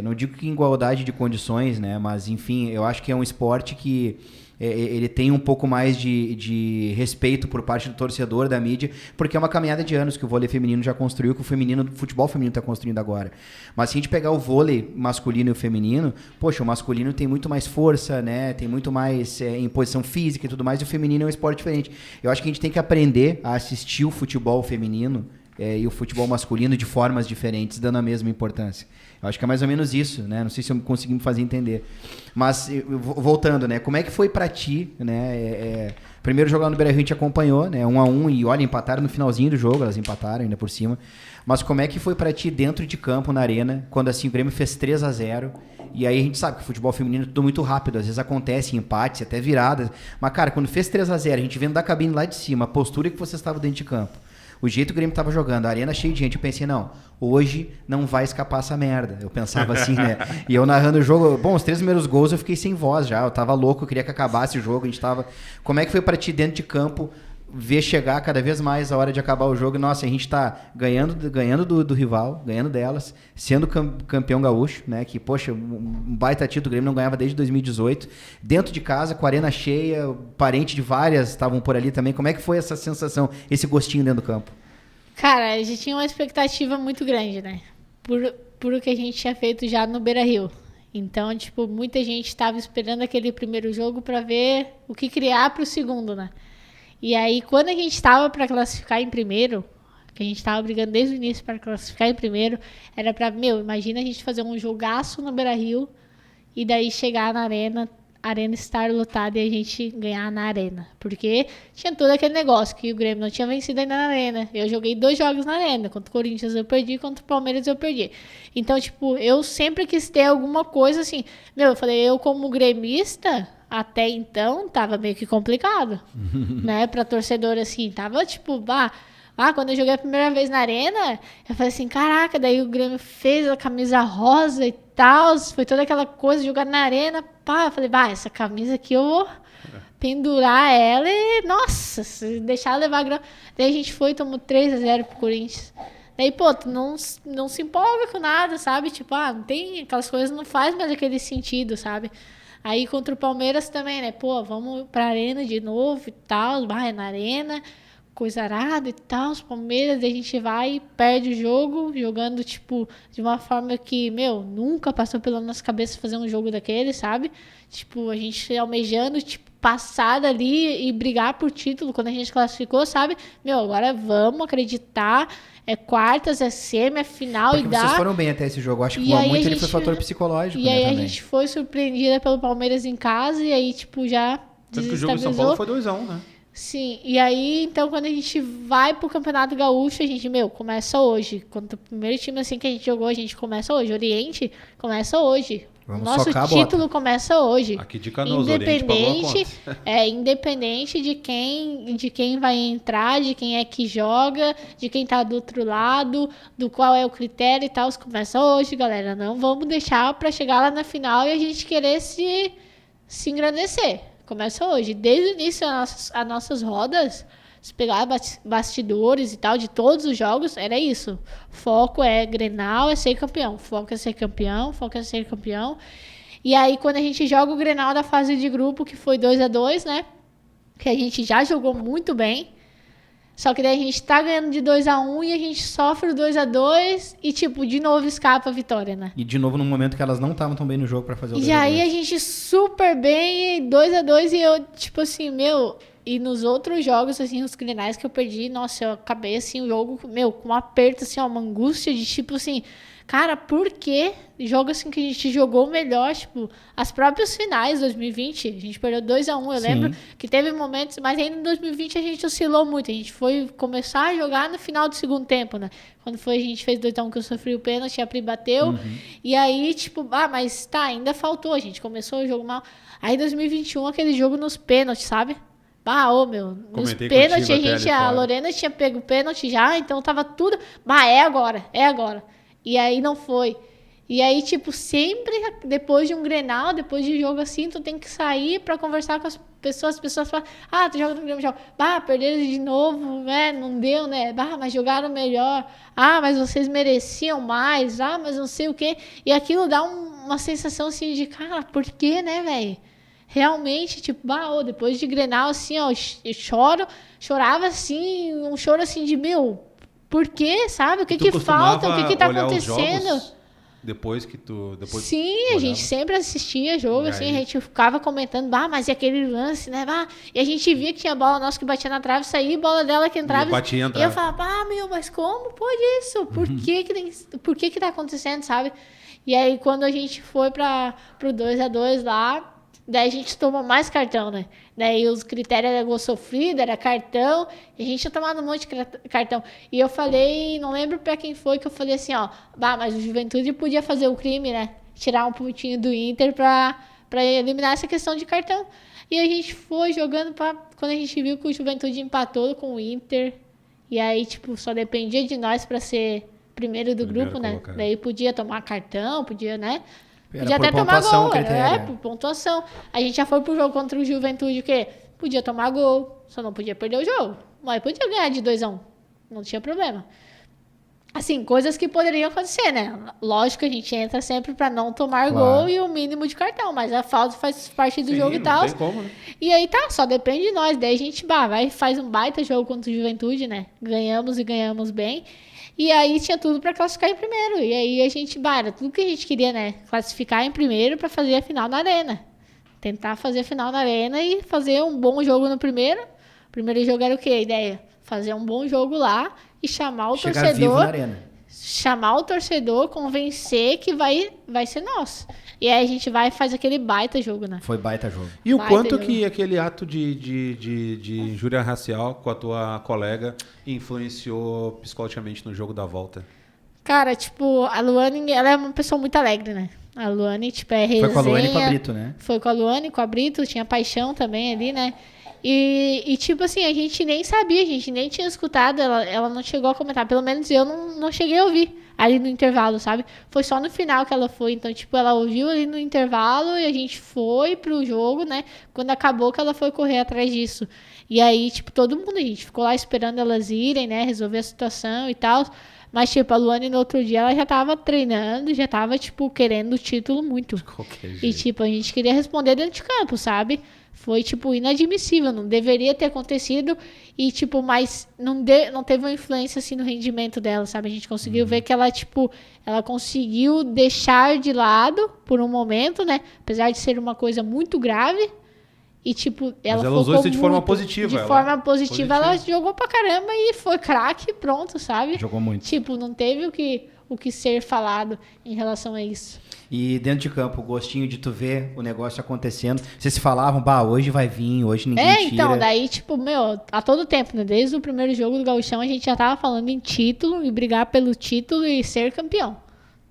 S3: não digo que em igualdade de condições, né? Mas, enfim, eu acho que é um esporte que... ele tem um pouco mais de respeito por parte do torcedor, da mídia, porque é uma caminhada de anos que o vôlei feminino já construiu, que o futebol feminino está construindo agora. Mas se a gente pegar o vôlei masculino e o feminino, poxa, o masculino tem muito mais força, né? Tem muito mais imposição física e tudo mais, e o feminino é um esporte diferente. Eu acho que a gente tem que aprender a assistir o futebol feminino e o futebol masculino de formas diferentes, dando a mesma importância. Eu acho que é mais ou menos isso, né? Não sei se eu consegui me fazer entender. Mas, voltando, né? Como é que foi pra ti, né? Primeiro jogo lá no Beira-Rio a gente acompanhou, né? 1-1 e, olha, empataram no finalzinho do jogo, elas empataram ainda por cima. Mas como é que foi pra ti dentro de campo, na arena, quando assim o Grêmio fez 3-0? E aí a gente sabe que o futebol feminino é tudo muito rápido, às vezes acontece empates, até viradas. Mas, cara, quando fez 3-0, a gente vendo da cabine lá de cima, a postura que vocês estavam dentro de campo, o jeito que o Grêmio tava jogando, a arena cheia de gente, eu pensei, não, hoje não vai escapar essa merda. Eu pensava assim, né? E eu narrando o jogo, bom, os 3 primeiros gols eu fiquei sem voz já, eu tava louco, eu queria que acabasse o jogo, a gente tava... Como é que foi pra ti dentro de campo, ver chegar cada vez mais a hora de acabar o jogo? Nossa, a gente tá ganhando do rival, ganhando delas, sendo campeão gaúcho, né? Que, poxa, um baita título, o Grêmio não ganhava desde 2018. Dentro de casa, com a arena cheia, parente de várias estavam por ali também. Como é que foi essa sensação, esse gostinho dentro do campo?
S2: Cara, a gente tinha uma expectativa muito grande, né? Por o que a gente tinha feito já no Beira-Rio. Então, tipo, muita gente estava esperando aquele primeiro jogo para ver o que criar pro segundo, né? E aí, quando a gente estava para classificar em primeiro, que a gente estava brigando desde o início para classificar em primeiro, era para, imagina a gente fazer um jogaço no Beira-Rio e daí chegar na arena, Arena estar lotada e a gente ganhar na Arena. Porque tinha todo aquele negócio que o Grêmio não tinha vencido ainda na Arena. Eu joguei 2 jogos na Arena. Contra o Corinthians eu perdi, contra o Palmeiras eu perdi. Então, tipo, eu sempre quis ter alguma coisa assim. Eu falei, eu como gremista, até então, tava meio que complicado. Né? Pra torcedor, assim, tava tipo, quando eu joguei a primeira vez na Arena, eu falei assim, caraca, daí o Grêmio fez a camisa rosa e tal, foi toda aquela coisa, jogar na Arena, eu falei, essa camisa aqui eu vou pendurar ela e, nossa, se deixar levar a grama. Daí a gente foi e tomou 3-0 pro Corinthians. Daí, tu não se empolga com nada, sabe? Tipo, não tem, aquelas coisas não faz mais aquele sentido, sabe? Aí contra o Palmeiras também, né? Vamos pra Arena de novo e tal, é na Arena, coisa arada e tal, os Palmeiras, a gente vai e perde o jogo, jogando, tipo, de uma forma que, nunca passou pela nossa cabeça fazer um jogo daquele, sabe? Tipo, a gente almejando, tipo, passar dali e brigar por título quando a gente classificou, sabe? Agora vamos acreditar, é quartas, é semi, é final.
S3: Porque vocês foram bem até esse jogo, acho que muito ele foi fator psicológico,
S2: e aí também. A gente foi surpreendida pelo Palmeiras em casa e aí, tipo, já
S1: tanto que o jogo em São Paulo foi 2-1, né?
S2: Sim, e aí, então, quando a gente vai pro Campeonato Gaúcho, a gente, começa hoje. Quando o primeiro time, assim, que a gente jogou, a gente começa hoje. Oriente começa hoje. Nosso título começa hoje.
S1: Aqui de Canoas, independente,
S2: independente de quem vai entrar, de quem é que joga, de quem tá do outro lado, do qual é o critério e tal. Começa hoje, galera. Não vamos deixar pra chegar lá na final e a gente querer se engrandecer. Começa hoje. Desde o início, as nossas rodas, se pegar bastidores e tal, de todos os jogos, era isso. Foco é Grenal, é ser campeão. Foco é ser campeão, foco é ser campeão. E aí, quando a gente joga o Grenal da fase de grupo, que foi 2-2, né? Que a gente já jogou muito bem. Só que daí a gente tá ganhando de 2-1 e a gente sofre o 2-2 e, tipo, de novo escapa a vitória, né?
S3: E de novo num momento que elas não estavam tão bem no jogo pra fazer o 2-2.
S2: E aí a gente super bem, 2-2 e eu, tipo assim, e nos outros jogos, assim, os Grenais que eu perdi, nossa, eu acabei, assim, o jogo, com um aperto, assim, uma angústia de, tipo assim, cara, por que jogo, assim, que a gente jogou melhor, tipo, as próprias finais, 2020, a gente perdeu 2-1, eu lembro que teve momentos, mas ainda em 2020 a gente oscilou muito, a gente foi começar a jogar no final do segundo tempo, né, quando a gente fez 2-1 que eu sofri o pênalti, a Pri bateu, e aí, tipo, mas tá, ainda faltou, a gente começou o jogo mal, aí em 2021 aquele jogo nos pênaltis, sabe? Nos pênaltis, a Lorena tinha pego o pênalti já, então tava tudo, é agora. E aí não foi. E aí, tipo, sempre depois de um Grenal, depois de jogo assim, tu tem que sair pra conversar com as pessoas falam, tu joga no Grêmio, perderam de novo, né, não deu, né, mas jogaram melhor, mas vocês mereciam mais, mas não sei o quê. E aquilo dá uma sensação assim de, cara, por quê, né, velho? Realmente, tipo, depois de Grenal, assim, eu chorava assim, um choro assim de, por quê, sabe? O que falta? O que tá acontecendo?
S1: Depois que tu...
S2: Sim, a gente sempre assistia jogo, assim, a gente ficava comentando, mas e aquele lance, né? E a gente via que tinha bola nossa que batia na trave, saía bola dela que entrava. E eu falava, mas como pode isso? Por que tá acontecendo, sabe? E aí, quando a gente foi pro 2-2 lá, daí a gente tomou mais cartão, né? Daí os critérios era gol sofrido, era cartão. E a gente tinha tomado um monte de cartão. E eu falei, não lembro pra quem foi, que eu falei assim, mas o Juventude podia fazer o crime, né? Tirar um pontinho do Inter pra eliminar essa questão de cartão. E a gente foi jogando quando a gente viu que o Juventude empatou com o Inter. E aí, tipo, só dependia de nós pra ser primeiro do grupo, né? Colocado. Daí podia tomar cartão, podia, né? Podia até tomar gol, por pontuação. A gente já foi pro jogo contra o Juventude, o quê? Podia tomar gol, só não podia perder o jogo. Mas podia ganhar de 2-1, não tinha problema. Assim, coisas que poderiam acontecer, né? Lógico que a gente entra sempre pra não tomar gol e o mínimo de cartão, mas a falta faz parte do jogo e tal.
S1: Não tem como, né?
S2: E aí só depende de nós. Daí a gente vai faz um baita jogo contra o Juventude, né? Ganhamos e ganhamos bem. E aí tinha tudo para classificar em primeiro. E aí a gente, era tudo que a gente queria, né? Classificar em primeiro para fazer a final na Arena. Tentar fazer a final na Arena e fazer um bom jogo no primeiro. O primeiro jogo era o quê? A ideia? Fazer um bom jogo lá e chamar o torcedor.
S3: Vivo na Arena.
S2: chamar o torcedor, convencer que vai ser nosso. E aí a gente vai e faz aquele baita jogo, né?
S3: Foi baita jogo.
S1: E o
S2: Baita
S1: quanto
S2: jogo.
S1: que aquele ato de injúria racial com a tua colega influenciou psicologicamente no jogo da volta?
S2: Cara, tipo, a Luane, ela é uma pessoa muito alegre, né? A Luane, tipo, é resenha.
S3: Foi com a Luane e com a Brito, né?
S2: Foi com a Luane, com a Brito, tinha paixão também ali, né? E tipo assim, a gente nem sabia, a gente nem tinha escutado, ela não chegou a comentar, pelo menos eu não cheguei a ouvir ali no intervalo, sabe? Foi só no final que ela foi, então, tipo, ela ouviu ali no intervalo e a gente foi pro jogo, né? Quando acabou que ela foi correr atrás disso. E aí, tipo, todo mundo, a gente ficou lá esperando elas irem, né? Resolver a situação e tal. Mas, tipo, a Luane no outro dia, ela já tava treinando, já tava, tipo, querendo o título muito.
S1: Qualquer
S2: E,
S1: jeito.
S2: tipo, a gente queria responder dentro de campo, sabe? Foi, tipo, inadmissível, não deveria ter acontecido e, tipo, mas não teve uma influência, assim, no rendimento dela, sabe? A gente conseguiu ver que ela, tipo, ela conseguiu deixar de lado por um momento, né? Apesar de ser uma coisa muito grave e, tipo, ela
S1: ela usou
S2: focou
S1: isso de forma
S2: muito.
S1: positiva,
S2: De
S1: ela-
S2: forma positiva, ela
S1: positiva.
S2: jogou pra caramba e foi craque, pronto, sabe?
S3: Jogou muito.
S2: Tipo, não teve o que ser falado em relação a isso.
S3: E dentro de campo, o gostinho de tu ver o negócio acontecendo. Vocês se falavam, bah, hoje vai vir, hoje ninguém tira.
S2: Então, daí, tipo, meu, a todo tempo, né? Desde o primeiro jogo do Gauchão, a gente já tava falando em título e brigar pelo título e ser campeão.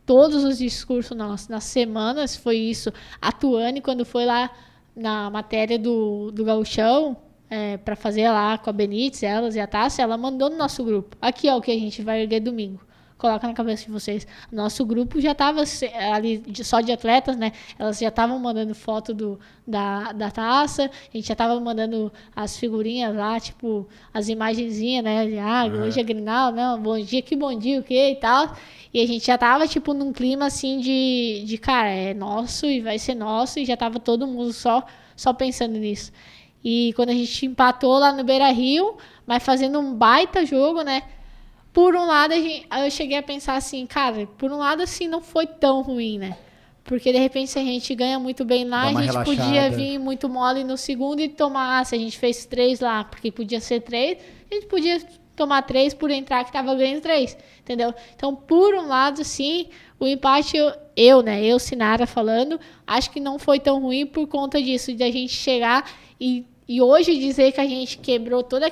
S2: Todos os discursos nossos, nas semanas, foi isso. A Tuane, quando foi lá na matéria do Gauchão, pra fazer lá com a Benítez, elas e a Tássia, ela mandou no nosso grupo. Aqui, ó, o que a gente vai erguer domingo. Coloca na cabeça de vocês. Nosso grupo já estava ali só de atletas, né? Elas já estavam mandando foto da taça, a gente já estava mandando as figurinhas lá, tipo, as imagenzinhas, né? Hoje é Grenal, não, bom dia, que bom dia, o quê e tal. E a gente já tava, tipo, num clima assim de cara, é nosso e vai ser nosso, e já tava todo mundo só pensando nisso. E quando a gente empatou lá no Beira-Rio, mas fazendo um baita jogo, né? Por um lado, eu cheguei a pensar assim, cara, por um lado, assim, não foi tão ruim, né? Porque, de repente, se a gente ganha muito bem lá,
S3: Dá
S2: a
S3: uma
S2: gente
S3: relaxada.
S2: podia vir muito mole no segundo e tomar, se a gente fez 3 lá, porque podia ser 3, a gente podia tomar 3 por entrar que tava ganhando 3, entendeu? Então, por um lado, assim, o empate, eu, Sinara, falando, acho que não foi tão ruim por conta disso, de a gente chegar e hoje dizer que a gente quebrou toda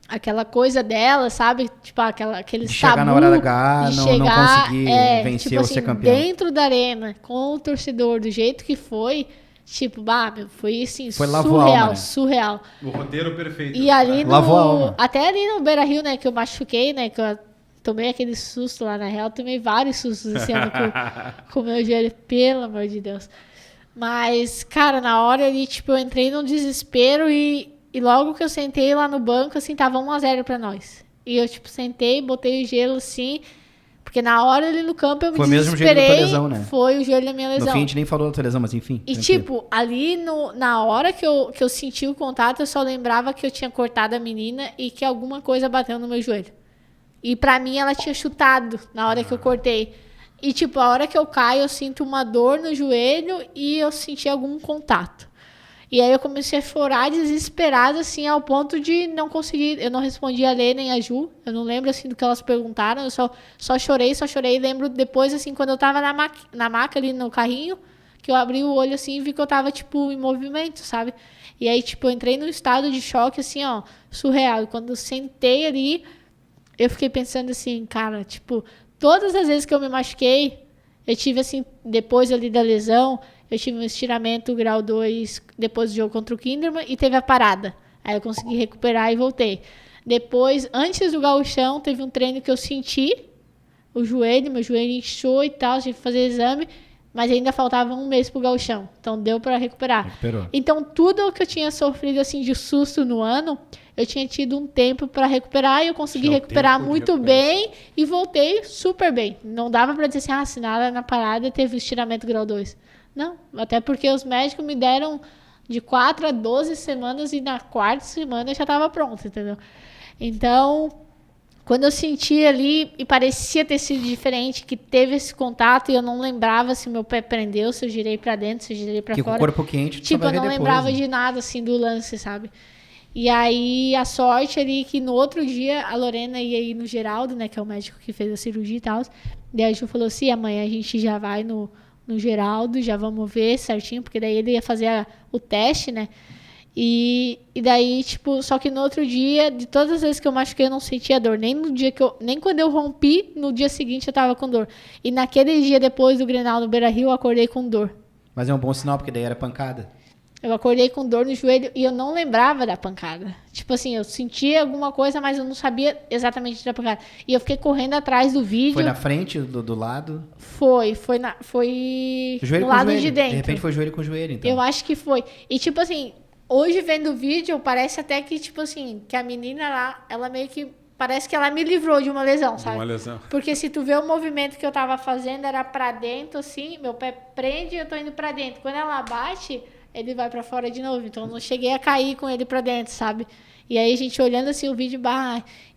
S2: aquela coisa dela, sabe? Tipo, aquele
S3: De chegar
S2: tabu
S3: na hora H,
S2: de
S3: não
S2: chegar,
S3: conseguir vencer
S2: tipo
S3: ou
S2: assim,
S3: ser campeão.
S2: dentro da arena, com o torcedor, do jeito que foi, tipo, meu, foi assim,
S3: Foi lavou a alma, né?
S2: surreal.
S1: O roteiro perfeito.
S2: E ali
S3: Lavou a alma.
S2: até ali no Beira-Rio, né, que eu machuquei, né, que eu tomei aquele susto lá, na real, tomei vários sustos esse ano com o meu joelho, pelo amor de Deus. Mas, cara, na hora ali, tipo, eu entrei num desespero e logo que eu sentei lá no banco, assim, tava 1-0 pra nós. E eu, tipo, sentei, botei o gelo, assim, porque na hora ali no campo eu me
S3: Foi o mesmo jeito da
S2: desesperei.
S3: tua lesão, né?
S2: Foi o joelho da minha
S3: No
S2: lesão.
S3: fim, a gente nem falou da tua lesão, mas enfim.
S2: E,
S3: tranquilo.
S2: tipo, ali na hora que eu senti o contato, eu só lembrava que eu tinha cortado a menina e que alguma coisa bateu no meu joelho. E pra mim, ela tinha chutado na hora que eu cortei. E, tipo, a hora que eu caio, eu sinto uma dor no joelho e eu senti algum contato. E aí eu comecei a chorar desesperada, assim, ao ponto de não conseguir... Eu não respondi a Lê nem a Ju. Eu não lembro, assim, do que elas perguntaram. Eu só chorei. Lembro depois, assim, quando eu tava na maca ali no carrinho, que eu abri o olho, assim, e vi que eu tava, tipo, em movimento, sabe? E aí, tipo, eu entrei num estado de choque, assim, ó, surreal. E quando eu sentei ali, eu fiquei pensando assim, cara, tipo... Todas as vezes que eu me machuquei, eu tive, assim, depois ali da lesão, eu tive um estiramento grau 2 depois do jogo contra o Kinderman e teve a parada. Aí eu consegui recuperar e voltei. Depois, antes do gauchão, teve um treino que eu senti o joelho, meu joelho inchou e tal, tive que fazer exame, mas ainda faltava 1 mês pro gauchão. Então deu para recuperar.
S3: Recuperou.
S2: Então tudo o que eu tinha sofrido, assim, de susto no ano, eu tinha tido um tempo para recuperar e eu consegui
S1: Tinha o
S2: recuperar
S1: tempo de
S2: muito
S1: recuperação.
S2: bem e voltei super bem. Não dava para dizer assim, se nada na parada teve estiramento grau 2. Não, até porque os médicos me deram de 4 a 12 semanas e na 4ª semana eu já estava pronta, entendeu? Então, quando eu senti ali e parecia ter sido diferente, que teve esse contato e eu não lembrava se meu pé prendeu, se eu girei para dentro, se eu girei para
S3: Porque com
S2: fora.
S3: o corpo quente, tu
S2: Tipo,
S3: só
S2: eu
S3: vai
S2: não
S3: ver depois,
S2: lembrava
S3: né?
S2: de nada, assim, do lance, sabe? E aí, a sorte ali que no outro dia a Lorena ia ir no Geraldo, né? Que é o médico que fez a cirurgia e tal. Daí a Ju falou assim, amanhã a gente já vai no Geraldo, já vamos ver certinho, porque daí ele ia fazer o teste, né? E daí, tipo, só que no outro dia, de todas as vezes que eu machuquei, eu não sentia dor. Nem quando eu rompi, no dia seguinte eu tava com dor. E naquele dia depois do Grenal no Beira-Rio, eu acordei com dor.
S3: Mas é um bom sinal, porque daí era pancada.
S2: Eu acordei com dor no joelho e eu não lembrava da pancada. Tipo assim, eu sentia alguma coisa, mas eu não sabia exatamente da pancada. E eu fiquei correndo atrás do vídeo.
S3: Foi na frente, do lado?
S2: Foi
S3: Joelho
S2: no
S3: com
S2: lado
S3: joelho.
S2: de dentro.
S3: De repente foi joelho com joelho, então.
S2: Eu acho que foi. E tipo assim, hoje vendo o vídeo, parece até que, tipo assim, que a menina lá, ela meio que... Parece que ela me livrou de uma lesão, sabe?
S1: Uma lesão.
S2: Porque se tu vê o movimento que eu tava fazendo, era pra dentro, assim, meu pé prende e eu tô indo pra dentro. Quando ela bate, ele vai pra fora de novo. Então eu não cheguei a cair com ele pra dentro, sabe? E aí a gente olhando assim o vídeo,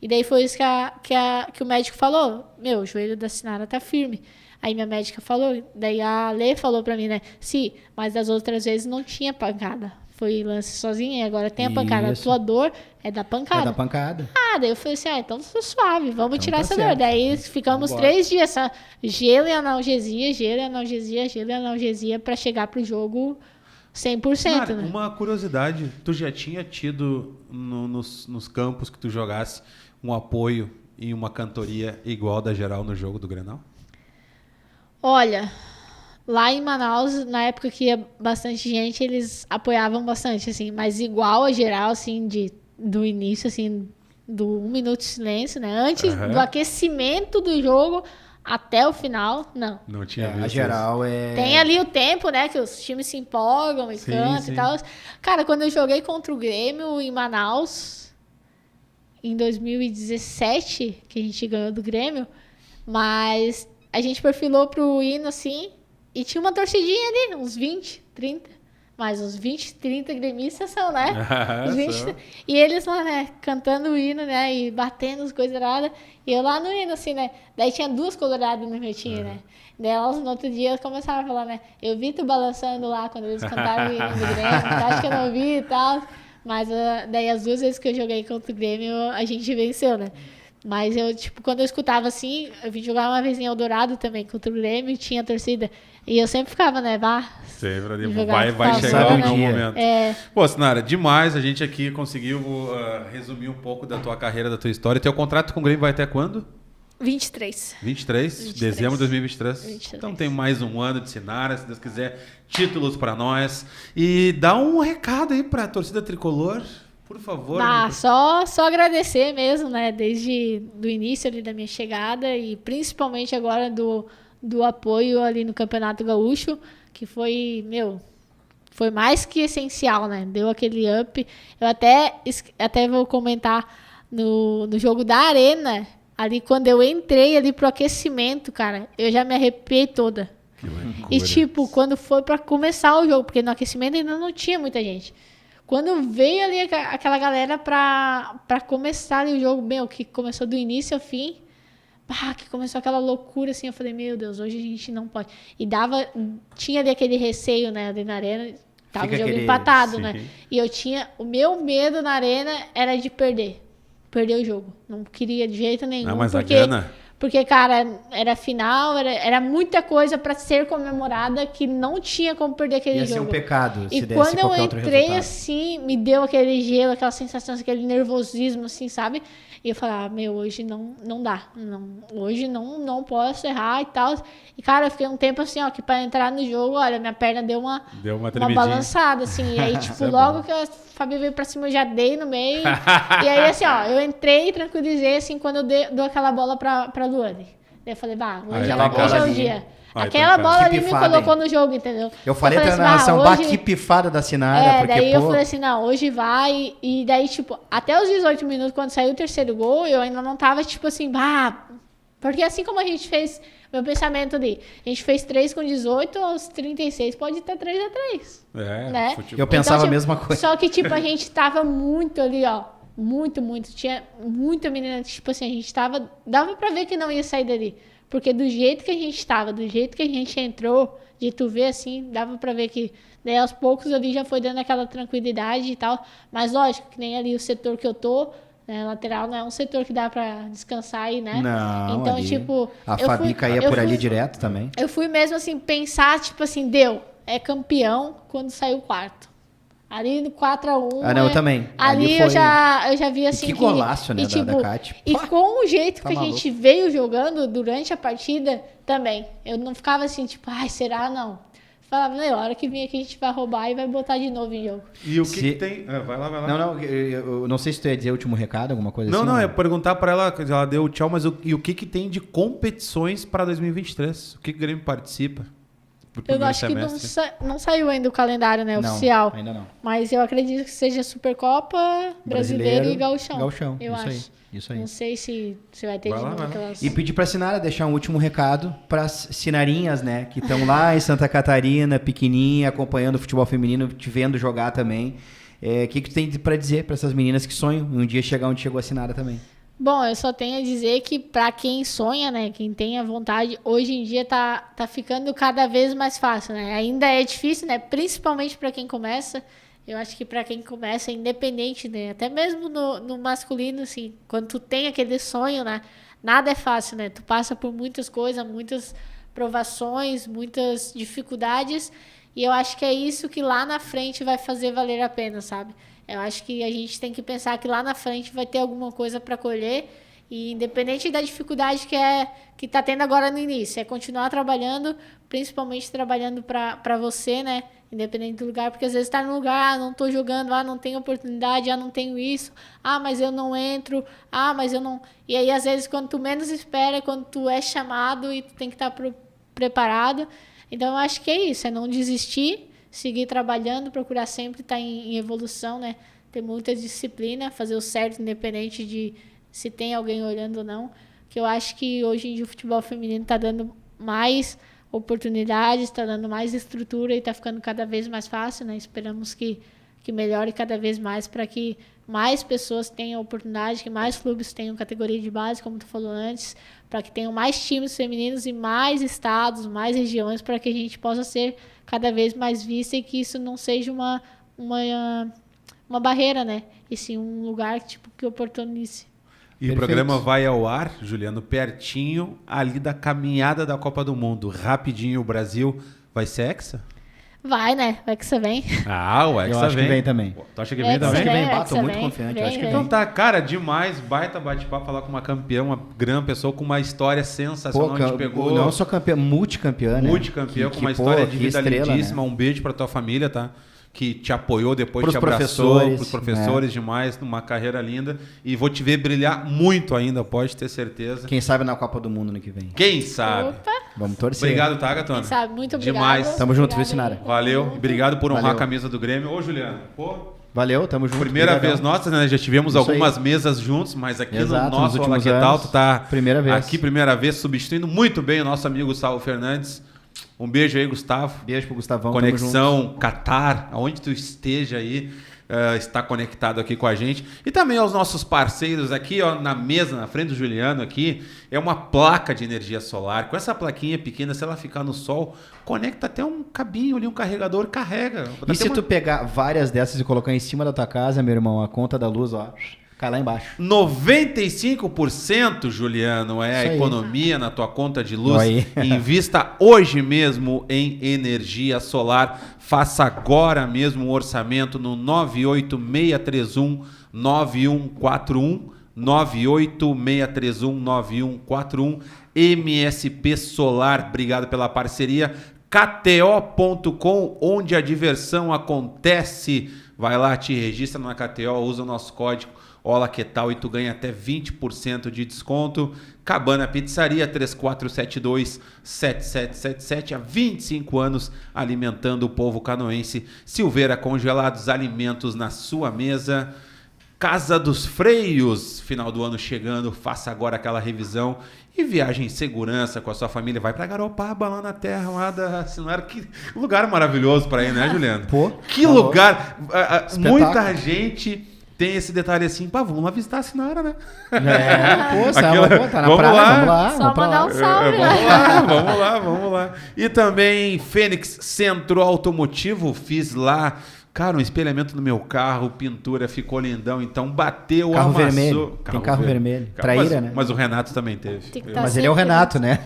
S2: e daí foi isso que o médico falou. Meu, o joelho da Sinara tá firme. Aí minha médica falou, daí a Lê falou pra mim, né? Sim, mas das outras vezes não tinha pancada. Foi lance sozinha e agora tem a pancada. A tua dor é da pancada.
S3: É da pancada.
S2: Daí eu falei assim, então tô suave, vamos
S3: Então
S2: tirar
S3: tá
S2: essa
S3: certo.
S2: dor. Daí ficamos 3 dias, só gelo e analgesia, gelo e analgesia, gelo e analgesia pra chegar pro jogo 100%,
S1: Cara,
S2: né?
S1: uma curiosidade, tu já tinha tido nos campos que tu jogasse um apoio e uma cantoria igual da geral no jogo do Grenal?
S2: Olha, lá em Manaus, na época que ia bastante gente, eles apoiavam bastante, assim, mas igual a geral, assim, do início, assim, do 1 minuto de silêncio, né? Antes do aquecimento do jogo até o final, não.
S1: Não tinha
S3: A
S1: visto
S3: geral é...
S2: Tem ali o tempo, né, que os times se empolgam e
S1: Sim,
S2: cantam
S1: sim.
S2: e tal. Cara, quando eu joguei contra o Grêmio em Manaus, em 2017, que a gente ganhou do Grêmio, mas a gente perfilou pro hino, assim, e tinha uma torcidinha ali, uns 20, 30. Mas os 20, 30 gremistas são, né? Os 20,
S1: São.
S2: e eles lá, né, cantando o hino, né, e batendo as coisas erradas. E eu lá no hino, assim, né? Daí tinha 2 coloradas no meu time, né? Daí elas, no outro dia, começaram a falar, né? Eu vi tu balançando lá quando eles cantaram o hino do Grêmio, tu acha que eu não vi e tal. Mas daí as 2 vezes que eu joguei contra o Grêmio, a gente venceu, né? Mas eu, tipo, quando eu escutava assim, eu vim jogar uma vez em Eldorado também contra o Grêmio, tinha torcida. E eu sempre ficava, né?
S1: Sempre ali,
S2: Jogar
S1: vai
S2: futebol,
S1: chegar
S3: sabe,
S1: um
S3: um
S1: bom
S3: dia.
S1: momento. Pô, Sinara, demais. A gente aqui conseguiu resumir um pouco da tua carreira, da tua história. Teu contrato com o Grêmio vai até quando?
S2: 23.
S1: 23? Dezembro de 2023.
S2: 23.
S1: Então tem mais um ano de Sinara, se Deus quiser, títulos pra nós. E dá um recado aí pra torcida tricolor, por favor.
S2: Só agradecer mesmo, né? Desde do início ali da minha chegada e principalmente agora do apoio ali no Campeonato Gaúcho, que foi, foi mais que essencial, né? Deu aquele up. Eu até vou comentar no jogo da Arena, ali quando eu entrei ali pro aquecimento, cara, eu já me arrepiei toda.
S1: Que loucura.
S2: E tipo, quando foi pra começar o jogo, porque no aquecimento ainda não tinha muita gente. Quando veio ali aquela galera pra começar ali o jogo, que começou do início ao fim, que começou aquela loucura, assim, eu falei, meu Deus, hoje a gente não pode. E tinha ali aquele receio, né, ali na Arena, tava o jogo empatado, né? E o meu medo na Arena era de perder o jogo. Não queria de jeito nenhum.
S1: Não, mas
S2: porque,
S1: a grana...
S2: Porque, cara, era final, era muita coisa pra ser comemorada que não tinha como perder aquele jogo.
S3: Ia ser um pecado se
S2: e
S3: desse
S2: quando eu
S3: qualquer outro
S2: entrei
S3: resultado.
S2: assim, me deu aquele gelo, aquela sensação, aquele nervosismo, assim, sabe? E eu falei, hoje não dá. Hoje não posso errar e tal. E, cara, eu fiquei um tempo assim, que pra entrar no jogo, olha, minha perna deu uma balançada, assim. E aí, tipo, logo que a Fabi veio pra cima, eu já dei no meio. E aí, assim, eu entrei e tranquilizei, assim, quando eu dou aquela bola pra Luane. Daí eu falei, hoje é o dia. Aquela bola ali me colocou no jogo, entendeu?
S3: Eu falei pra narração, que pifada da Sinara. Porque,
S2: daí eu falei assim, hoje vai. E daí, tipo, até os 18 minutos, quando saiu o terceiro gol, eu ainda não tava, tipo assim, porque assim como a gente fez, meu pensamento ali, a gente fez 3 com 18, aos 36 pode ter 3-3. Né?
S3: Eu pensava a mesma coisa.
S2: Só que, tipo, a gente tava muito ali, muito. Tinha muita menina, tipo assim, a gente tava... Dava pra ver que não ia sair dali. Porque do jeito que a gente tava, do jeito que a gente entrou, de tu ver assim, dava pra ver que daí aos poucos ali já foi dando aquela tranquilidade e tal. Mas lógico, que nem ali o setor que eu tô, né, lateral não é um setor que dá pra descansar aí, né?
S3: Não,
S2: então,
S3: ali,
S2: tipo...
S3: a Fabi caía por ali direto também.
S2: Eu fui mesmo assim, pensar, tipo assim, é campeão quando saiu o quarto. Ali no 4-1.
S3: Ah, não, eu também.
S2: Ali
S3: foi...
S2: eu já vi assim.
S3: Que golaço, né,
S2: tipo,
S3: da Cátia.
S2: E com o jeito
S3: tá
S2: que
S3: maluco.
S2: a gente veio jogando durante a partida também. Eu não ficava assim, tipo, ai, será? Não. Falava, na hora que vir aqui a gente vai roubar e vai botar de novo em jogo.
S1: E o que tem... vai lá.
S3: Não, eu não sei se tu ia dizer o último recado, alguma coisa
S1: Não,
S3: assim.
S1: não, é perguntar pra ela, ela deu tchau, mas o que tem de competições para 2023? O que o Grêmio participa?
S2: Eu acho que não saiu ainda o calendário, né, oficial.
S3: Ainda não.
S2: Mas eu acredito que seja Supercopa, Brasileiro e Gauchão.
S3: Gauchão,
S2: eu acho.
S3: Isso aí.
S2: Não sei se vai ter de novo aquelas...
S3: E pedir pra Sinara deixar um último recado pras Sinarinhas, né? Que estão lá em Santa Catarina, pequenininha, acompanhando o futebol feminino, te vendo jogar também. O que tu tem pra dizer pra essas meninas que sonham um dia chegar onde chegou a Sinara também?
S2: Bom, eu só tenho a dizer que pra quem sonha, né, quem tem a vontade, hoje em dia tá ficando cada vez mais fácil, né? Ainda é difícil, né, principalmente pra quem começa. Eu acho que pra quem começa, independente, né, até mesmo no masculino, assim, quando tu tem aquele sonho, né, nada é fácil, né? Tu passa por muitas coisas, muitas provações, muitas dificuldades, e eu acho que é isso que lá na frente vai fazer valer a pena, sabe? Eu acho que a gente tem que pensar que lá na frente vai ter alguma coisa para colher, e independente da dificuldade que tá tendo agora no início, é continuar trabalhando, principalmente trabalhando para você, né? Independente do lugar, porque às vezes tá no lugar, não tô jogando, não tenho oportunidade, não tenho isso, mas eu não entro, mas eu não... E aí, às vezes, quando tu menos espera, é quando tu é chamado e tu tem que estar preparado. Então, eu acho que é isso, é não desistir, seguir trabalhando, procurar sempre estar em evolução, né? Ter muita disciplina, fazer o certo, independente de se tem alguém olhando ou não. Que eu acho que hoje em dia o futebol feminino está dando mais oportunidades, está dando mais estrutura e está ficando cada vez mais fácil, né? Esperamos que melhore cada vez mais para que mais pessoas tenham oportunidade, que mais clubes tenham categoria de base, como tu falou antes, para que tenham mais times femininos e mais estados, mais regiões, para que a gente possa ser cada vez mais vista e que isso não seja uma barreira, né? E sim um lugar que oportunize.
S1: E o programa vai ao ar, Juliano, pertinho ali da caminhada da Copa do Mundo. Rapidinho, o Brasil vai ser hexa?
S2: Vai, né? O Hexa vem.
S1: O Hexa
S3: eu acho
S1: vem.
S3: que vem também.
S1: Tu acha que vem também?
S3: Acho que vem,
S2: Hexa
S3: tô muito
S2: vem,
S3: confiante.
S2: vem,
S3: Acho que
S2: vem.
S3: vem.
S1: Então tá, cara, demais, baita bate-papo, falar com uma campeã, uma grande pessoa com uma história sensacional. A gente pegou...
S3: Não só campeã, multicampeã, né?
S1: Multicampeã, com uma história de vida
S3: estrela,
S1: lindíssima.
S3: né?
S1: Um beijo pra tua família, tá? Que te apoiou, depois
S3: Pros
S1: te abraçou,
S3: professores,
S1: pros professores demais, numa carreira linda. E vou te ver brilhar muito ainda, pode ter certeza.
S3: Quem sabe na Copa do Mundo ano que vem.
S1: Quem sabe?
S2: Opa!
S3: Vamos torcer.
S1: Obrigado, tá, Gatona?
S2: Quem sabe? Muito obrigado.
S1: Demais.
S3: Tamo junto, viu,
S2: Obrigado
S3: Sinara?
S2: aí.
S1: Valeu. Obrigado por honrar
S3: Valeu.
S1: a camisa do Grêmio. Ô, Juliano, pô,
S3: Valeu, tamo junto.
S1: primeira
S3: Obrigadão.
S1: vez nossa, né? Já tivemos
S3: Isso
S1: algumas
S3: aí.
S1: mesas juntos, mas aqui
S3: Exato,
S1: no nosso
S3: nos
S1: Olá
S3: últimos
S1: Que Tal,
S3: anos,
S1: tu tá
S3: primeira vez.
S1: aqui primeira vez, substituindo muito bem o nosso amigo Gustavo Fernandes. Um beijo aí, Gustavo.
S3: Beijo pro Gustavão. tamo junto.
S1: Conexão Qatar, aonde tu esteja aí, está conectado aqui com a gente. E também aos nossos parceiros aqui, ó, na mesa, na frente do Juliano aqui, é uma placa de energia solar. Com essa plaquinha pequena, se ela ficar no sol, conecta até um cabinho ali, um carregador, carrega.
S3: E se tu pegar várias dessas e colocar em cima da tua casa, meu irmão, a conta da luz, ó, cai lá embaixo.
S1: 95%, Juliano, é
S3: Isso
S1: a
S3: aí.
S1: economia na tua conta de luz.
S3: Aí.
S1: Invista hoje mesmo em energia solar. Faça agora mesmo um orçamento no 986319141. 986319141. MSP Solar, obrigado pela parceria. KTO.com, onde a diversão acontece. Vai lá, te registra na KTO, usa o nosso código Olá Que Tal e tu ganha até 20% de desconto. Cabana Pizzaria, 3472-7777, há 25 anos alimentando o povo canoense. Silveira Congelados, alimentos na sua mesa. Casa dos Freios, final do ano chegando, faça agora aquela revisão e viagem em segurança com a sua família. Vai pra Garopaba, lá na terra, lá da Sinara. Que lugar maravilhoso para ir, né, Juliano?
S3: Pô,
S1: que
S3: tá
S1: lugar!
S3: Espetáculo.
S1: Muita gente tem esse detalhe assim, pá, vamos lá visitar a Sinara, né?
S3: Pô, tá na
S1: vamos
S3: praia,
S1: lá.
S3: vamos lá.
S2: Só mandar um salve,
S1: Vamos lá. E também Fênix Centro Automotivo, fiz lá, cara, um espelhamento no meu carro, pintura, ficou lindão, então bateu,
S3: Carro
S1: amassou.
S3: vermelho. Tem carro vermelho. Traíra, né?
S1: Mas o Renato também teve.
S3: Mas ele é o Renato, né?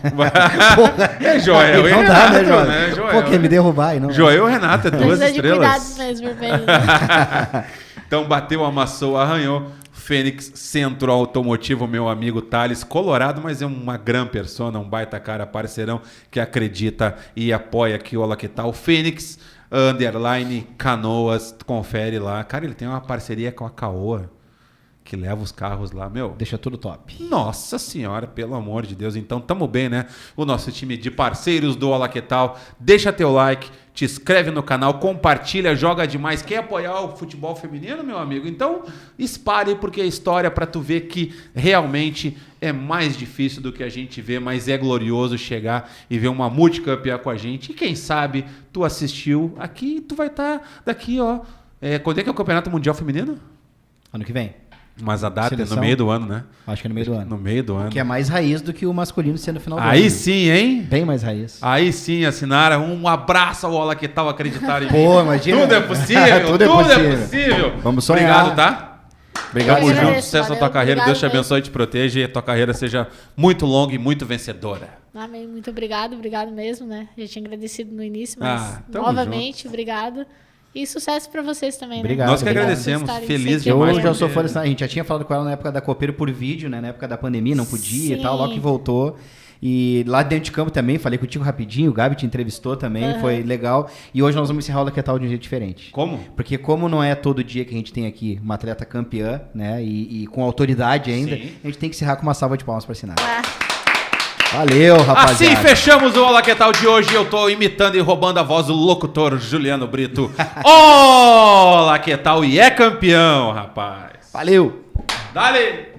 S1: É Joel e
S3: Não dá,
S1: Renato,
S3: né, Joel?
S1: né, Joel?
S3: Pô, quer me derrubar aí, não?
S1: Joel e Renato, é duas
S2: Precisa de
S1: estrelas.
S2: cuidado mesmo, vermelho. Né?
S1: Então bateu, amassou, arranhou. Fênix Centro Automotivo, meu amigo Thales, colorado, mas é uma grande persona, um baita cara, parceirão que acredita e apoia aqui o Olá Que Tal. Fênix _ Canoas, confere lá. Cara, ele tem uma parceria com a Caoa, que leva os carros lá, meu.
S3: Deixa tudo top.
S1: Nossa senhora, pelo amor de Deus. Então, tamo bem, né? O nosso time de parceiros do Olá Que Tal. Deixa teu like, te inscreve no canal, compartilha, joga demais. Quer apoiar o futebol feminino, meu amigo? Então, espalhe, porque é história pra tu ver que realmente é mais difícil do que a gente vê, mas é glorioso chegar e ver uma multicampeã com a gente. E quem sabe tu assistiu aqui, tu vai estar daqui, ó. Quando é que é o Campeonato Mundial Feminino?
S3: Ano que vem.
S1: Mas a data
S3: Seleção?
S1: é no meio do ano, né?
S3: Acho que é no meio do ano.
S1: No meio do ano.
S3: Que é mais raiz do que o masculino sendo no final do ano.
S1: Aí sim, hein?
S3: Bem mais raiz.
S1: Aí sim, a Sinara. Um abraço ao Olá Que Tal, acreditar em mim.
S3: Pô, imagina.
S1: Tudo é possível.
S3: Tudo é possível. Vamos sonhar.
S1: Obrigado, tá?
S3: Obrigado,
S1: Tamo
S2: agradeço,
S1: junto. Sucesso na tua
S2: valeu,
S1: carreira. Deus te
S2: obrigado
S1: abençoe e te proteja. E a tua carreira seja muito longa e muito vencedora.
S2: Amém, muito obrigado mesmo, né? Já tinha agradecido no início, mas
S1: tamo
S2: novamente, obrigado. E sucesso pra vocês também,
S3: Obrigado.
S2: né?
S1: Nós que
S3: obrigado.
S1: agradecemos.
S2: Por estarem
S1: Feliz
S2: sempre
S1: demais.
S3: Eu já sou
S1: porque-
S3: fã dessa. A gente já tinha falado com ela na época da Copeiro por vídeo, né? Na época da pandemia, não podia e tal.
S2: Sim.
S3: Logo que voltou. E lá dentro de campo também, falei contigo rapidinho. O Gabi te entrevistou também, foi legal. E hoje nós vamos encerrar o Olá Que Tal de um jeito diferente.
S1: Como?
S3: Porque como não é todo dia que a gente tem aqui uma atleta campeã, né? E com autoridade ainda,
S1: Sim.
S3: a gente tem que encerrar com uma salva de palmas para assinar.
S2: Ah,
S3: Valeu, rapaziada.
S1: Assim fechamos o Olá Que Tal de hoje. Eu tô imitando e roubando a voz do locutor Juliano Brito. Olá Que Tal e é campeão, rapaz.
S3: Valeu!
S1: Dale!